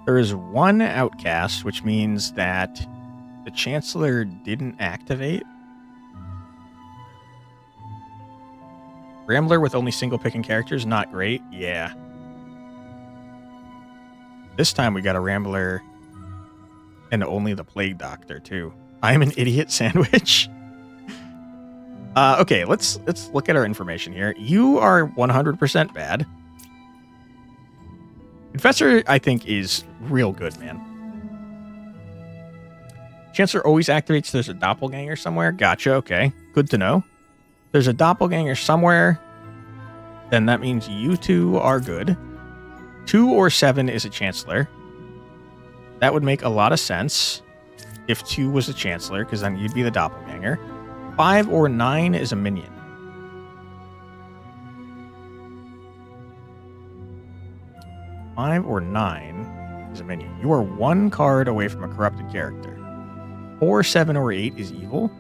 There is 1 outcast, which means that the chancellor didn't activate. Rambler with only single picking characters, not great. Yeah. This time we got a Rambler and only the Plague Doctor, too. I'm an idiot sandwich. Okay, let's look at our information here. You are 100% bad. Confessor, I think, is real good, man. Chancellor always activates. There's a doppelganger somewhere. Gotcha, okay. Good to know. There's a doppelganger somewhere, then that means you 2 are good. 2 or 7 is a chancellor. That would make a lot of sense if 2 was a chancellor, because then you'd be the doppelganger. 5 or 9 is a minion. Five or 9 is a minion. You are 1 card away from a corrupted character. 4, 7, or 8 is evil.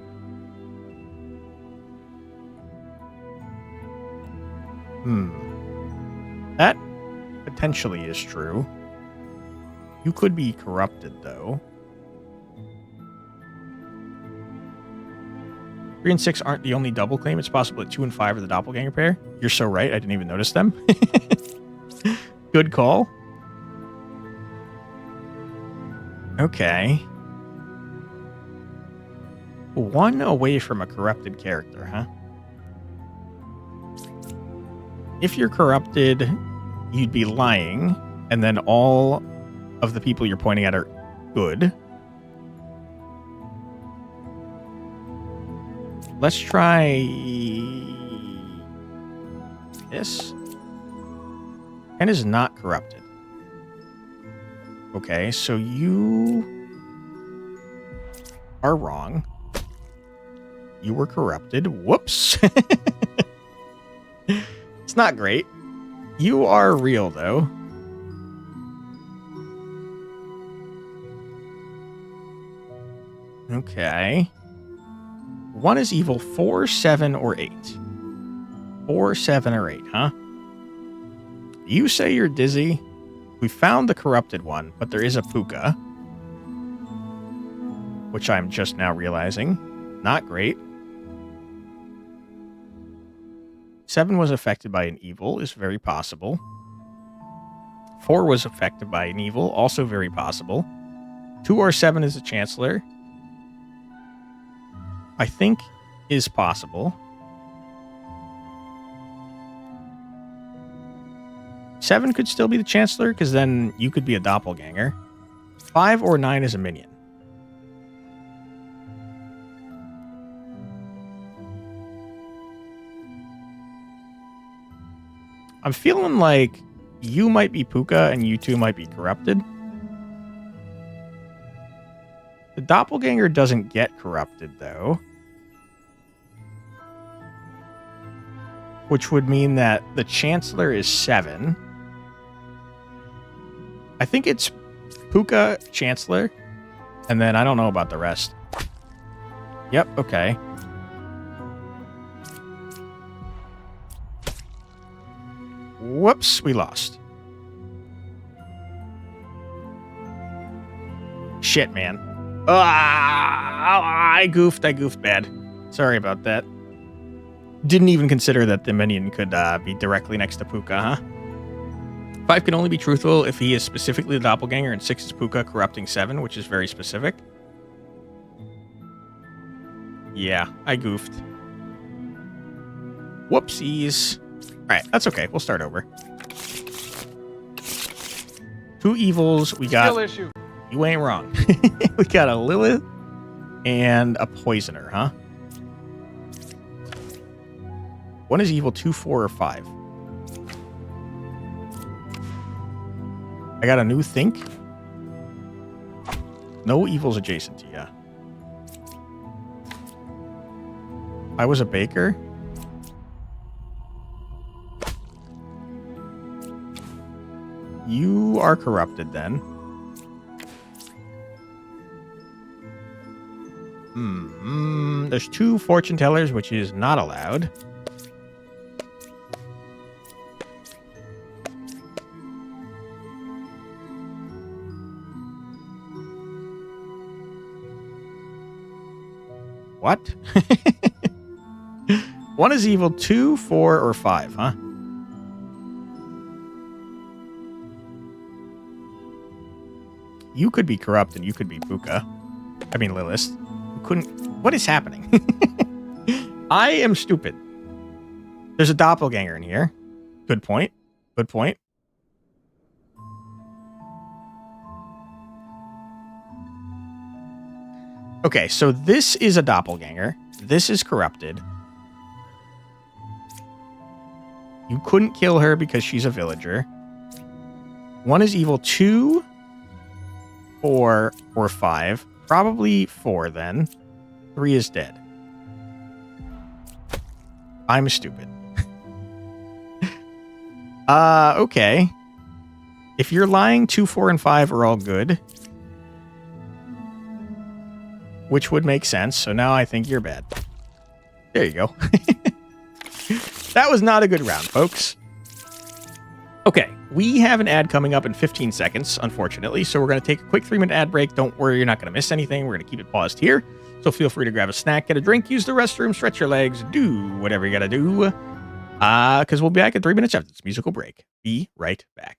That potentially is true. You could be corrupted, though. 3 and 6 aren't the only double claim. It's possible that 2 and 5 are the doppelganger pair. You're so right. I didn't even notice them. Good call. Okay. 1 away from a corrupted character, huh? If you're corrupted, you'd be lying, and then all of the people you're pointing at are good. Let's try this. Ken is not corrupted. Okay, so you are wrong. You were corrupted. Whoops. It's not great. You are real, though. Okay. 1 is evil. 4, 7, or 8. 4, 7, or 8, huh? You say you're dizzy. We found the corrupted one, but there is a puka, which I'm just now realizing. Not great. 7 was affected by an evil, is very possible. 4 was affected by an evil, also very possible. 2 or 7 is a chancellor. I think is possible. 7 could still be the chancellor, because then you could be a doppelganger. 5 or 9 is a minion. I'm feeling like you might be Puka and you 2 might be corrupted. The doppelganger doesn't get corrupted, though. Which would mean that the chancellor is 7. I think it's Puka, chancellor, and then I don't know about the rest. Yep, okay. Whoops, we lost. Shit, man. I goofed bad. Sorry about that. Didn't even consider that the minion could be directly next to Puka, huh? 5 can only be truthful if he is specifically the doppelganger, and 6 is Puka corrupting 7, which is very specific. Yeah, I goofed. Whoopsies. Alright, that's okay. We'll start over. 2 evils. We got... Skill issue. You ain't wrong. We got a Lilith and a Poisoner, huh? One is evil, 2, 4, or 5. I got a new think. No evils adjacent to you. I was a baker. You are corrupted then. There's 2 fortune tellers, which is not allowed. What? 1 is evil, 2, 4, or 5, huh? You could be corrupt and you could be Puka. I mean, Lilith. You couldn't... What is happening? I am stupid. There's a doppelganger in here. Good point. Good point. Okay, so this is a doppelganger. This is corrupted. You couldn't kill her because she's a villager. 1 is evil, 2, 4, or 5. Probably 4 then. 3 is dead. I'm stupid. Okay. If you're lying, 2, 4, and 5 are all good. Which would make sense, so now I think you're bad. There you go. That was not a good round, folks. Okay, we have an ad coming up in 15 seconds, unfortunately, so we're going to take a quick 3-minute ad break. Don't worry, you're not going to miss anything. We're going to keep it paused here. So feel free to grab a snack, get a drink, use the restroom, stretch your legs, do whatever you got to do. Because we'll be back in 3 minutes after this musical break. Be right back.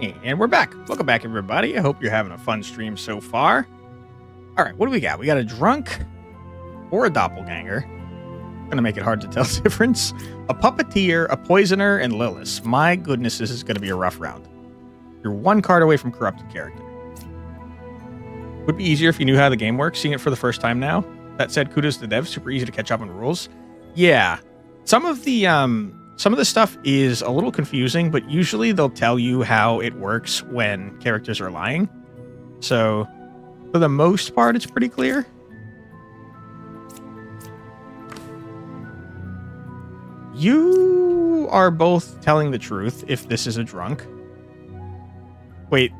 And we're back. Welcome back, everybody. I hope you're having a fun stream so far. All right, what do we got? We got a drunk or a doppelganger. Gonna make it hard to tell the difference. A puppeteer, a poisoner, and Lilith. My goodness, this is gonna be a rough round. You're one card away from corrupted character. Would be easier if you knew how the game works, seeing it for the first time now. That said, kudos to the devs, super easy to catch up on rules. Yeah. Some of the stuff is a little confusing, but usually they'll tell you how it works when characters are lying. So, for the most part, it's pretty clear. You are both telling the truth if this is a drunk. Wait.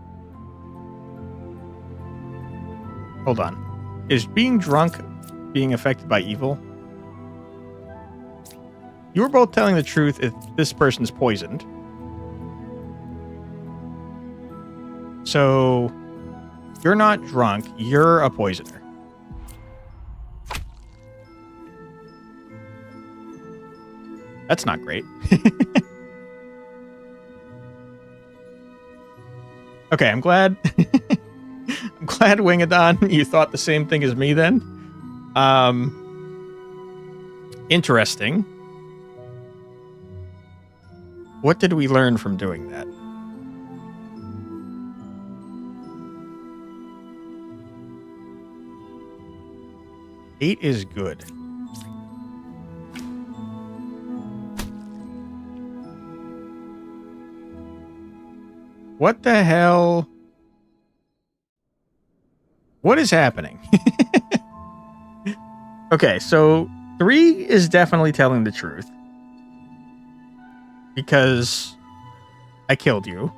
Hold on. Is being drunk being affected by evil? You're both telling the truth if this person's poisoned. So, you're not drunk, you're a poisoner. That's not great. Okay, I'm glad. I'm glad, Wingadon, you thought the same thing as me then. Interesting. What did we learn from doing that? Eight is good. What the hell? What is happening? Okay, so 3 is definitely telling the truth. Because I killed you.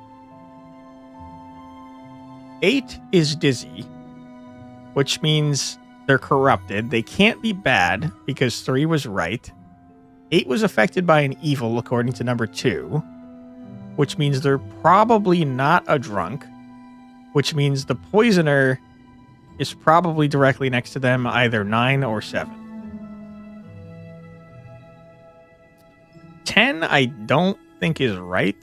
8 is dizzy, which means they're corrupted. They can't be bad because 3 was right. 8 was affected by an evil according to number 2, which means they're probably not a drunk, which means the poisoner is probably directly next to them, either 9 or 7. 10, I don't think is right.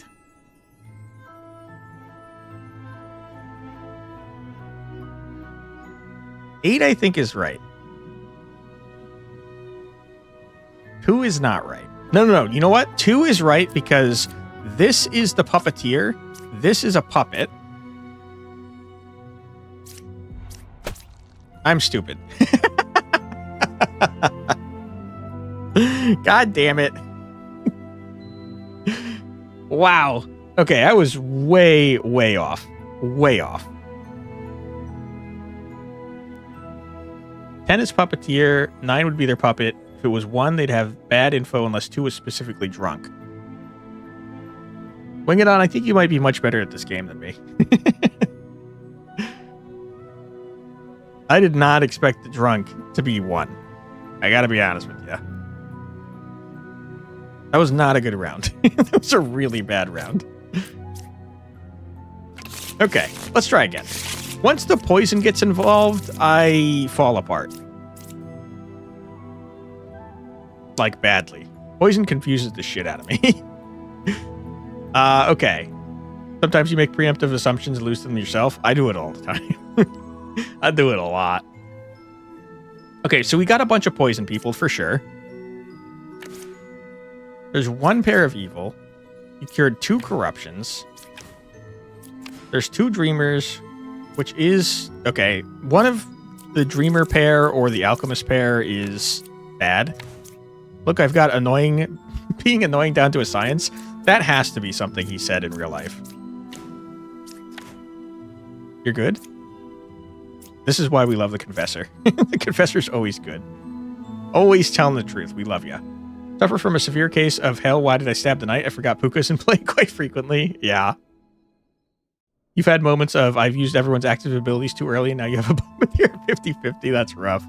Eight, I think, is right. 2 is not right. No. You know what? 2 is right because this is the puppeteer. This is a puppet. I'm stupid. God damn it. Wow. Okay, I was way off. Way off. 10 is puppeteer. 9 would be their puppet. If it was 1, they'd have bad info unless 2 was specifically drunk. Wing it on, I think you might be much better at this game than me. I did not expect the drunk to be 1. I gotta be honest with you. That was not a good round. That was a really bad round. Okay, let's try again. Once the poison gets involved, I fall apart. Like, badly. Poison confuses the shit out of me. Okay. Sometimes you make preemptive assumptions and lose them yourself. I do it all the time. I do it a lot. Okay, so we got a bunch of poison people for sure. There's 1 pair of evil. You cured 2 corruptions. There's 2 dreamers, which is... Okay, one of the dreamer pair or the alchemist pair is bad. Look, I've got annoying... being annoying down to a science. That has to be something he said in real life. You're good? This is why we love the Confessor. The Confessor's always good. Always telling the truth. We love ya. Suffer from a severe case of hell. Why did I stab the knight? I forgot Pukas in play quite frequently. Yeah. You've had moments of, I've used everyone's active abilities too early, and now you have a moment here 50-50. That's rough.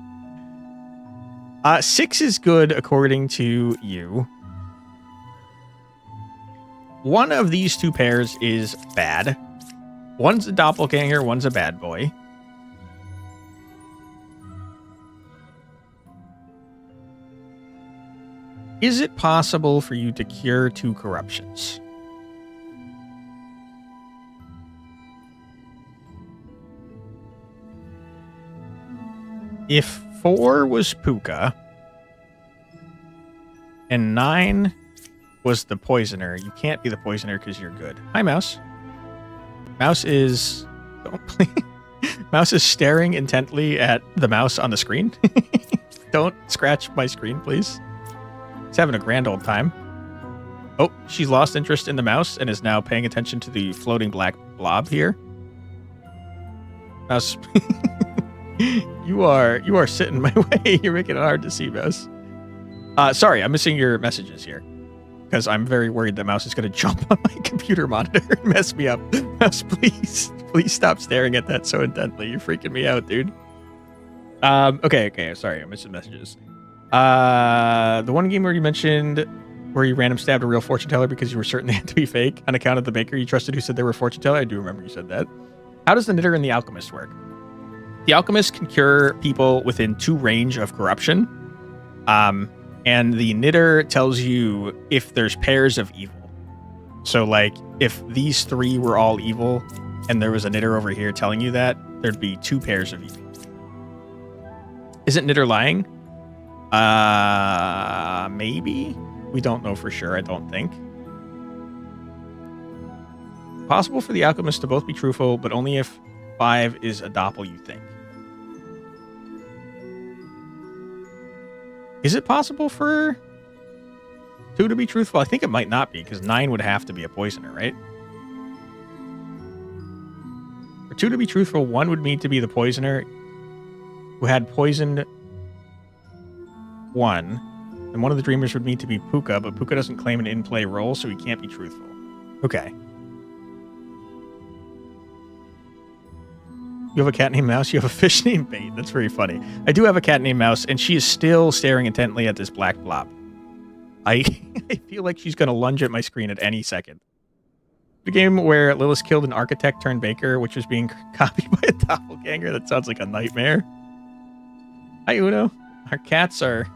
6 is good, according to you. One of these 2 pairs is bad. One's a doppelganger, one's a bad boy. Is it possible for you to cure 2 corruptions? If 4 was Puka and 9 was the poisoner, you can't be the poisoner because you're good. Hi, Mouse. Mouse is... Don't play. Mouse is staring intently at the mouse on the screen. Don't scratch my screen, please. He's having a grand old time. Oh, she's lost interest in the mouse and is now paying attention to the floating black blob here. Mouse, you are sitting in my way. You're making it hard to see, Mouse. Sorry, I'm missing your messages here because I'm very worried that Mouse is going to jump on my computer monitor and mess me up. Mouse, please stop staring at that so intently. You're freaking me out, dude. Okay. Sorry, I'm missing messages. The one game where you mentioned where you random stabbed a real fortune teller because you were certain they had to be fake on account of the baker you trusted who said they were a fortune teller. I do remember you said that. How does the knitter and the alchemist work? The alchemist can cure people within 2 range of corruption. And the knitter tells you if there's pairs of evil. So, like, if these 3 were all evil and there was a knitter over here telling you that, there'd be 2 pairs of evil. Isn't knitter lying? Maybe? We don't know for sure, I don't think. Possible for the alchemist to both be truthful, but only if 5 is a doppel, you think. Is it possible for 2 to be truthful? I think it might not be, because 9 would have to be a poisoner, right? For 2 to be truthful, 1 would need to be the poisoner who had poisoned 1. And one of the dreamers would need to be Puka, but Puka doesn't claim an in-play role, so he can't be truthful. Okay. You have a cat named Mouse? You have a fish named Bait. That's very funny. I do have a cat named Mouse, and she is still staring intently at this black blob. I feel like she's going to lunge at my screen at any second. The game where Lilith killed an architect turned baker, which was being copied by a doppelganger. That sounds like a nightmare. Hi, Uno. Our cats are...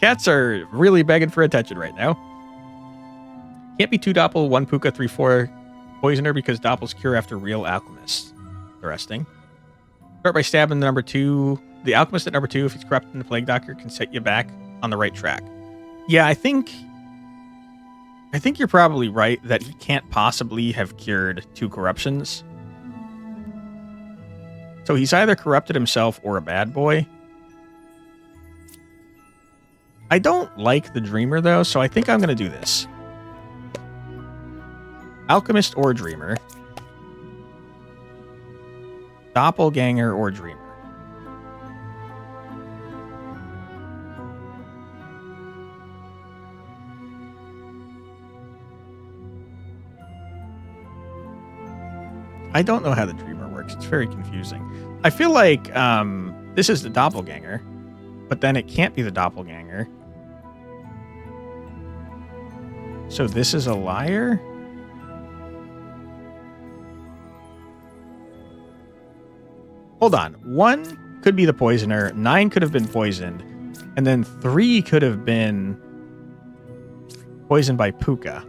Cats are really begging for attention right now. Can't be 2 doppel, 1 Puka, 3, 4 poisoner because doppels cure after real alchemists. Interesting. Start by stabbing the number 2. The alchemist at number 2, if he's corrupted in the plague doctor, can set you back on the right track. Yeah, I think you're probably right that he can't possibly have cured 2 corruptions. So he's either corrupted himself or a bad boy. I don't like the dreamer, though, so I think I'm going to do this. Alchemist or dreamer. Doppelganger or dreamer. I don't know how the dreamer works. It's very confusing. I feel like this is the doppelganger, but then it can't be the doppelganger. So this is a liar? Hold on. 1 could be the poisoner. 9 could have been poisoned. And then 3 could have been poisoned by Puka.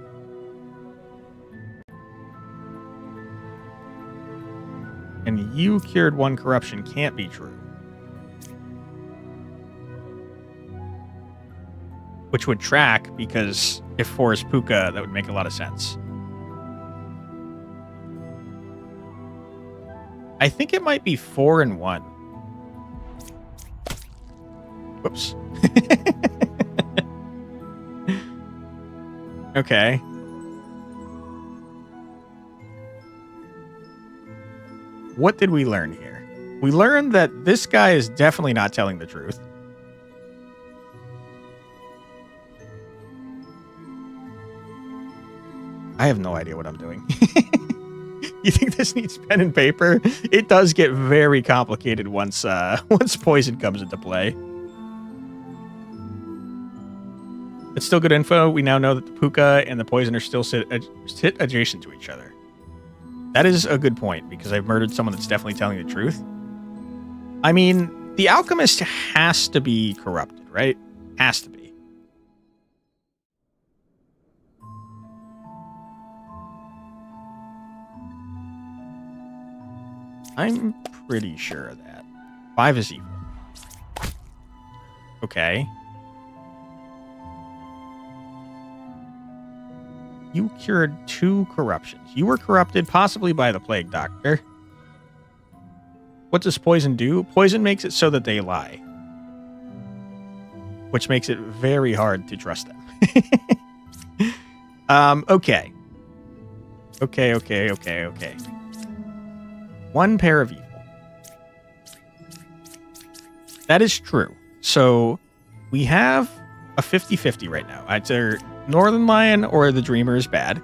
And you cured 1 corruption can't be true. Which would track, because if 4 is Puka, that would make a lot of sense. I think it might be 4 and 1. Whoops. Okay. What did we learn here? We learned that this guy is definitely not telling the truth. I have no idea what I'm doing. You think this needs pen and paper? It does get very complicated once poison comes into play. It's still good info. We now know that the Puka and the poisoner still sit adjacent to each other. That is a good point, because I've murdered someone that's definitely telling the truth. I mean, the alchemist has to be corrupted, right? Has to be. I'm pretty sure of that. 5 is evil. Okay. You cured 2 corruptions. You were corrupted possibly by the Plague Doctor. What does poison do? Poison makes it so that they lie. Which makes it very hard to trust them. Okay. Okay. 1 pair of evil. That is true. So we have a 50-50 right now. Either Northern Lion or the Dreamer is bad.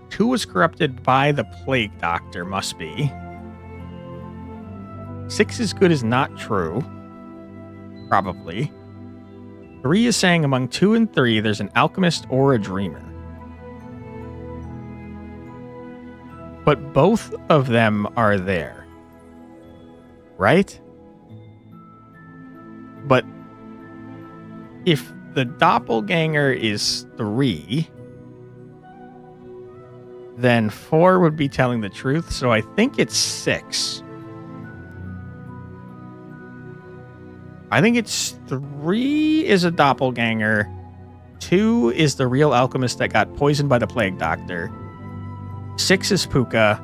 Two was corrupted by the Plague Doctor, must be. 6 is good is not true. Probably. 3 is saying among 2 and 3, there's an alchemist or a dreamer. But both of them are there. Right? But if the doppelganger is 3, then 4 would be telling the truth, so I think it's 6. I think it's 3 is a doppelganger, 2 is the real alchemist that got poisoned by the Plague Doctor, 6 is Puka.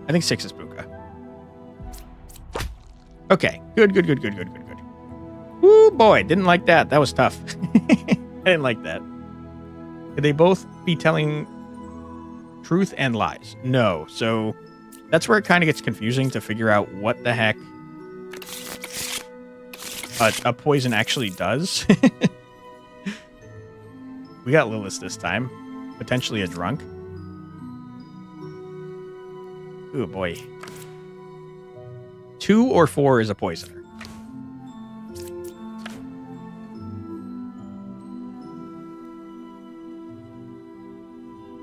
I think 6 is Puka. Okay, good. Woo, boy, didn't like that. That was tough. I didn't like that. Could they both be telling truth and lies? No. So that's where it kind of gets confusing to figure out what the heck a poison actually does. We got Lilith this time. Potentially a drunk. Ooh, boy. 2 or 4 is a poisoner.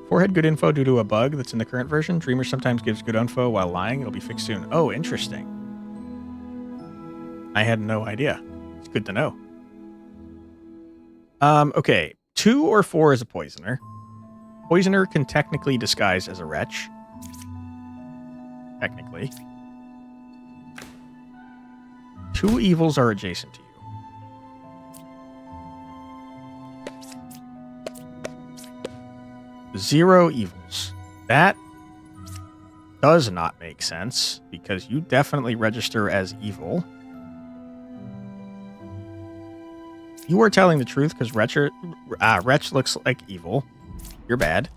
Four had good info due to a bug that's in the current version. Dreamer sometimes gives good info while lying. It'll be fixed soon. Oh, interesting. I had no idea. It's good to know. Okay. 2 or 4 is a poisoner. Poisoner can technically disguise as a wretch. Technically. 2 evils are adjacent to you. Zero evils. That does not make sense because you definitely register as evil. You are telling the truth because Wretch looks like evil. You're bad.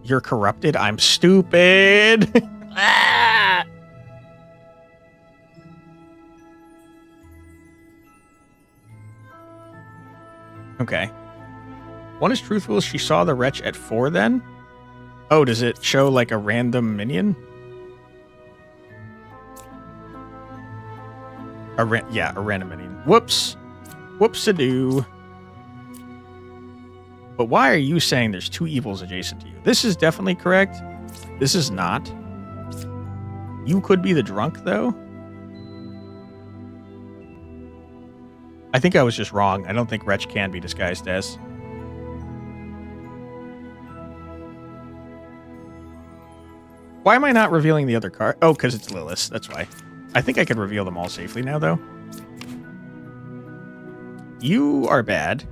You're corrupted. I'm stupid. Ah! Okay. 1 is truthful. She saw the Wretch at 4 then? Oh, does it show like a random minion? A random minion. Whoops. Whoops-a-doo. But why are you saying there's 2 evils adjacent to you? This is definitely correct. This is not. You could be the drunk, though. I think I was just wrong. I don't think Wretch can be disguised as. Why am I not revealing the other card? Oh, because it's Lilith. That's why. I think I could reveal them all safely now, though. You are bad.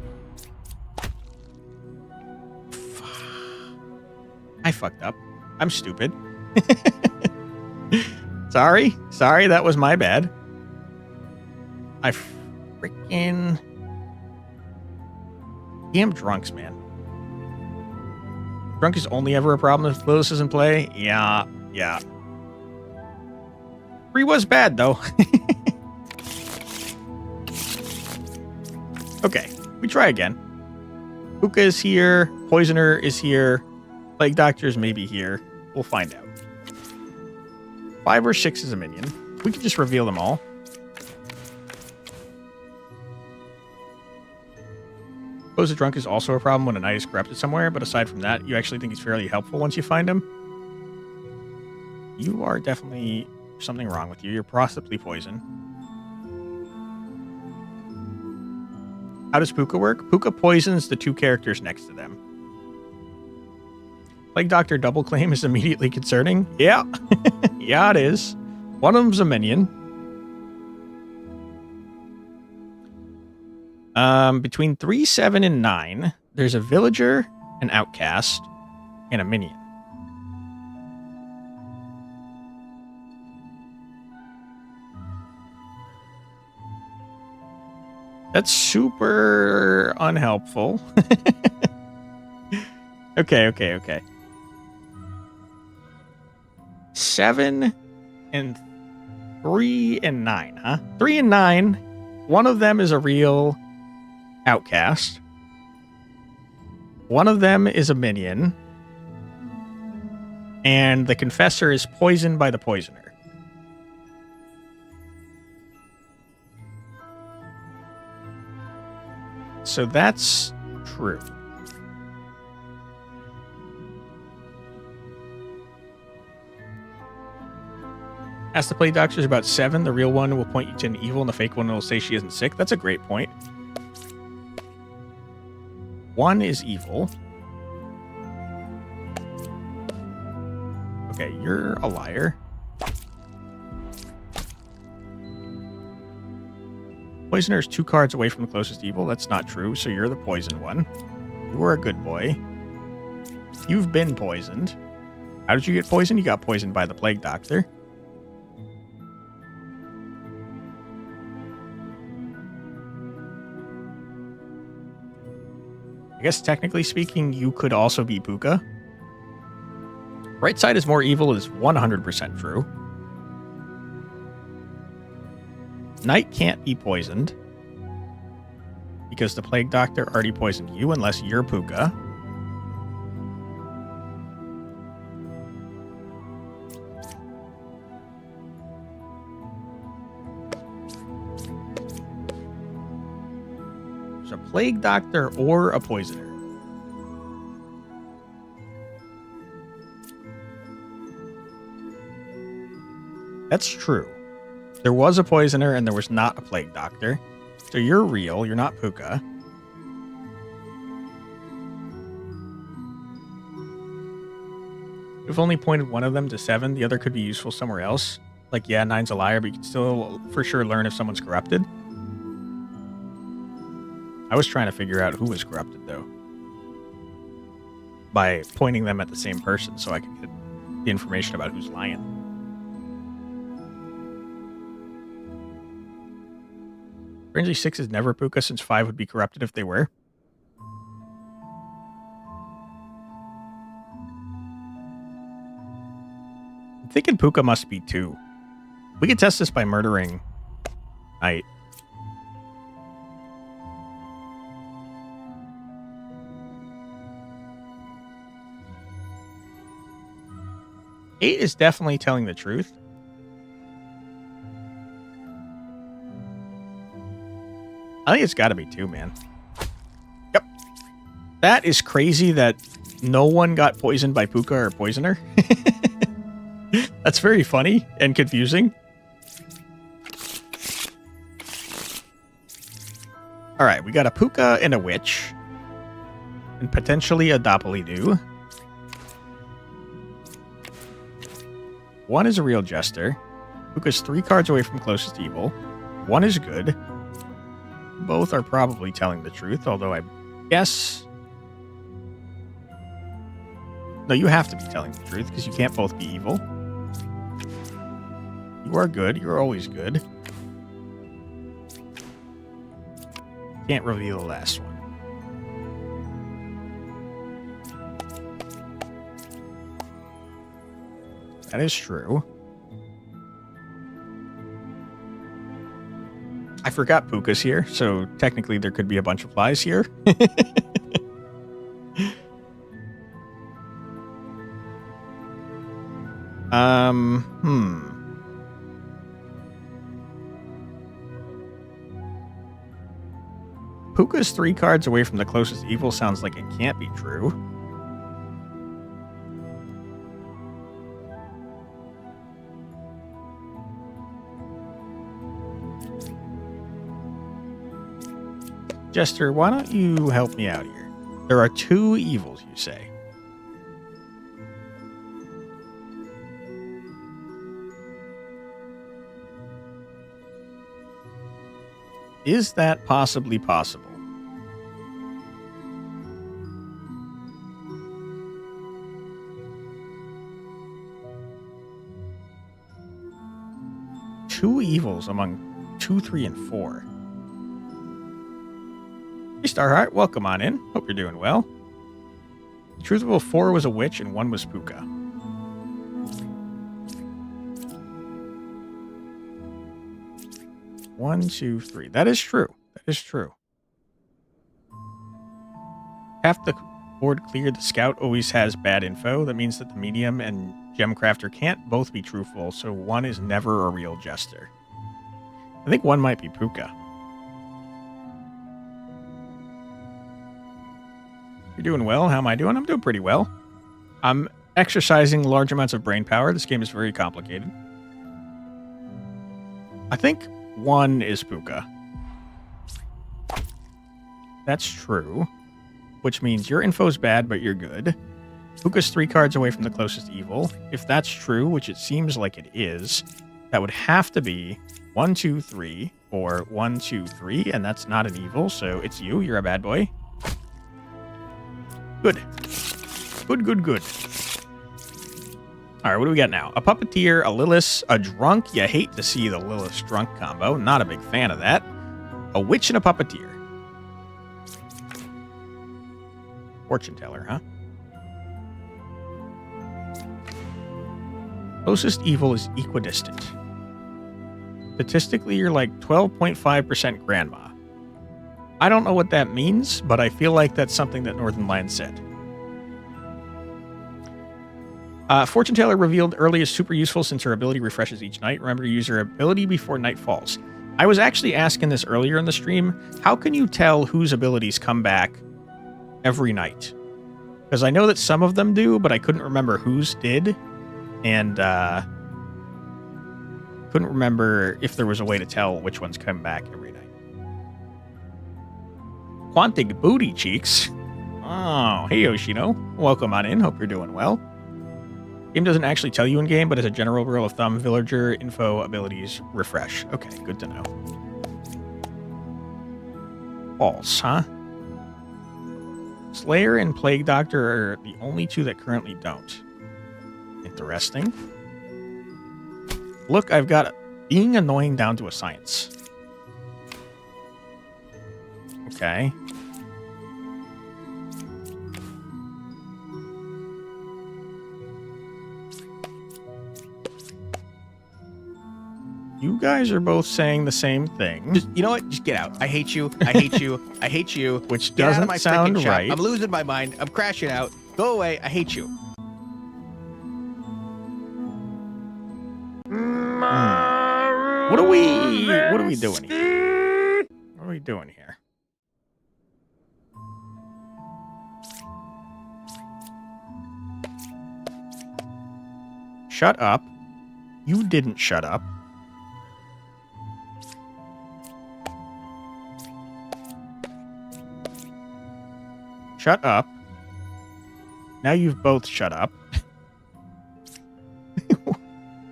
I fucked up. I'm stupid. Sorry, that was my bad. I freaking... Damn drunks, man. Drunk is only ever a problem if Lilith is in play? Yeah. 3 was bad, though. Okay, we try again. Puka is here. Poisoner is here. Plague Doctor is maybe here. We'll find out. 5 or 6 is a minion. We can just reveal them all. Suppose a drunk is also a problem when a knight is corrupted somewhere, but aside from that, you actually think he's fairly helpful once you find him? You are definitely something wrong with you. You're possibly poisoned. How does Puka work? Puka poisons the two characters next to them. Plague Doctor double claim is immediately concerning. Yeah. Yeah, it is. One of them's a minion. Between 3, 7, and 9, there's a villager, an outcast, and a minion. That's super unhelpful. Okay. 7 and 3 and 9, huh? 3 and 9. One of them is a real outcast. One of them is a minion. And the confessor is poisoned by the poisoner. So that's true. Ask the Plague Doctors about 7. The real one will point you to an evil, and the fake one will say she isn't sick. That's a great point. 1 is evil. Okay, you're a liar. Poisoner is 2 cards away from the closest evil. That's not true, so you're the poisoned one. You are a good boy. You've been poisoned. How did you get poisoned? You got poisoned by the Plague Doctor. I guess technically speaking, you could also be Puka. Right side is more evil is 100% true. Knight can't be poisoned because the Plague Doctor already poisoned you unless you're Puka. There's a Plague Doctor or a poisoner. That's true. There was a poisoner and there was not a Plague Doctor. So you're real, you're not Puka. We've only pointed one of them to 7. The other could be useful somewhere else. Like, yeah, 9's a liar, but you can still for sure learn if someone's corrupted. I was trying to figure out who was corrupted, though. By pointing them at the same person so I could get the information about who's lying. Strangely, 6 is never Puka since 5 would be corrupted if they were. I'm thinking Puka must be 2. We could test this by murdering Knight. Eight is definitely telling the truth. I think it's got to be 2, man. Yep. That is crazy that no one got poisoned by Puka or Poisoner. That's very funny and confusing. All right, we got a Puka and a Witch. And potentially a Doppelidoo. One is a real Jester. Puka's 3 cards away from closest evil. 1 is good. Both are probably telling the truth, although I guess... No, you have to be telling the truth, because you can't both be evil. You are good. You're always good. Can't reveal the last one. That is true. I forgot Puka's here, so technically there could be a bunch of lies here. Puka's 3 cards away from the closest evil sounds like it can't be true. Jester, why don't you help me out here? There are 2 evils, you say. Is that possibly possible? Two evils among 2, 3, and 4. Hey, Starheart, welcome on in. Hope you're doing well. The truth of 4 was a witch and 1 was Puka. One, two, three. That is true. That is true. Half the board cleared. The scout always has bad info. That means that the medium and gemcrafter can't both be truthful, so one is never a real jester. I think one might be Puka. You're doing well. How am I doing? I'm doing pretty well. I'm exercising large amounts of brain power. This game is very complicated. I think 1 is Puka. That's true. Which means your info's bad, but you're good. Puka's 3 cards away from the closest evil. If that's true, which it seems like it is, that would have to be 1, 2, 3, or 1, 2, 3, and that's not an evil, so it's you. You're a bad boy. Good. Good, good, good. All right, what do we got now? A puppeteer, a Lilith, a drunk. You hate to see the Lilith-drunk combo. Not a big fan of that. A witch and a puppeteer. Fortune teller, huh? Closest evil is equidistant. Statistically, you're like 12.5% grandma. I don't know what that means, but I feel like that's something that Northern Lion said. Fortune teller revealed early is super useful since her ability refreshes each night. Remember to use her ability before night falls. I was actually asking this earlier in the stream. How can you tell whose abilities come back every night? Because I know that some of them do, but I couldn't remember whose did. And couldn't remember if there was a way to tell which ones come back every night. Quantic Booty Cheeks. Oh, hey Yoshino. Welcome on in. Hope you're doing well. Game doesn't actually tell you in game, but as a general rule of thumb, villager info abilities refresh. Okay, good to know. False, huh? Slayer and Plague Doctor are the only 2 that currently don't. Interesting. Look, I've got being annoying down to a science. Okay. You guys are both saying the same thing. Just, you know what? Just get out. I hate you. I hate you. I hate you. Which Get out of doesn't my sound freaking shop. right. I'm losing my mind. I'm crashing out. Go away. I hate you. What are we doing here? What are we doing here? Shut up. You didn't shut up. Shut up. Now you've both shut up.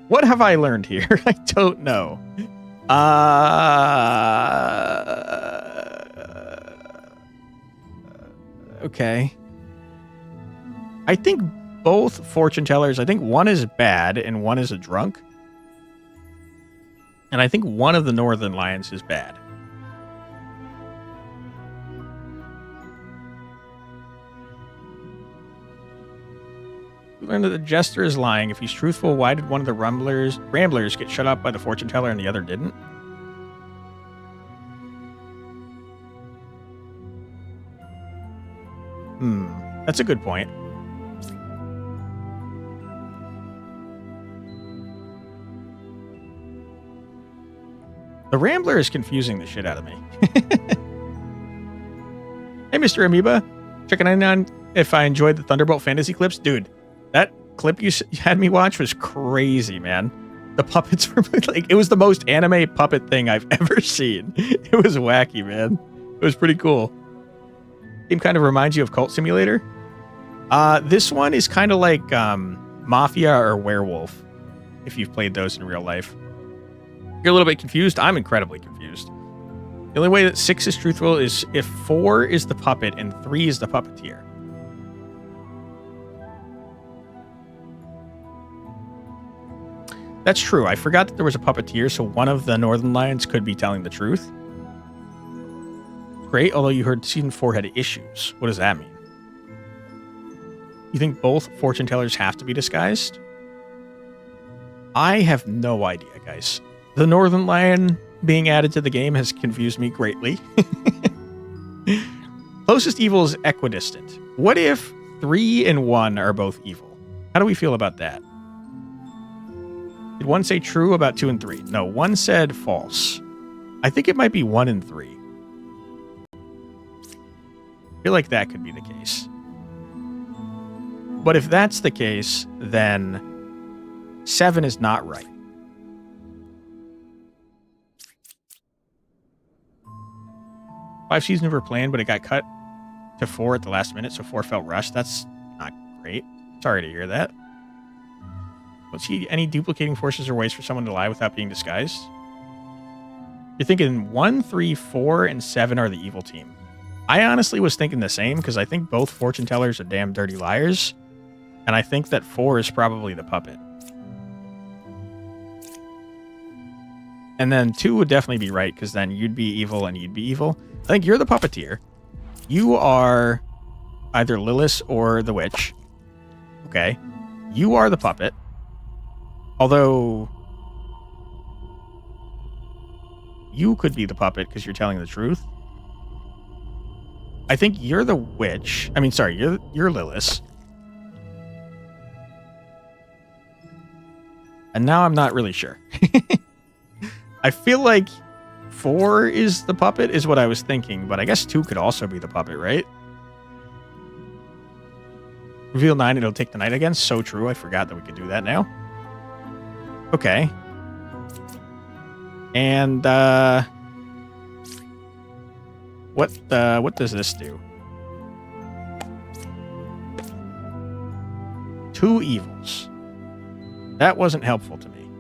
What have I learned here? I don't know. Okay. I think both fortune tellers, I think one is bad and one is a drunk. And I think one of the Northern Lions is bad. We learned that the jester is lying. If he's truthful, why did one of the ramblers get shut up by the fortune teller and the other didn't? That's a good point. The Rambler is confusing the shit out of me. Hey, Mr. Amoeba. Checking in on if I enjoyed the Thunderbolt fantasy clips. Dude, that clip you had me watch was crazy, man. The puppets were like, it was the most anime puppet thing I've ever seen. It was wacky, man. It was pretty cool. Game kind of reminds you of Cult Simulator. This one is kind of like Mafia or Werewolf, if you've played those in real life. You're a little bit confused. I'm incredibly confused. The only way that 6 is truthful is if 4 is the puppet and 3 is the puppeteer. That's true. I forgot that there was a puppeteer, so one of the Northern Lions could be telling the truth. Great, although you heard season 4 had issues. What does that mean? You think both fortune tellers have to be disguised? I have no idea, guys. The Northern Lion being added to the game has confused me greatly. Closest evil is equidistant. What if 3 and 1 are both evil? How do we feel about that? Did one say true about 2 and 3? No, one said false. I think it might be 1 and 3. I feel like that could be the case. But if that's the case, then 7 is not right. Five seasons were planned, but it got cut to 4 at the last minute, so 4 felt rushed. That's not great. Sorry to hear that. Don't see any duplicating forces or ways for someone to lie without being disguised. You're thinking 1, 3, 4, and 7 are the evil team. I honestly was thinking the same, because I think both fortune tellers are damn dirty liars. And I think that 4 is probably the puppet. And then 2 would definitely be right, because then you'd be evil and you'd be evil. I think you're the puppeteer. You are either Lilith or the witch. Okay. You are the puppet. Although you could be the puppet because you're telling the truth. I think you're the witch. I mean, sorry, you're Lilith. And now I'm not really sure. I feel like 4 is the puppet is what I was thinking, but I guess 2 could also be the puppet, right? Reveal 9, it'll take the night again. So true. I forgot that we could do that now. Okay. And what does this do? 2 evils. That wasn't helpful to me.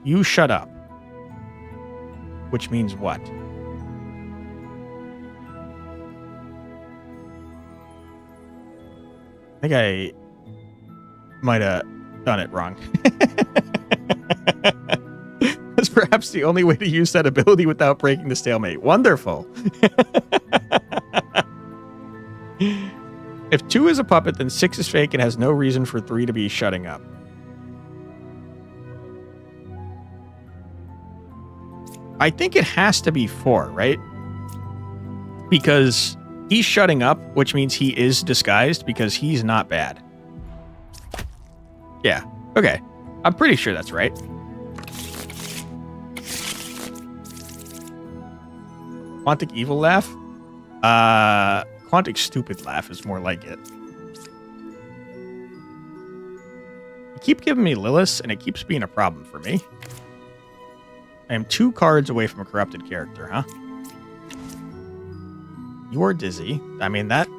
You shut up. Which means what? I think I might have done it wrong. That's perhaps the only way to use that ability without breaking the stalemate. Wonderful. If 2 is a puppet, then 6 is fake and has no reason for 3 to be shutting up. I think it has to be 4, right? Because he's shutting up, which means he is disguised because he's not bad. Yeah, okay. I'm pretty sure that's right. Quantic evil laugh? Quantic stupid laugh is more like it. You keep giving me Lilith, and it keeps being a problem for me. I am 2 cards away from a corrupted character, huh? You're dizzy. I mean, that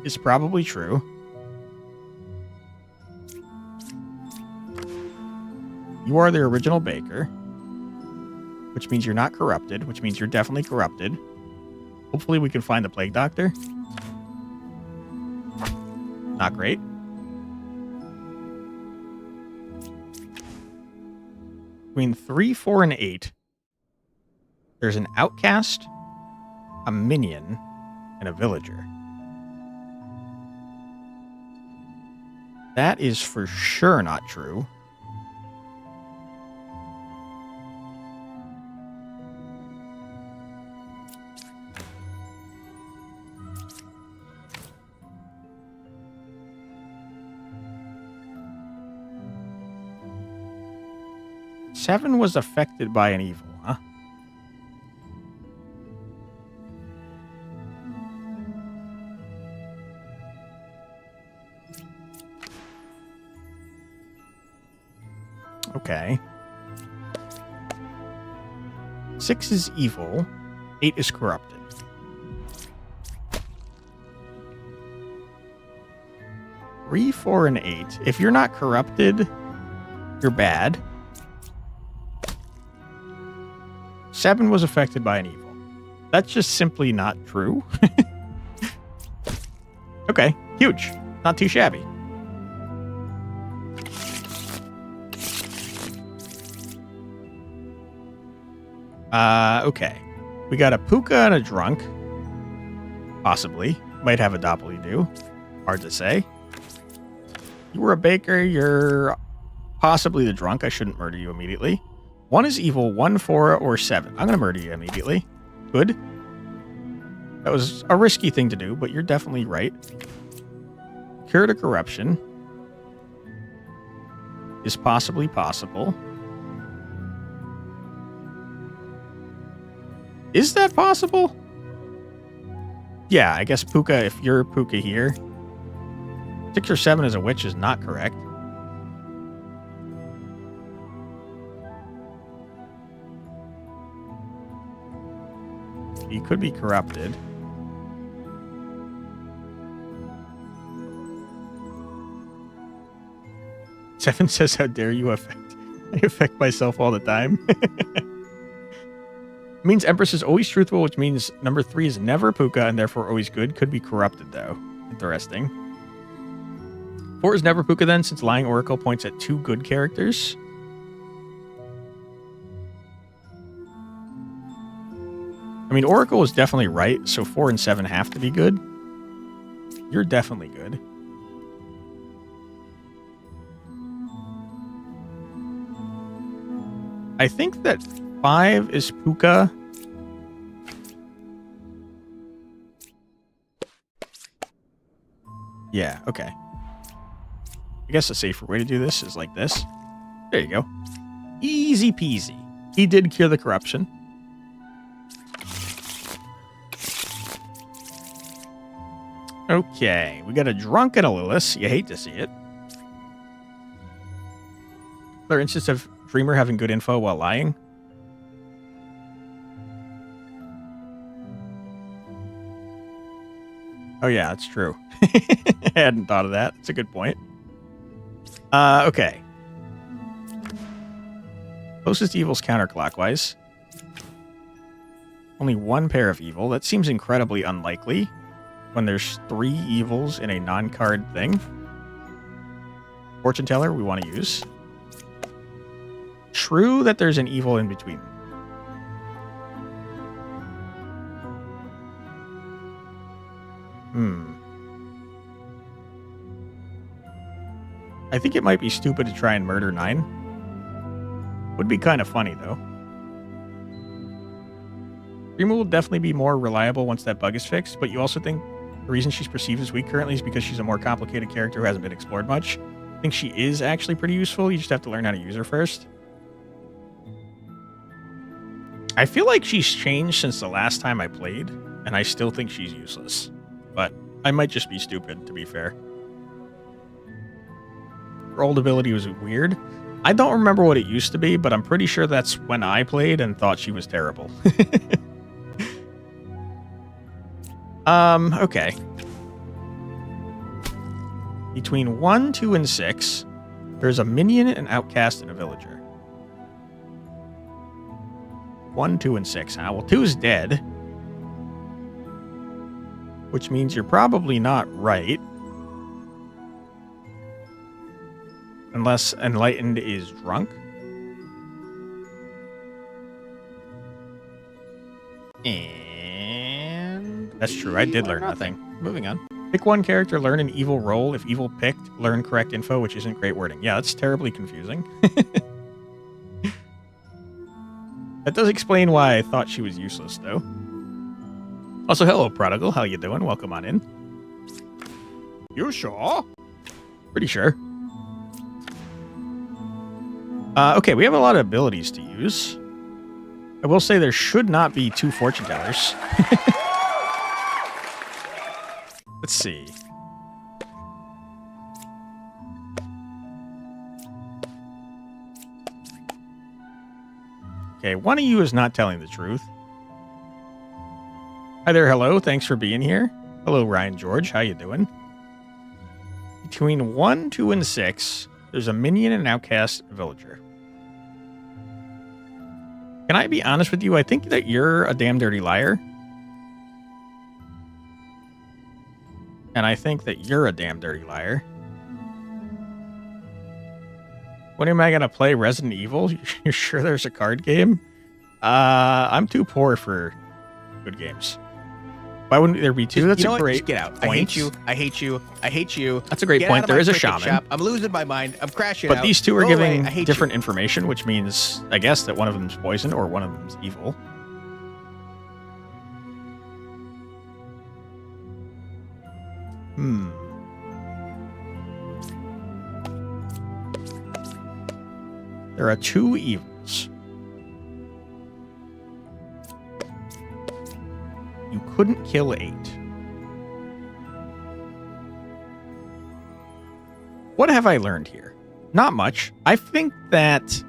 is probably true. You are the original baker, which means you're not corrupted, which means you're definitely corrupted. Hopefully we can find the plague doctor. Not great. Between 3, 4, and 8, there's an outcast, a minion, and a villager. That is for sure not true. Seven was affected by an evil, huh? Okay. 6 is evil. 8 is corrupted. 3, 4, and 8. If you're not corrupted, you're bad. 7 was affected by an evil. That's just simply not true. Okay, huge. Not too shabby. Okay. We got a puka and a drunk. Possibly. Might have a doppelganger. Hard to say. You were a baker. You're possibly the drunk. I shouldn't murder you immediately. 1 is evil. 1, 4, or 7. I'm going to murder you immediately. Good. That was a risky thing to do, but you're definitely right. Cure to corruption is possibly possible. Is that possible? Yeah, I guess Puka, if you're Puka here. 6 or 7 as a witch is not correct. He could be corrupted. Seven says, how dare you affect? I affect myself all the time. Means Empress is always truthful, which means number 3 is never Puka and therefore always good. Could be corrupted, though. Interesting. 4 is never Puka, then, since Lying Oracle points at 2 good characters. I mean, Oracle is definitely right, so 4 and 7 have to be good. You're definitely good. I think that 5 is Puka. Yeah, okay. I guess a safer way to do this is like this. There you go. Easy peasy. He did cure the corruption. Okay, we got a drunk and a Lilith. You hate to see it. Another instance of Dreamer having good info while lying. Oh yeah, that's true. I hadn't thought of that. That's a good point. Okay. Closest evil's counterclockwise. Only 1 pair of evil. That seems incredibly unlikely when there's 3 evils in a non-card thing. Fortune teller we want to use. True that there's an evil in between. I think it might be stupid to try and murder 9. Would be kind of funny, though. Dreamer will definitely be more reliable once that bug is fixed, but you also think the reason she's perceived as weak currently is because she's a more complicated character who hasn't been explored much. I think she is actually pretty useful. You just have to learn how to use her first. I feel like she's changed since the last time I played, and I still think she's useless. But I might just be stupid, to be fair. Her old ability was weird. I don't remember what it used to be, but I'm pretty sure that's when I played and thought she was terrible. Okay. Between 1, 2, and 6, there's a minion, an outcast, and a villager. 1, 2, and 6. Well, 2 is dead. Which means you're probably not right. Unless Enlightened is drunk. And that's true. I did learn nothing. Moving on. Pick 1 character, learn an evil role. If evil picked, learn correct info, which isn't great wording. Yeah, that's terribly confusing. That does explain why I thought she was useless, though. Also, hello, Prodigal. How you doing? Welcome on in. You sure? Pretty sure. Okay, we have a lot of abilities to use. I will say there should not be 2 fortune tellers. Let's see. Okay, one of you is not telling the truth. Hi there, hello. Thanks for being here. Hello, Ryan George. How you doing? Between 1, 2, and 6, there's a minion and outcast villager. Can I be honest with you? I think that you're a damn dirty liar. And I think that you're a damn dirty liar. When am I going to play Resident Evil? You're sure there's a card game? I'm too poor for good games. Why wouldn't there be two? That's a great Just get out. point. I hate you. I hate you. I hate you. That's a great Get point. out of There my is a cricket shaman. shop. I'm losing my mind. I'm crashing out. But these two are Go giving away. I hate different you. information, which means, I guess, that one of them's poison or one of them's evil. There are two evils. You couldn't kill 8. What have I learned here? Not much. I think that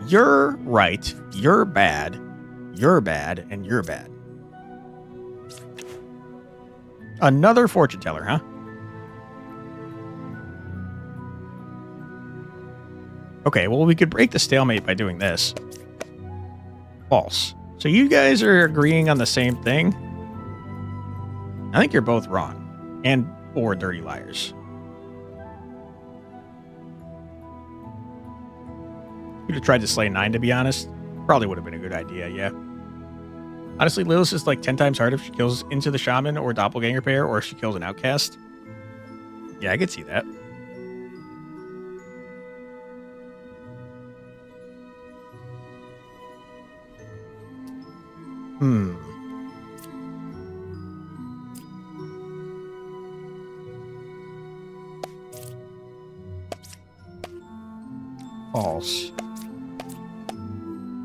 you're right, you're bad, and you're bad. Another fortune teller, huh? Okay, well, we could break the stalemate by doing this. False. So you guys are agreeing on the same thing? I think you're both wrong. And or dirty liars. You'd have tried to slay 9, to be honest. Probably would have been a good idea, yeah. Honestly, Lilith is like 10 times harder if she kills into the shaman or doppelganger pair, or if she kills an outcast. Yeah, I could see that. False.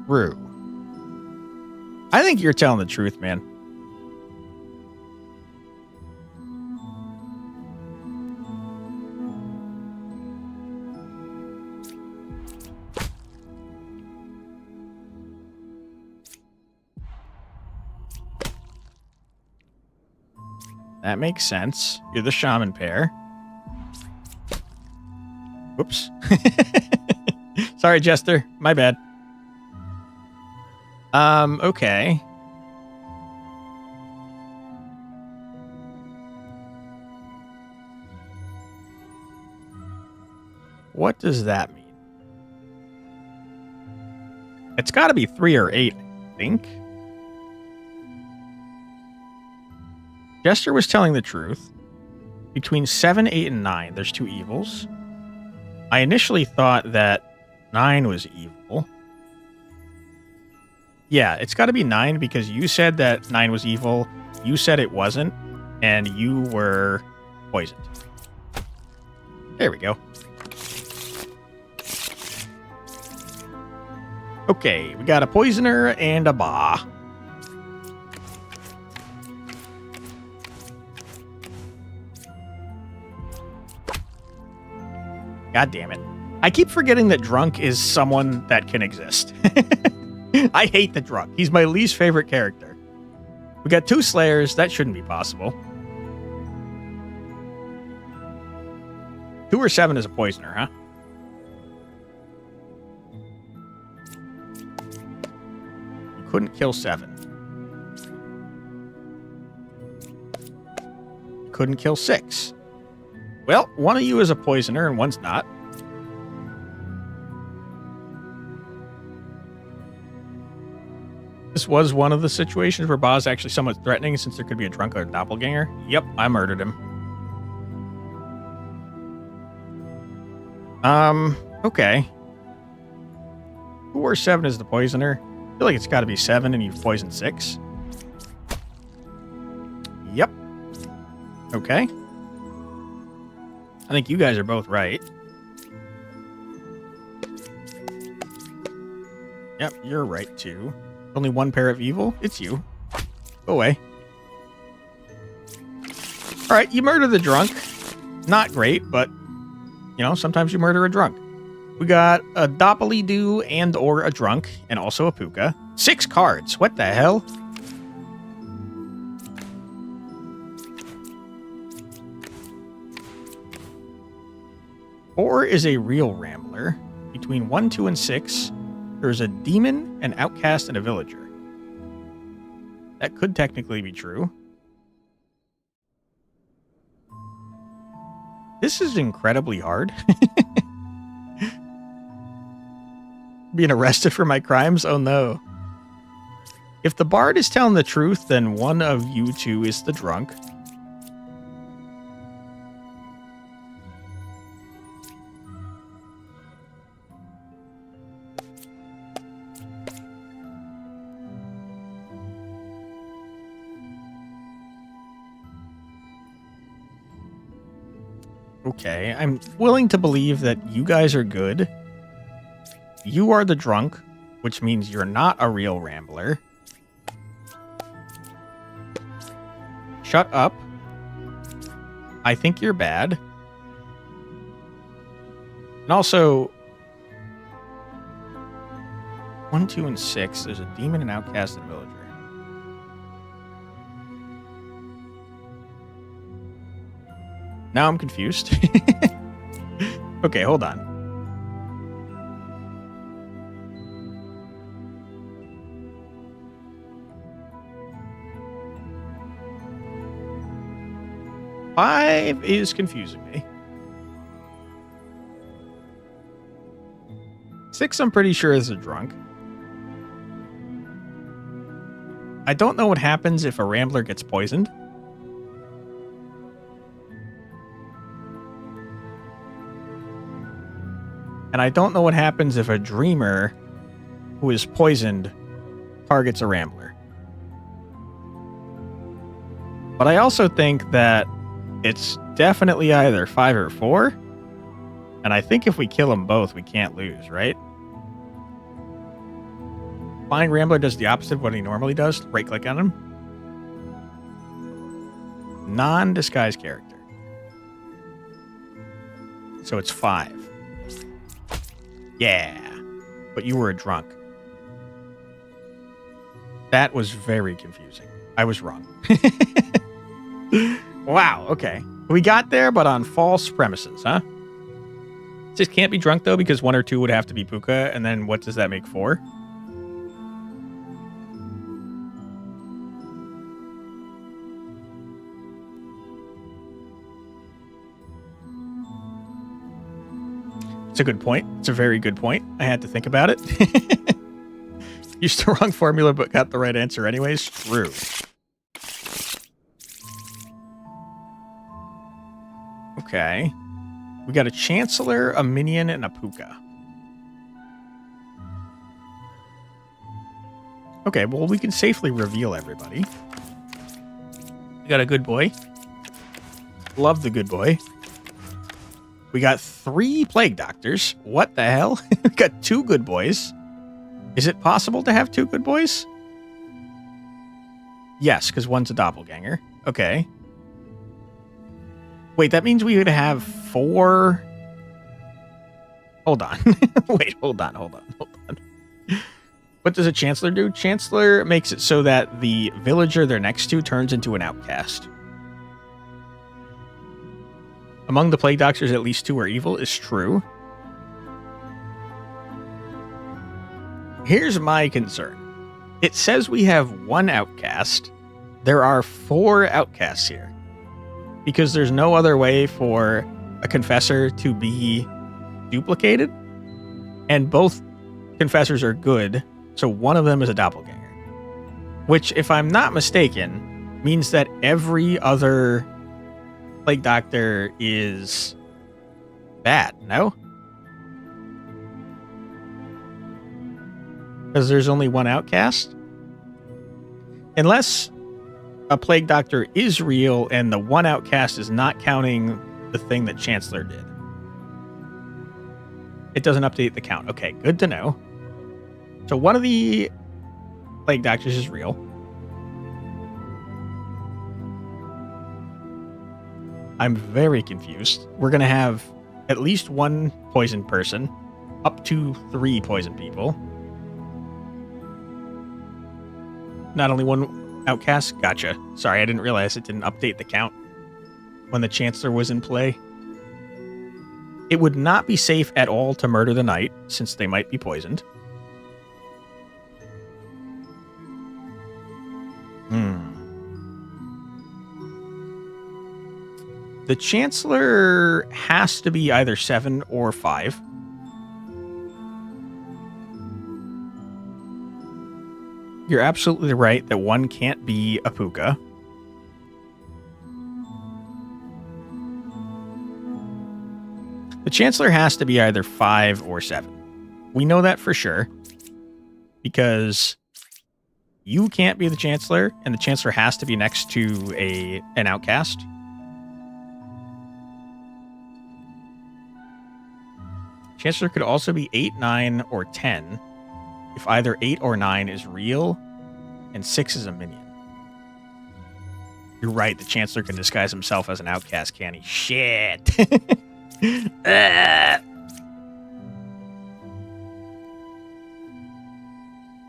Rue. I think you're telling the truth, man. That makes sense. You're the shaman pair. Whoops. Sorry, Jester. My bad. Okay. What does that mean? It's got to be 3 or 8, I think. Jester was telling the truth. Between 7, 8, and 9, there's 2 evils. I initially thought that 9 was evil. Yeah, it's got to be 9 because you said that 9 was evil. You said it wasn't, and you were poisoned. There we go. Okay, we got a poisoner and a ba. God damn it. I keep forgetting that drunk is someone that can exist. I hate the drunk. He's my least favorite character. We got 2 slayers. That shouldn't be possible. 2 or 7 is a poisoner, huh? You couldn't kill 7. You couldn't kill 6. Well, one of you is a poisoner and one's not. This was one of the situations where Ba's actually somewhat threatening since there could be a drunk or a doppelganger. Yep, I murdered him. Okay. 2 or 7 is the poisoner. I feel like it's got to be 7 and you've poisoned 6. Yep. Okay. I think you guys are both right. Yep, you're right too. Only 1 pair of evil? It's you. Go away. Alright, you murder the drunk. Not great, but, you know, sometimes you murder a drunk. We got a doppely-do and or a drunk, and also a puka. 6 cards. What the hell? 4 is a real rambler. Between 1, 2, and 6, there's a demon, an outcast, and a villager. That could technically be true. This is incredibly hard. Being arrested for my crimes? Oh no. If the bard is telling the truth, then one of you two is the drunk. Okay, I'm willing to believe that you guys are good. You are the drunk, which means you're not a real rambler. Shut up. I think you're bad. And also, 1, 2, and 6, there's a demon, an outcast, and a villager. Now I'm confused. Okay, hold on. Five is confusing me. 6, I'm pretty sure is a drunk. I don't know what happens if a rambler gets poisoned. And I don't know what happens if a dreamer who is poisoned targets a rambler. But I also think that it's definitely either 5 or 4. And I think if we kill them both, we can't lose, right? Flying Rambler does the opposite of what he normally does. Right click on him. Non-disguised character. So it's 5. Yeah. But you were a drunk. That was very confusing. I was wrong. Wow, okay. We got there, but on false premises, huh? Just can't be drunk, though, because 1 or 2 would have to be Puka, and then what does that make 4? It's a good point. It's a very good point. I had to think about it. Used the wrong formula, but got the right answer anyways. True. Okay. We got a Chancellor, a Minion, and a Puka. Okay, well, we can safely reveal everybody. We got a good boy. Love the good boy. We got 3 Plague Doctors. What the hell? We got 2 good boys. Is it possible to have 2 good boys? Yes, because one's a doppelganger. Okay. Wait, that means we would have 4... Hold on. Wait, hold on. What does a Chancellor do? Chancellor makes it so that the villager they're next to turns into an outcast. Among the Plague Doctors, at least 2 are evil, is true. Here's my concern. It says we have 1 outcast. There are 4 outcasts here. Because there's no other way for a confessor to be duplicated. And both confessors are good, so one of them is a doppelganger. Which, if I'm not mistaken, means that every other Plague Doctor is bad, no? Because there's only 1 outcast? Unless a Plague Doctor is real and the 1 outcast is not counting the thing that Chancellor did. It doesn't update the count. Okay, good to know. So one of the Plague Doctors is real. I'm very confused. We're going to have at least 1 poisoned person, up to 3 poisoned people. Not only 1 outcast? Gotcha. Sorry, I didn't realize it didn't update the count when the Chancellor was in play. It would not be safe at all to murder the knight, since they might be poisoned. The Chancellor has to be either 7 or 5. You're absolutely right that one can't be a Puka. The Chancellor has to be either 5 or 7. We know that for sure. Because you can't be the Chancellor, and the Chancellor has to be next to an outcast. Chancellor could also be 8, 9, or 10 if either 8 or 9 is real and 6 is a minion. You're right, the Chancellor can disguise himself as an outcast, can he? Shit!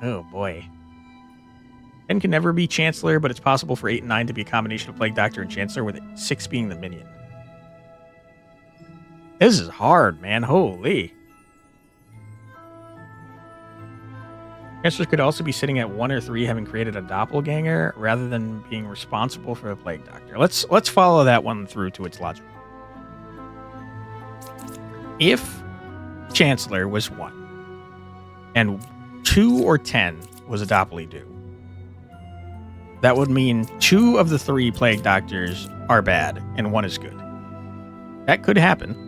Oh, boy. 10 can never be Chancellor, but it's possible for 8 and 9 to be a combination of Plague Doctor and Chancellor, with 6 being the minion. This is hard, man. Holy. Chancellor could also be sitting at 1 or 3, having created a doppelganger, rather than being responsible for the Plague Doctor. Let's follow that one through to its logic. If Chancellor was 1, and 2 or 10 was a doppelganger, that would mean 2 of the 3 Plague Doctors are bad, and 1 is good. That could happen.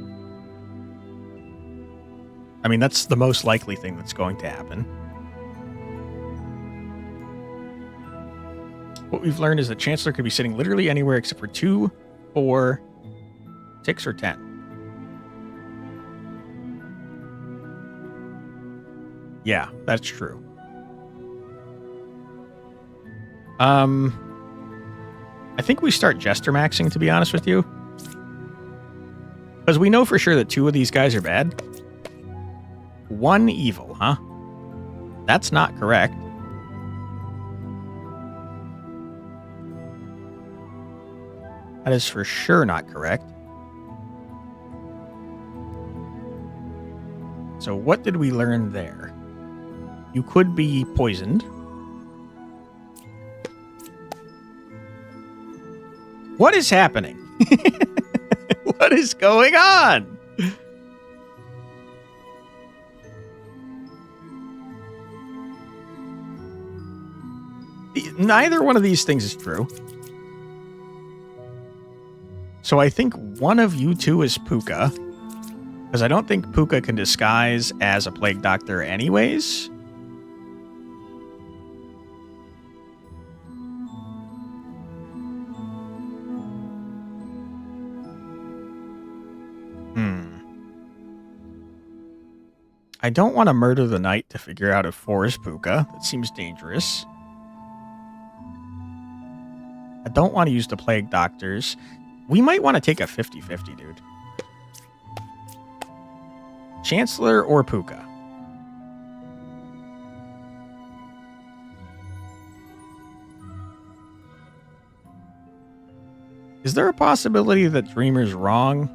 I mean, that's the most likely thing that's going to happen. What we've learned is that Chancellor could be sitting literally anywhere except for 2, 4, 6, or 10. Yeah, that's true. I think we start Jester maxing, to be honest with you. Because we know for sure that 2 of these guys are bad. 1 evil, huh? That's not correct. That is for sure not correct. So what did we learn there? You could be poisoned. What is happening? What is going on? Neither one of these things is true. So I think one of you two is Puka. Because I don't think Puka can disguise as a Plague Doctor anyways. I don't want to murder the knight to figure out if 4 is Puka. That seems dangerous. I don't want to use the Plague Doctors. We might want to take a 50-50, dude. Chancellor or Puka? Is there a possibility that Dreamer's wrong?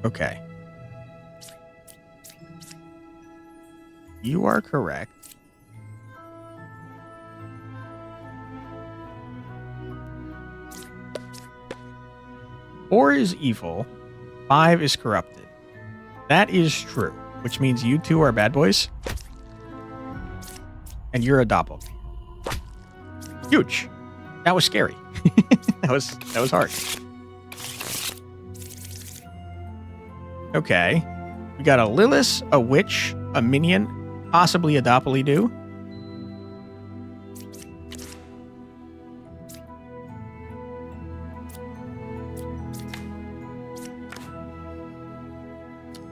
Okay. You are correct. Four is evil. 5 is corrupted. That is true, which means you two are bad boys. And you're a doppelganger. Huge. That was scary. that was hard. Okay. We got a Lilith, a witch, a minion, possibly a doppelganger.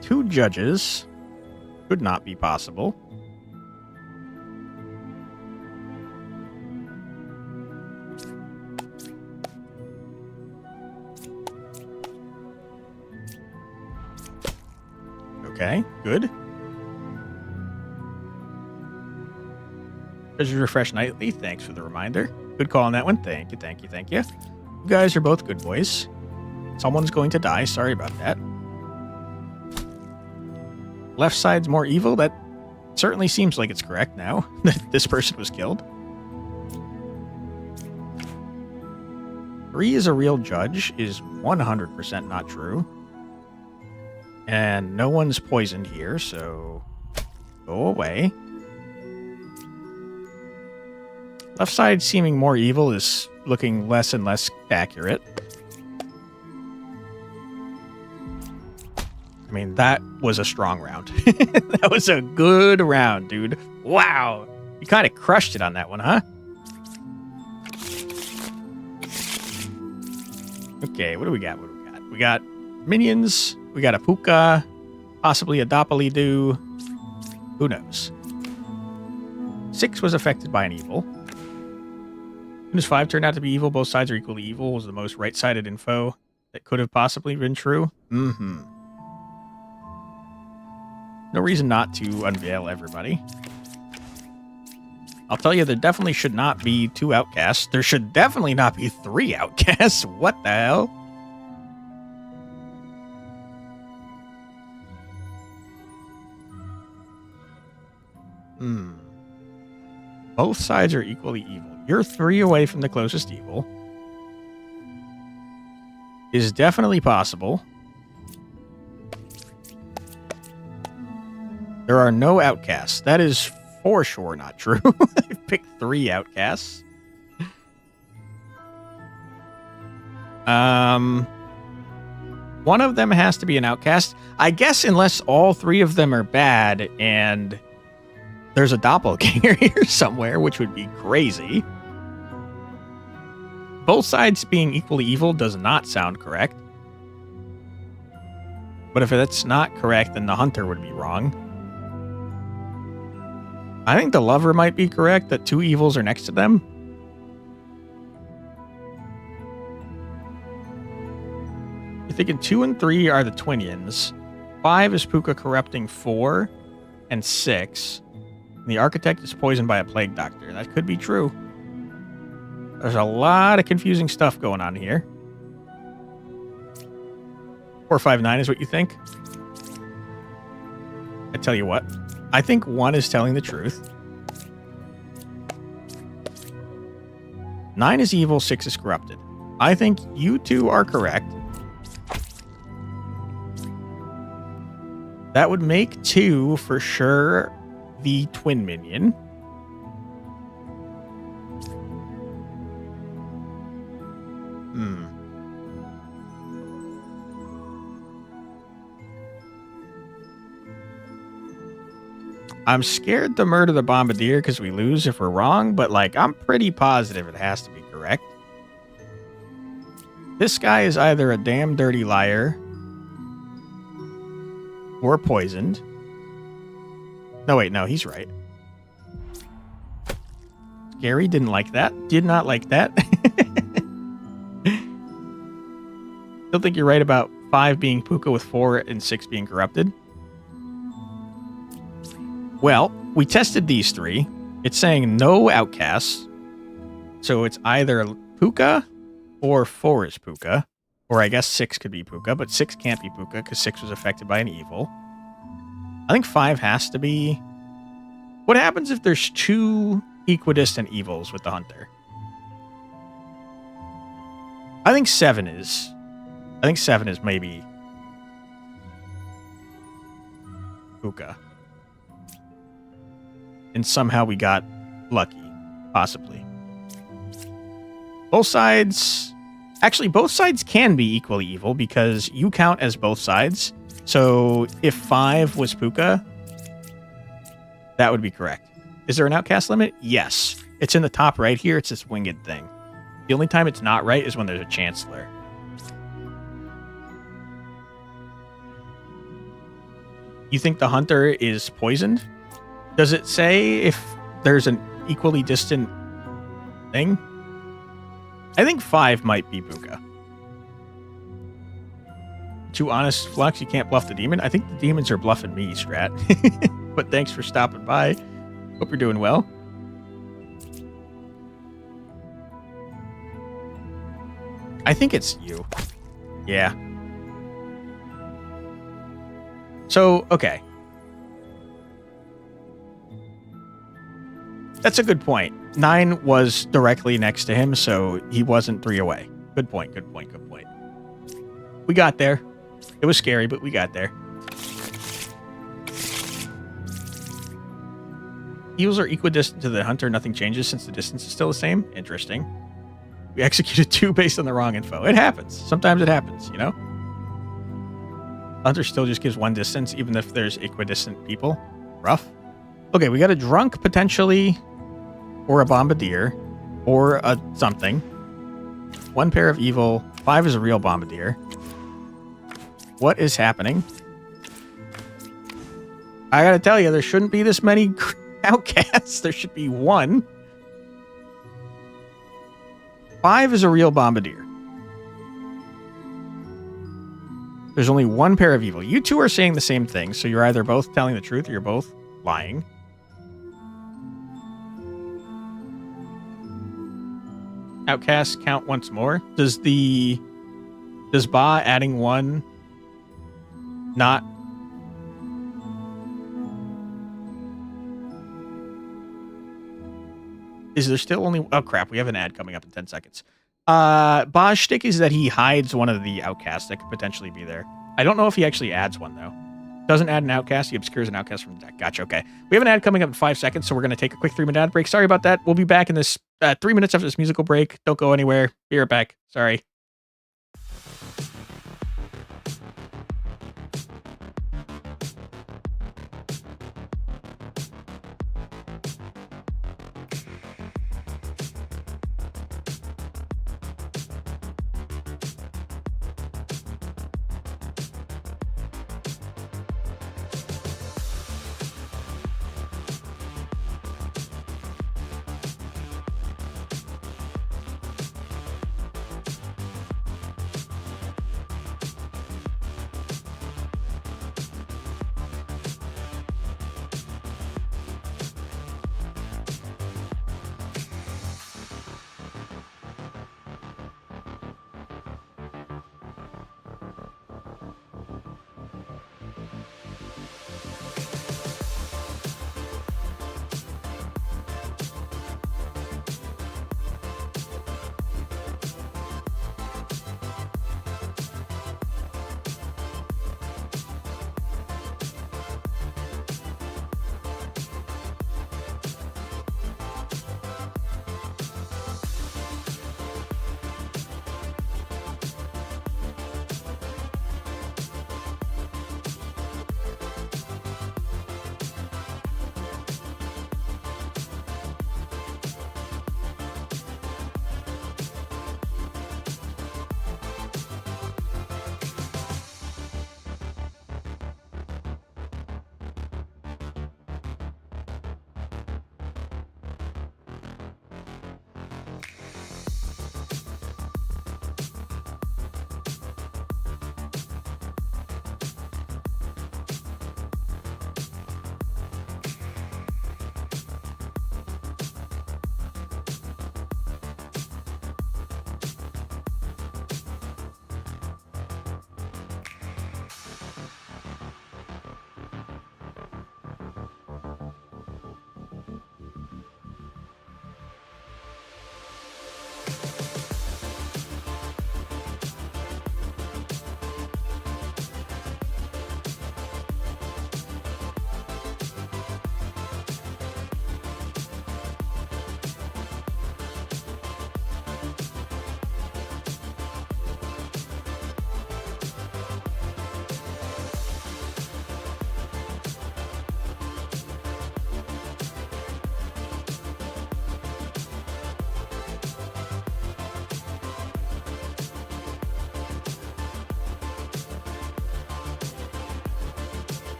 Two judges. Could not be possible. Okay, good. Treasures refresh nightly. Thanks for the reminder. Good call on that one. Thank you, thank you, thank you. You guys are both good boys. Someone's going to die. Sorry about that. Left side's more evil. That certainly seems like it's correct now that this person was killed. 3 is a real judge is 100% not true. And no one's poisoned here, so go away. Left side seeming more evil is looking less and less accurate. I mean, that was a strong round. That was a good round, dude. Wow. You kind of crushed it on that one, huh? Okay, what do we got? What do we got? We got minions. We got a Puka. Possibly a Doppelidoo. Who knows? 6 was affected by an evil. As 5 turned out to be evil, both sides are equally evil, was the most right-sided info that could have possibly been true. Mm-hmm. No reason not to unveil everybody. I'll tell you, there definitely should not be 2 outcasts. There should definitely not be 3 outcasts. What the hell? Both sides are equally evil. You're 3 away from the closest evil. Is definitely possible. There are no outcasts. That is for sure not true. I picked 3 outcasts. One of them has to be an outcast. I guess unless all 3 of them are bad and there's a doppelganger here somewhere, which would be crazy. Both sides being equally evil does not sound correct. But if that's not correct, then the hunter would be wrong. I think the lover might be correct, that 2 evils are next to them. You're thinking 2 and 3 are the twinions. 5 is Puka corrupting 4 and 6. And the architect is poisoned by a plague doctor. That could be true. There's a lot of confusing stuff going on here. 459 is what you think? I tell you what. I think 1 is telling the truth. 9 is evil, 6 is corrupted. I think you 2 are correct. That would make 2 for sure the twin minion. I'm scared to murder the bombardier because we lose if we're wrong, but like I'm pretty positive it has to be correct. This guy is either a damn dirty liar or poisoned. No, wait, no, he's right. Gary didn't like that. Did not like that. Still think you're right about 5 being Puka with 4 and 6 being corrupted. Well, we tested these 3. It's saying no outcasts. So it's either Puka or 4 is Puka. Or I guess 6 could be Puka, but 6 can't be Puka because 6 was affected by an evil. I think 5 has to be... What happens if there's 2 equidistant evils with the hunter? I think 7 is... I think 7 is maybe... Puka. And somehow we got lucky. Possibly. Both sides... Actually, both sides can be equally evil because you count as both sides. So if 5 was Puka, that would be correct. Is there an outcast limit? Yes. It's in the top right here. It's this winged thing. The only time it's not right is when there's a chancellor. You think the hunter is poisoned? Does it say if there's an equally distant thing? I think 5 might be Puka. Too honest, Flux, you can't bluff the demon. I think the demons are bluffing me, Strat. But thanks for stopping by. Hope you're doing well. I think it's you. Yeah. So, okay. That's a good point. 9 was directly next to him, so he wasn't 3 away. Good point, good point, good point. We got there. It was scary, but we got there. Eagles are equidistant to the hunter. Nothing changes since the distance is still the same. Interesting. We executed 2 based on the wrong info. It happens. Sometimes it happens, you know? Hunter still just gives 1 distance, even if there's equidistant people. Rough. Okay, we got a drunk, potentially, or a bombardier, or a something. 1 pair of evil. 5 is a real bombardier. What is happening? I gotta tell you, there shouldn't be this many outcasts. There should be 1. 5 is a real bombardier. There's only 1 pair of evil. You two are saying the same thing, so you're either both telling the truth or you're both lying. Outcasts count once more. Does Ba adding 1 not? Is there still only... Oh, crap. We have an ad coming up in 10 seconds. Ba's shtick is that he hides one of the outcasts that could potentially be there. I don't know if he actually adds one, though. Doesn't add an outcast. He obscures an outcast from the deck. Gotcha. Okay. We have an ad coming up in 5 seconds, so we're going to take a quick 3-minute ad break. Sorry about that. We'll be back in this 3 minutes after this musical break. Don't go anywhere. Be right back. Sorry.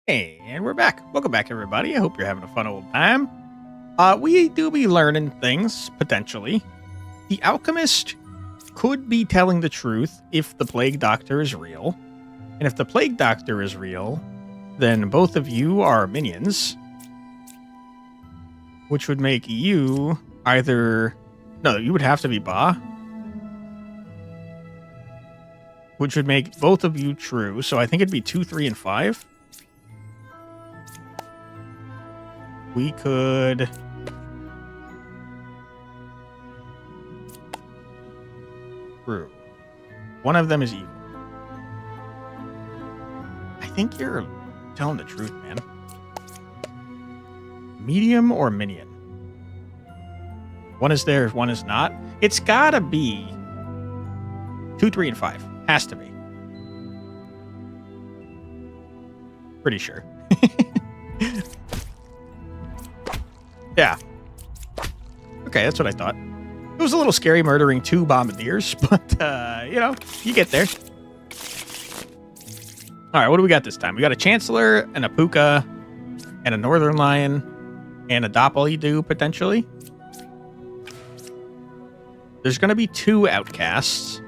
Hey, and we're back. Welcome back, everybody. I hope you're having a fun old time. We do be learning things, potentially. The alchemist could be telling the truth if the plague doctor is real. And if the Plague Doctor is real, then both of you are minions, which would make you either... No, you would have to be Ba, which would make both of you true. So I think it'd be 2, 3, and 5. We could... True. One of them is evil. I think you're telling the truth, man. Medium or minion? One is there, one is not. It's gotta be 2, 3, and 5. Has to be. Pretty sure. Yeah. Okay, that's what I thought. It was a little scary murdering 2 bombardiers, but, you know, you get there. All right, what do we got this time? We got a Chancellor, and a Puka, and a Northern Lion, and a Doppeldew, potentially. There's going to be 2 outcasts.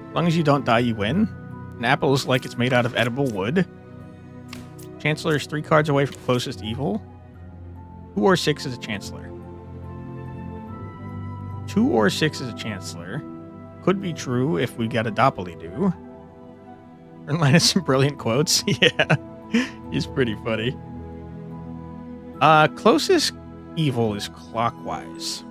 As long as you don't die, you win. An apple is like it's made out of edible wood. Chancellor is 3 cards away from closest evil. 2 or 6 is a Chancellor. 2 or 6 is a Chancellor. Could be true if we got a Doppeldew. Line has some brilliant quotes. Yeah, he's pretty funny. Closest evil is clockwise.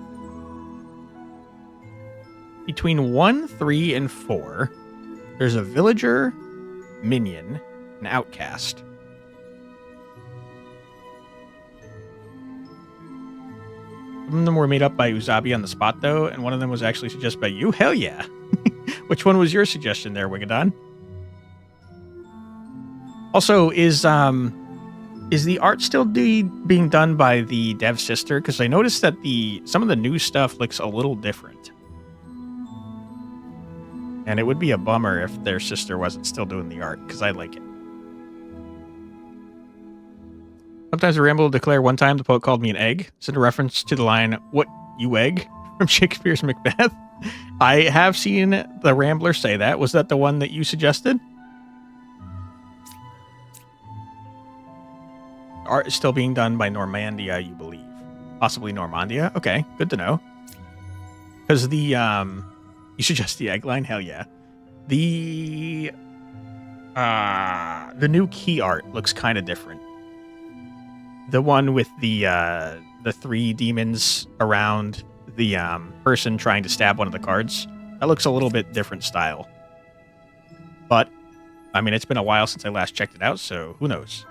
Between 1, 3, and 4, there's a villager, minion, and outcast. Some of them were made up by Uzabi on the spot, though, and one of them was actually suggested by you. Hell yeah! Which one was your suggestion there, Wigadon? Also, is the art still being done by the dev sister? Because I noticed that some of the new stuff looks a little different. And it would be a bummer if their sister wasn't still doing the art, because I like it. Sometimes I ramble to declare one time the poet called me an egg. It's in a reference to the line, "What, you egg?" from Shakespeare's Macbeth. I have seen the Rambler say that. Was that the one that you suggested? Art is still being done by Normandia, you believe. Possibly Normandia? Okay, good to know. Because you suggest the egg line? Hell yeah. The new key art looks kind of different. The one with the 3 demons around the person trying to stab one of the cards. That looks a little bit different style. But, I mean, it's been a while since I last checked it out, so who knows?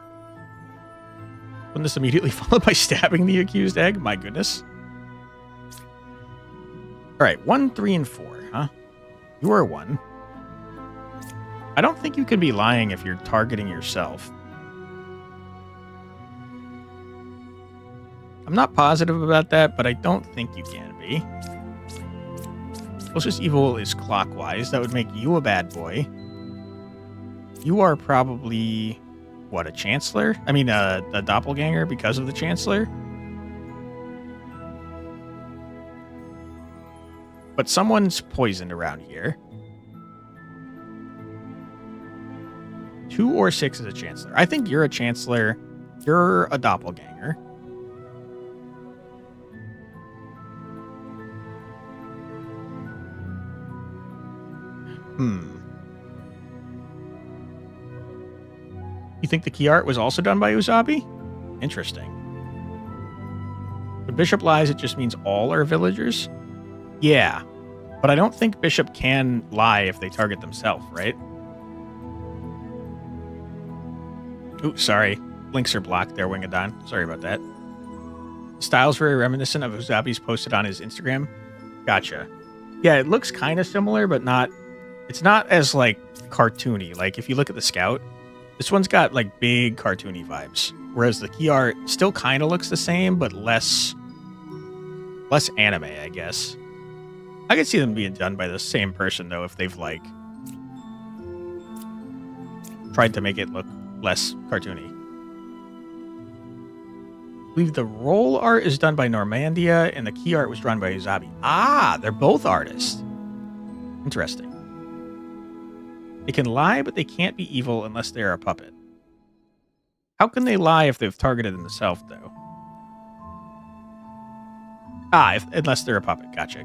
Wasn't this immediately followed by stabbing the accused egg? My goodness. Alright, 1, 3, and 4, huh? You are 1. I don't think you can be lying if you're targeting yourself. I'm not positive about that, but I don't think you can be. Closest evil is clockwise. That would make you a bad boy. You are probably... what, a Chancellor? I mean, a Doppelganger because of the Chancellor? But someone's poisoned around here. 2 or 6 is a Chancellor. I think you're a Chancellor. You're a Doppelganger. You think the key art was also done by Uzabi? Interesting. When Bishop lies, it just means all are villagers? Yeah, but I don't think Bishop can lie if they target themselves, right? Ooh, sorry. Links are blocked there, Wingadon. Sorry about that. The style's very reminiscent of Uzabi's posted on his Instagram. Gotcha. Yeah, it looks kind of similar, but not... It's not as, like, cartoony. Like, if you look at the Scout, this one's got, like, big cartoony vibes. Whereas the key art still kind of looks the same, but less anime, I guess. I could see them being done by the same person, though, if they've, like, tried to make it look less cartoony. I believe the roll art is done by Normandia, and the key art was drawn by Uzabi. Ah, they're both artists. Interesting. They can lie, but they can't be evil unless they're a puppet. How can they lie if they've targeted themselves, though? Unless they're a puppet. Gotcha.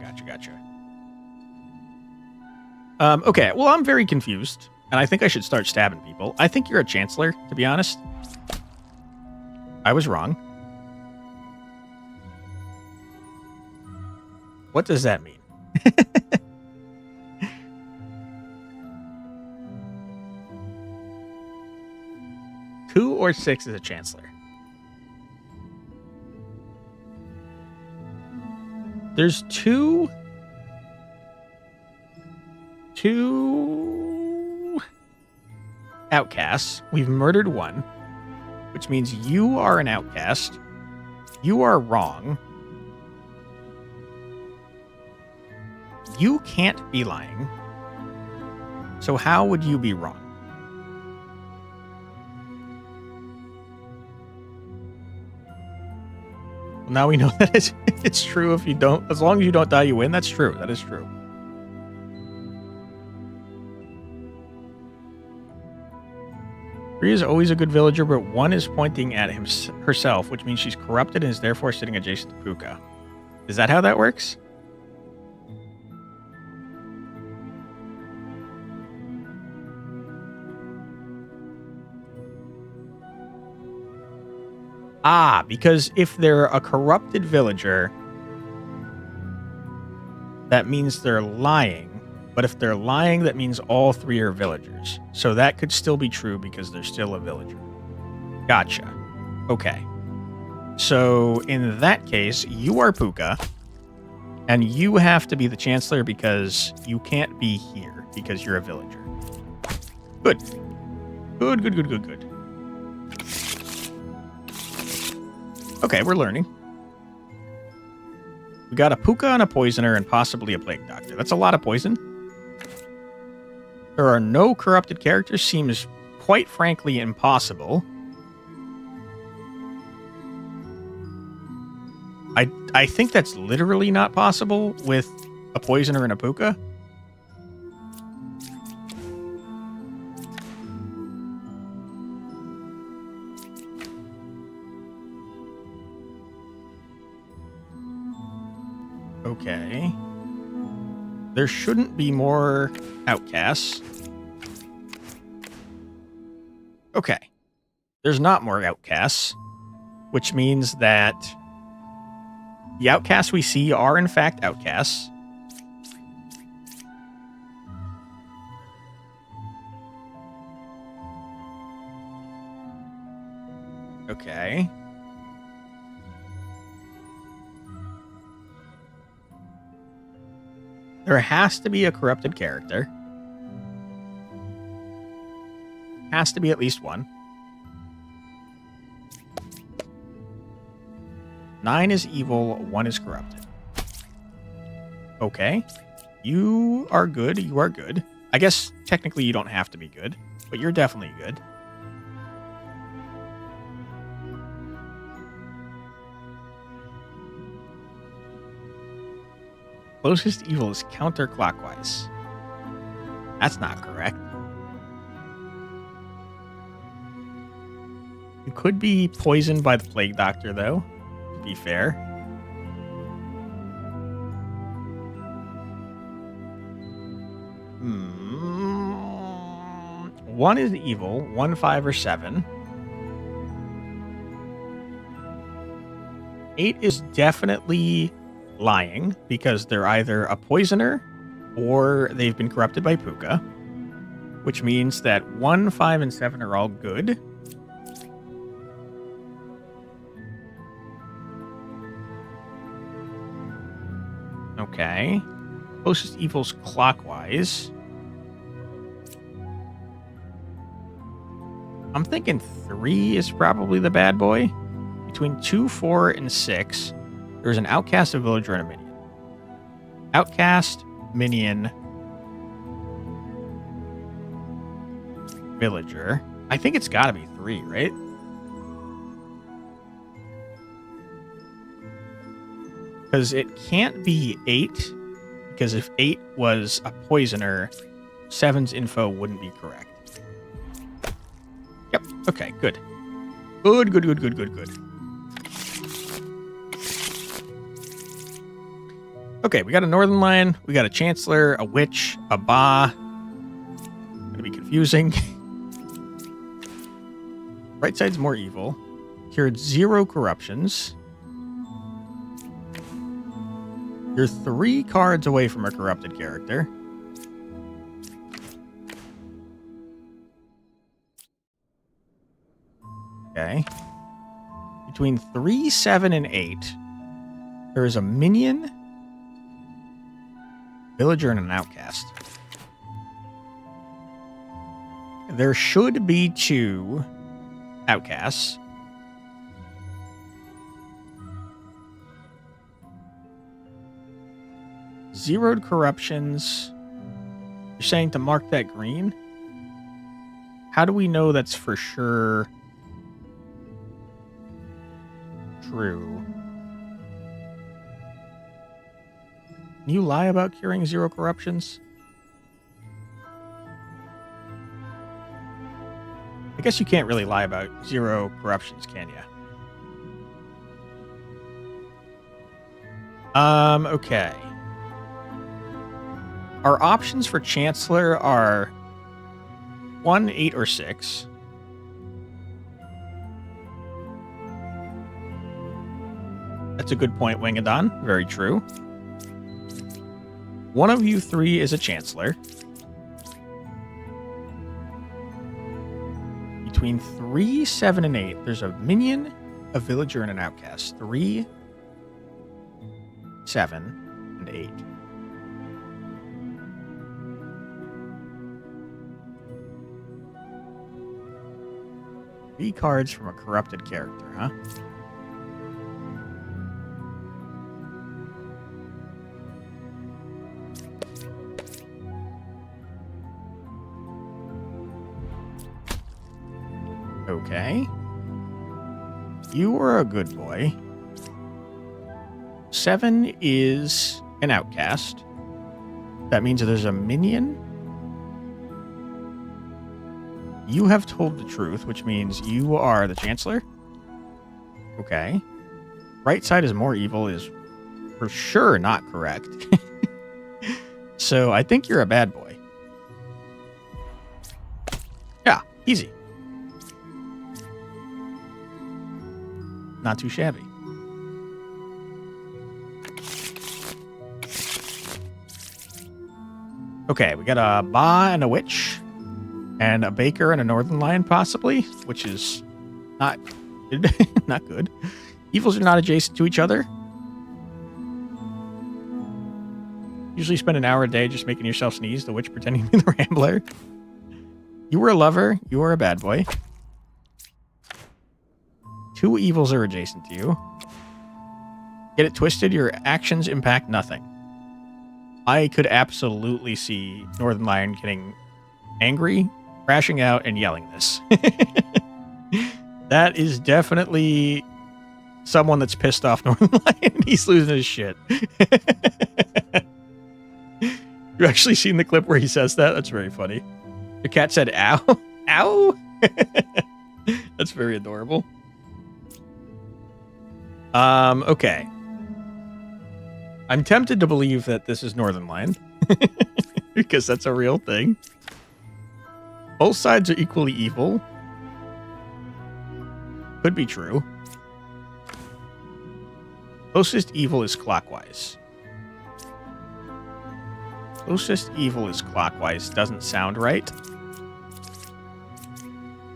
Okay, well, I'm very confused, and I think I should start stabbing people. I think you're a chancellor, to be honest. I was wrong. What does that mean? 2 or 6 is a chancellor. There's two outcasts. We've murdered one, which means you are an outcast. You are wrong. You can't be lying. So how would you be wrong? Well, now we know that it's true if you don't. As long as you don't die, you win. That's true. That is true. Three is always a good villager, but 1 is pointing at herself, which means she's corrupted and is therefore sitting adjacent to Puka. Is that how that works? Because if they're a corrupted villager, that means they're lying. But if they're lying, that means all 3 are villagers. So that could still be true because they're still a villager. Gotcha. Okay. So in that case, you are Puka, and you have to be the chancellor because you can't be here because you're a villager. Good. Good. Okay, we're learning. We got a Puka and a Poisoner and possibly a Plague Doctor. That's a lot of poison. There are no corrupted characters. Seems, quite frankly, impossible. I think that's literally not possible with a Poisoner and a Puka. Okay. There shouldn't be more outcasts. Okay. There's not more outcasts, which means that the outcasts we see are in fact outcasts. Okay. There has to be a corrupted character. Has to be at least one. 9 is evil, 1 is corrupted. Okay. You are good, you are good. I guess technically you don't have to be good, but you're definitely good. Closest evil is counterclockwise. That's not correct. You could be poisoned by the Plague Doctor, though, to be fair. One is evil, 1, 5, or 7. 8 is definitely lying because they're either a poisoner or they've been corrupted by Puka, which means that 1, 5, and 7 are all good. Okay. Closest evil's clockwise. I'm thinking 3 is probably the bad boy. Between 2, 4, and 6, there's an outcast, a villager, and a minion. Outcast, minion, villager. I think it's got to be 3, right? Because it can't be 8, because if 8 was a poisoner, 7's info wouldn't be correct. Yep. Okay, good. Good. Okay, we got a Northern Lion, we got a Chancellor, a Witch, a Ba. Gonna be confusing. Right side's more evil. Cured 0 corruptions. You're 3 cards away from a corrupted character. Okay. Between 3, 7, and 8, there is a minion, villager, and an outcast. There should be 2 outcasts. Zeroed corruptions. You're saying to mark that green? How do we know that's for sure true? Can you lie about curing 0 corruptions? I guess you can't really lie about 0 corruptions, can you? Okay. Our options for Chancellor are 1, 8, or 6. That's a good point, Wingadon. Very true. One of you 3 is a Chancellor. Between 3, 7, and 8, there's a minion, a villager, and an outcast. 3, 7, and 8. Three cards from a corrupted character, huh? Okay. You were a good boy. 7 is an outcast. That means there's a minion. You have told the truth, which means you are the Chancellor. Okay. Right side is more evil is for sure not correct. So I think you're a bad boy. Yeah, easy. Not too shabby. Okay, we got a Ba and a Witch. And a Baker and a Northern Lion, possibly, which is not good. Not good. Evils are not adjacent to each other. Usually spend an hour a day just making yourself sneeze, the Witch pretending to be the Rambler. You were a lover. You were a bad boy. 2 evils are adjacent to you. Get it twisted, your actions impact nothing. I could absolutely see Northern Lion getting angry, crashing out, and yelling this. That is definitely someone that's pissed off Northern Lion. He's losing his shit. You actually seen the clip where he says that? That's very funny. The cat said, ow. Ow. That's very adorable. Okay. I'm tempted to believe that this is Northern Lion. Because that's a real thing. Both sides are equally evil. Could be true. Closest evil is clockwise. Closest evil is clockwise. Doesn't sound right.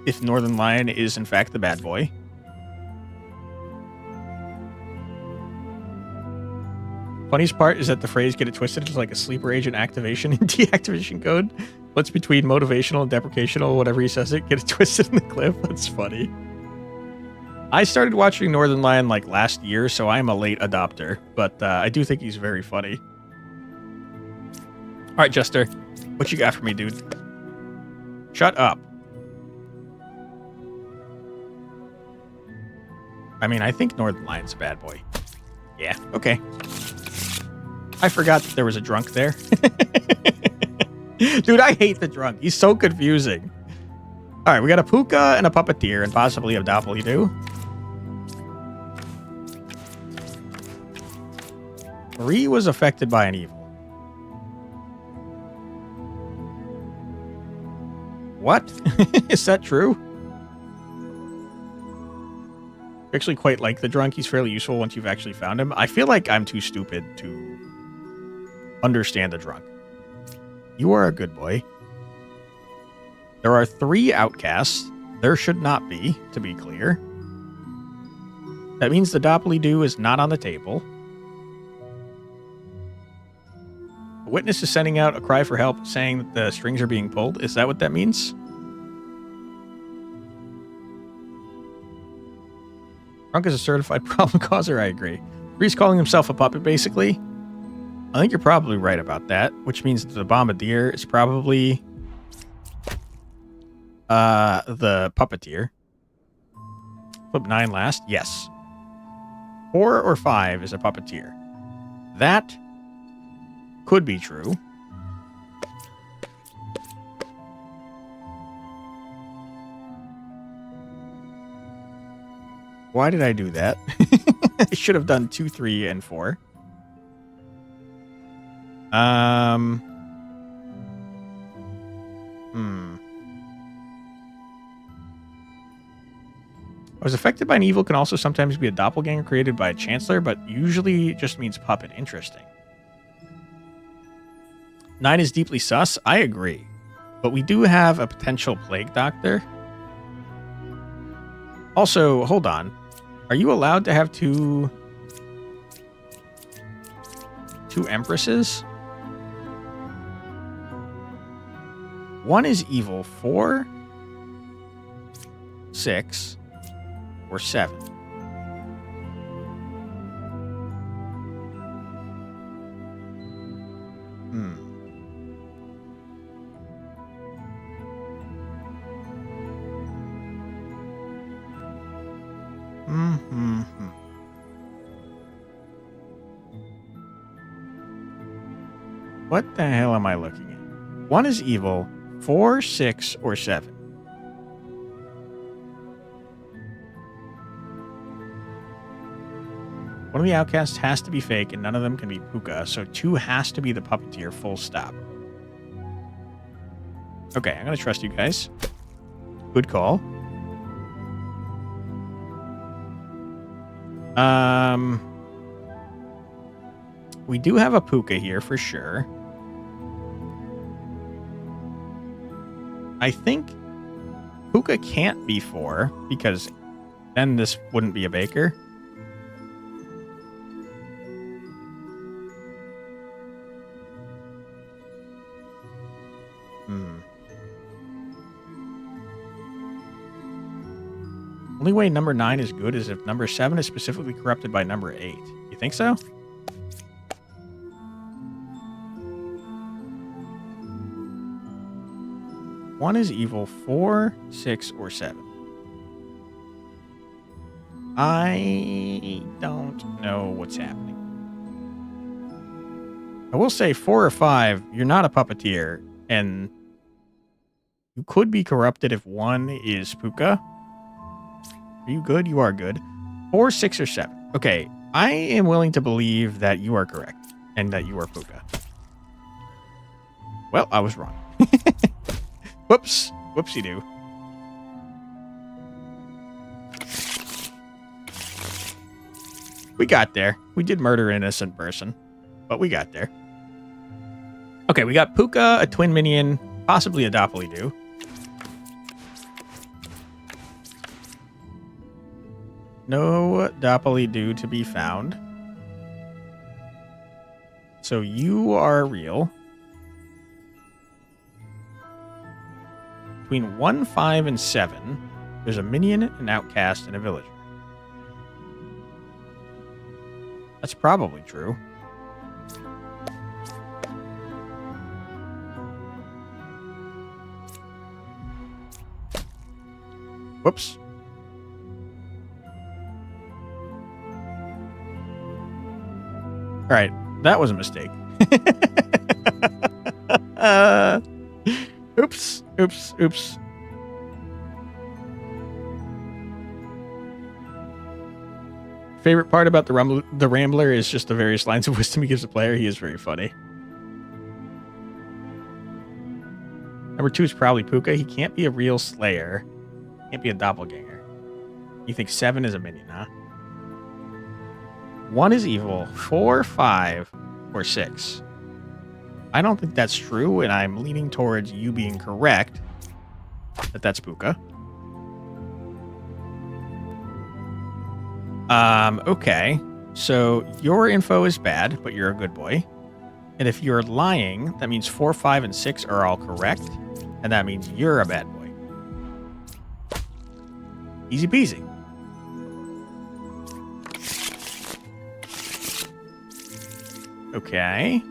If Northern Lion is in fact the bad boy. Funniest part is that the phrase "get it twisted" is like a sleeper agent activation and deactivation code. What's between motivational and deprecational, whatever he says it, get it twisted in the clip. That's funny. I started watching Northern Lion like last year, so I'm a late adopter, but I do think he's very funny. All right, Jester, what you got for me, dude? Shut up. I mean, I think Northern Lion's a bad boy. Yeah, okay. I forgot that there was a drunk there. Dude, I hate the drunk. He's so confusing. All right, we got a puka and a puppeteer and possibly a doppelidoo. Marie was affected by an evil. What? Is that true? I actually quite like the drunk. He's fairly useful once you've actually found him. I feel like I'm too stupid to understand the drunk. You are a good boy. There are 3 outcasts. There should not be, to be clear. That means the doppelidoo is not on the table. The witness is sending out a cry for help, saying that the strings are being pulled. Is that what that means? Drunk is a certified problem causer, I agree. He's calling himself a puppet, basically. I think you're probably right about that, which means that the bombardier is probably the puppeteer. Flip 9 last. Yes. 4 or 5 is a puppeteer. That could be true. Why did I do that? I should have done 2, 3, and 4. I was affected by an evil can also sometimes be a doppelganger created by a chancellor, but usually just means puppet. Interesting. 9 is deeply sus. I agree. But we do have a potential plague doctor. Also, hold on. Are you allowed to have two empresses? 1 is evil. 4, 6, or 7. What the hell am I looking at? 1 is evil. 4, 6, or 7. One of the outcasts has to be fake, and none of them can be puka, so 2 has to be the puppeteer, full stop. Okay, I'm going to trust you guys. Good call. We do have a puka here for sure. I think puka can't be 4 because then this wouldn't be a baker. Only way number 9 is good is if number 7 is specifically corrupted by number 8. You think so? One is evil, 4, 6, or 7. I don't know what's happening. I will say 4 or 5, you're not a puppeteer, and you could be corrupted if 1 is puka. Are you good? You are good. 4, 6, or 7. Okay, I am willing to believe that you are correct, and that you are puka. Well, I was wrong. Whoops. Whoopsie-doo. We got there. We did murder an innocent person, but we got there. Okay, we got Puka, a twin minion, possibly a doppelidoo. No doppelidoo to be found. So you are real. Between 1, 5, and 7, there's a minion, an outcast, and a villager. That's probably true. Whoops. All right, that was a mistake. Oops. Oops. Oops. Favorite part about the Rambler is just the various lines of wisdom he gives the player. He is very funny. Number 2 is probably Puka. He can't be a real Slayer. Can't be a doppelganger. You think 7 is a minion, huh? 1 is evil. 4, 5, or 6. I don't think that's true, and I'm leaning towards you being correct that that's Puka. Okay. So your info is bad, but you're a good boy. And if you're lying, that means 4, 5, and 6 are all correct. And that means you're a bad boy. Easy peasy. Okay.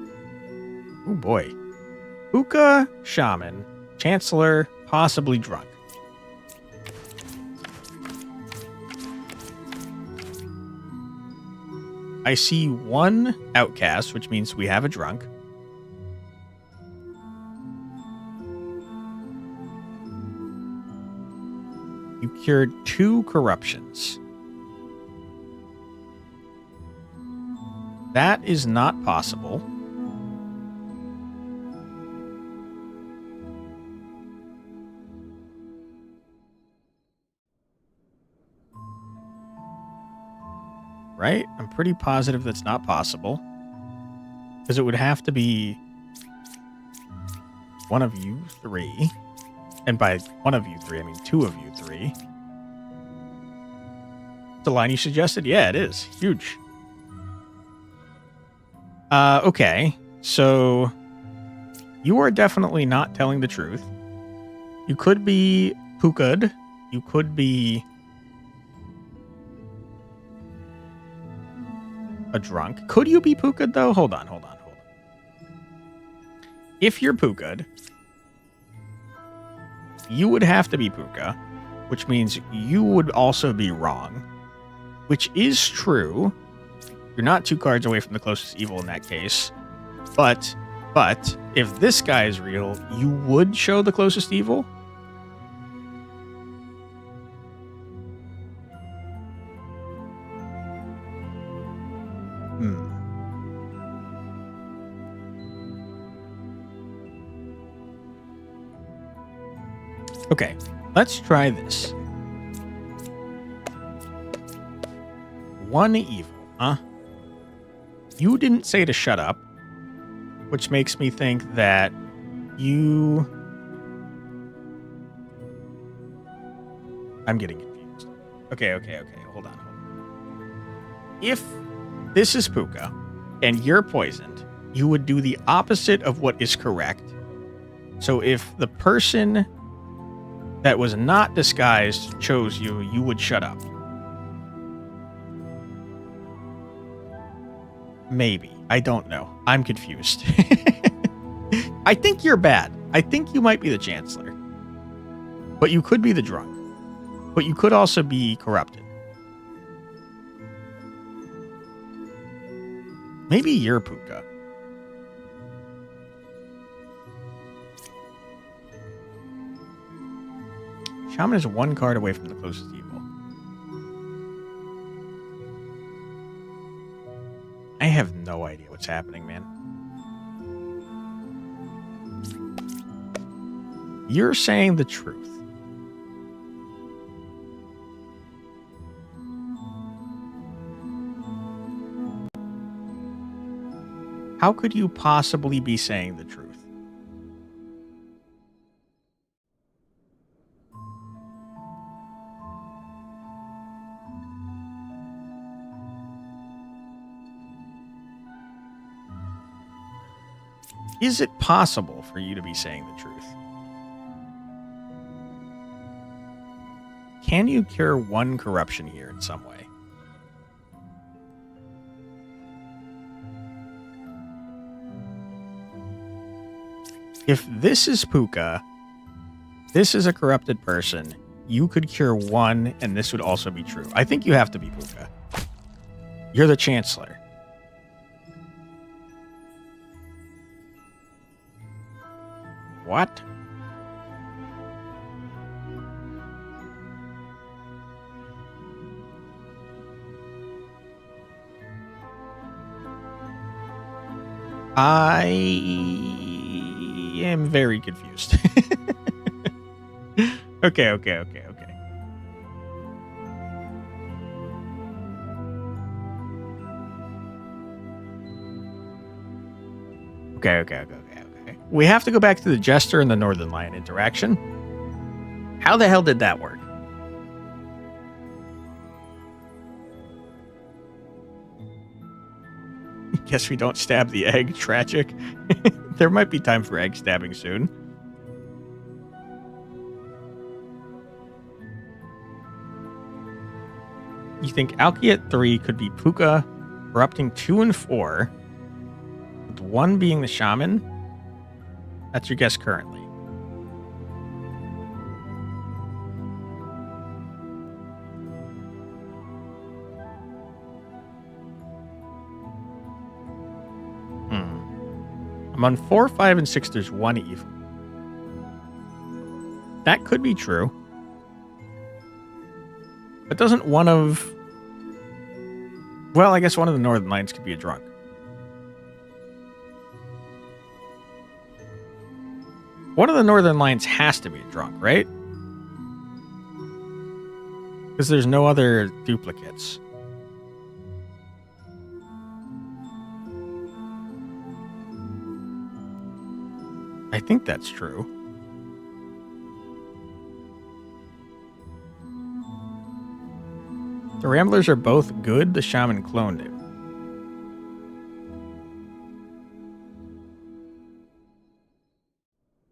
Oh boy. Puka, Shaman, Chancellor, possibly drunk. I see 1 outcast, which means we have a drunk. You cured 2 corruptions. That is not possible. Right? I'm pretty positive that's not possible. Because it would have to be one of you 3. And by one of you 3, I mean 2 of you 3. The line you suggested? Yeah, it is. Huge. Okay. So you are definitely not telling the truth. You could be Puka'd. You could be a drunk. Could you be Puka'd, though? Hold on. If you're Puka'd, you would have to be Puka, which means you would also be wrong, which is true. You're not 2 cards away from the closest evil in that case. But if this guy is real, you would show the closest evil? Okay, let's try this. 1 evil, huh? You didn't say to shut up, which makes me think that you... I'm getting confused. Okay, hold on. If this is Puka, and you're poisoned, you would do the opposite of what is correct. So if the person that was not disguised chose you, you would shut up. Maybe. I don't know. I'm confused. I think you're bad. I think you might be the Chancellor. But you could be the drunk. But you could also be corrupted. Maybe you're Puka. Shaman is 1 card away from the closest evil. I have no idea what's happening, man. You're saying the truth. How could you possibly be saying the truth? Is it possible for you to be saying the truth? Can you cure 1 corruption here in some way? If this is Puka, this is a corrupted person, you could cure 1, and this would also be true. I think you have to be Puka. You're the Chancellor. What? I am very confused. Okay. Okay. We have to go back to the Jester and the Northern Lion interaction. How the hell did that work? Guess we don't stab the egg. Tragic. There might be time for egg stabbing soon. You think Alki at 3 could be Puka, corrupting 2 and 4, with 1 being the shaman? That's your guess currently. I'm on 4, 5, and 6. There's 1 evil. That could be true. But doesn't one of... Well, I guess one of the Northern Lions could be a drunk. One of the Northern Lions has to be a drunk, right? Because there's no other duplicates. I think that's true. The Ramblers are both good. The Shaman cloned him.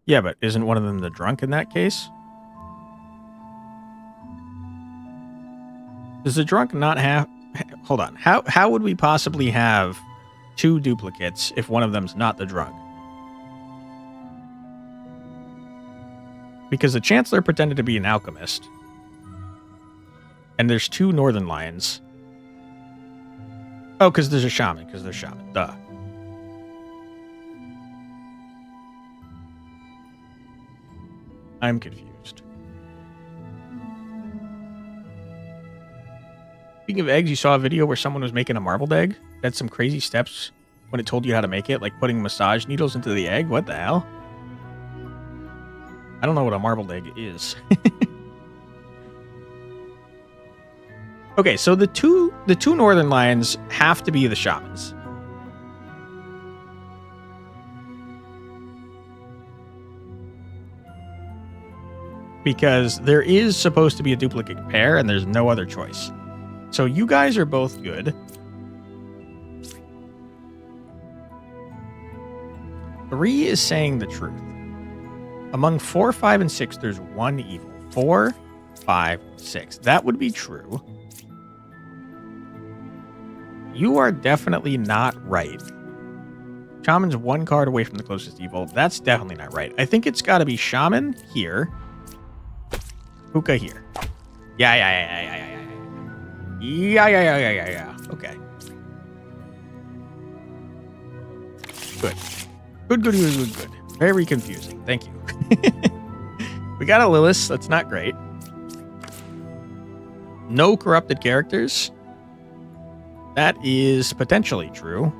Yeah, but isn't one of them the drunk in that case? Does the drunk not have... Hold on. How would we possibly have 2 duplicates if one of them's not the drunk? Because the Chancellor pretended to be an alchemist. And there's 2 Northern Lions. Oh, because there's a shaman. Because there's shaman. Duh. I'm confused. Speaking of eggs, you saw a video where someone was making a marbled egg? It had some crazy steps when it told you how to make it, like putting massage needles into the egg. What the hell? I don't know what a marbled egg is. Okay, so the two Northern Lions have to be the shamans. Because there is supposed to be a duplicate pair, and there's no other choice. So you guys are both good. 3 is saying the truth. Among 4, 5, and 6, there's 1 evil. 4, 5, 6. That would be true. You are definitely not right. Shaman's 1 card away from the closest evil. That's definitely not right. I think it's got to be Shaman here. Puka here. Yeah. Okay. Good. Very confusing. Thank you. We got a Lilith. That's not great. No corrupted characters. That is potentially true.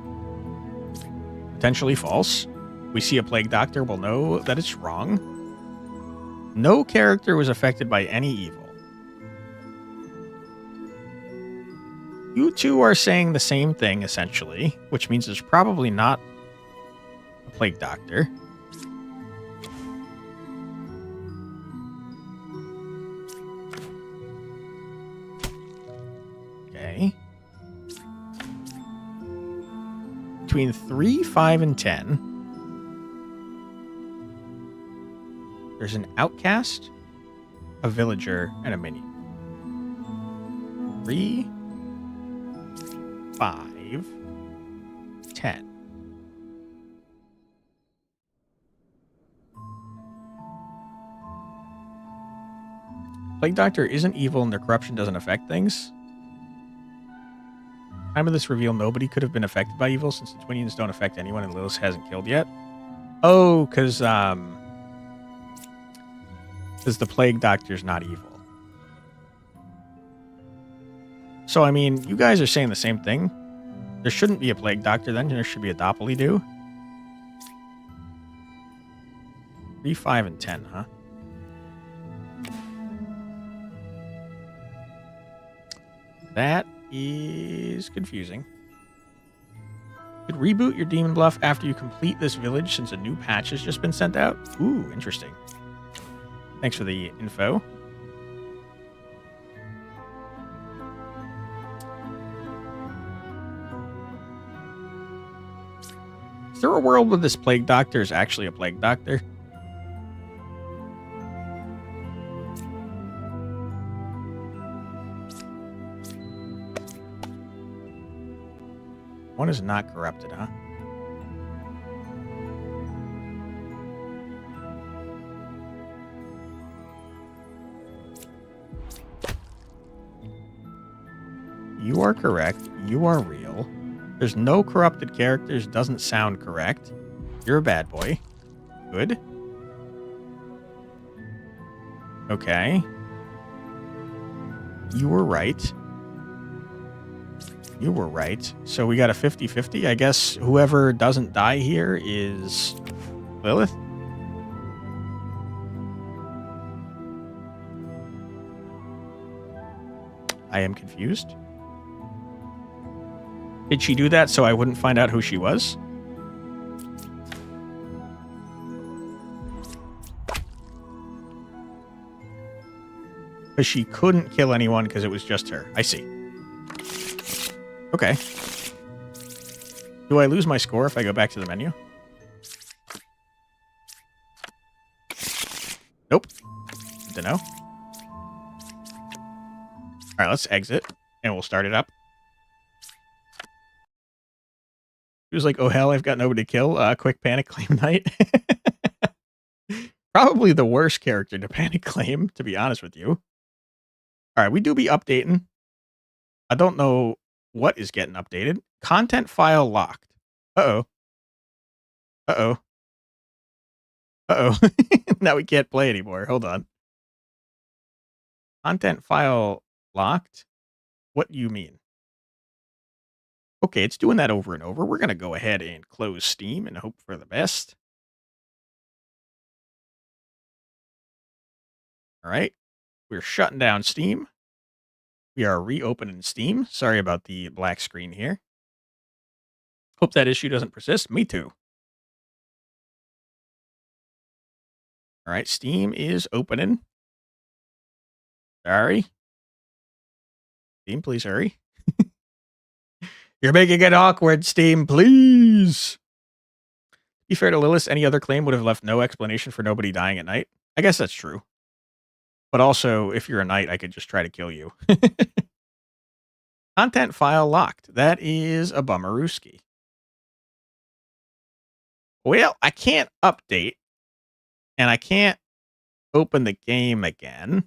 Potentially false. We see a Plague Doctor. We'll know that it's wrong. No character was affected by any evil. You two are saying the same thing, essentially, which means there's probably not a Plague Doctor. Okay. Between 3, 5, and 10, there's an outcast, a villager, and a minion. 3, 5, 10. Plague Doctor isn't evil and their corruption doesn't affect things. Time of this reveal, nobody could have been affected by evil since the Twinians don't affect anyone and Lilith hasn't killed yet. Oh, because the Plague Doctor's not evil. So, I mean, you guys are saying the same thing. There shouldn't be a Plague Doctor then. There should be a Doppely-Do. 3, 5, and 10, huh? That is confusing. You could reboot your Demon Bluff after you complete this village since a new patch has just been sent out. Ooh, interesting. Thanks for the info. Is there a world where this plague doctor is actually a plague doctor? One is not corrupted, huh? You are correct. You are real. There's no corrupted characters. Doesn't sound correct. You're a bad boy. Good. Okay. You were right. You were right. So we got a 50-50. I guess whoever doesn't die here is Lilith. I am confused. Did she do that so I wouldn't find out who she was? Because she couldn't kill anyone because it was just her. I see. Okay. Do I lose my score if I go back to the menu? Nope. Good to know. Alright, let's exit. And we'll start it up. He was like, oh hell, I've got nobody to kill. Quick panic claim night. Probably the worst character to panic claim, to be honest with you. Alright, we do be updating. I don't know what is getting updated. Content file locked. Uh-oh. Uh-oh. Uh-oh. Now we can't play anymore. Hold on. Content file locked? What do you mean? Okay, it's doing that over and over. We're going to go ahead and close Steam and hope for the best. All right. We're shutting down Steam. We are reopening Steam. Sorry about the black screen here. Hope that issue doesn't persist. Me too. All right, Steam is opening. Sorry. Steam, please hurry. You're making it awkward, Steam, please. To be fair to Lilith, any other claim would have left no explanation for nobody dying at night. I guess that's true. But also, if you're a knight, I could just try to kill you. Content file locked. That is a bummerooski. Well, I can't update. And I can't open the game again.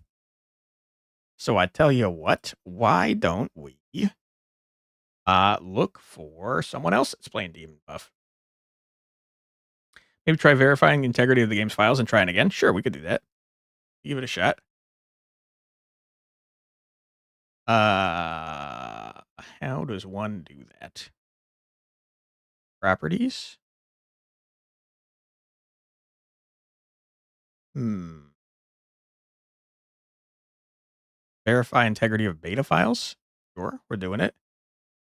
So I tell you what, why don't we look for someone else that's playing Demon Buff? Maybe try verifying the integrity of the game's files and trying again. Sure, we could do that. Give it a shot. How does one do that? Properties? Verify integrity of beta files? Sure, we're doing it.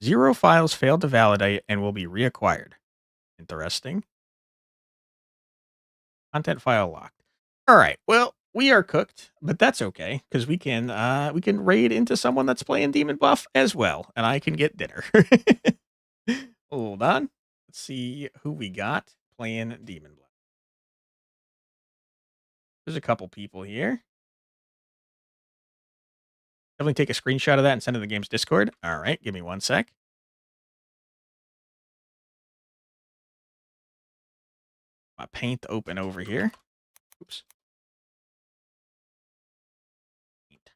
0 files failed to validate and will be reacquired. Interesting. Content file locked. All right. Well, we are cooked, but that's okay because we can raid into someone that's playing Demon Buff as well, and I can get dinner. Hold on. Let's see who we got playing Demon Buff. There's a couple people here. Definitely take a screenshot of that and send it to the game's Discord. All right, give me 1 sec. My paint open over here. Oops. Paint.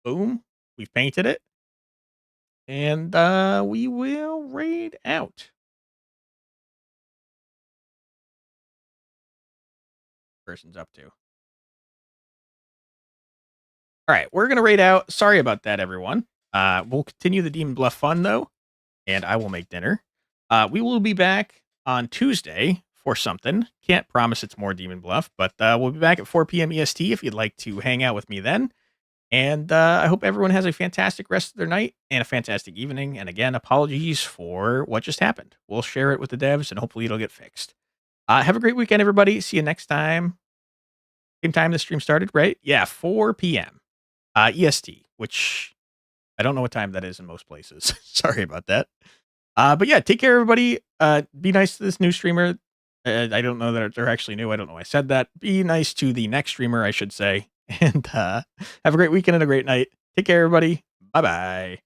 Boom. We've painted it. And we will raid out. Person's up to. All right, we're going to raid out. Sorry about that, everyone. We'll continue the Demon Bluff fun, though, and I will make dinner. We will be back on Tuesday for something. Can't promise it's more Demon Bluff, but we'll be back at 4 p.m. EST if you'd like to hang out with me then. And I hope everyone has a fantastic rest of their night and a fantastic evening. And again, apologies for what just happened. We'll share it with the devs and hopefully it'll get fixed. Have a great weekend, everybody. See you next time. Same time the stream started, right? Yeah, 4 p.m. EST, which I don't know what time that is in most places. Sorry about that. But yeah, take care, everybody. Be nice to this new streamer. I don't know that they're actually new. I don't know why I said that. Be nice to the next streamer, I should say. And have a great weekend and a great night. Take care, everybody. Bye-bye.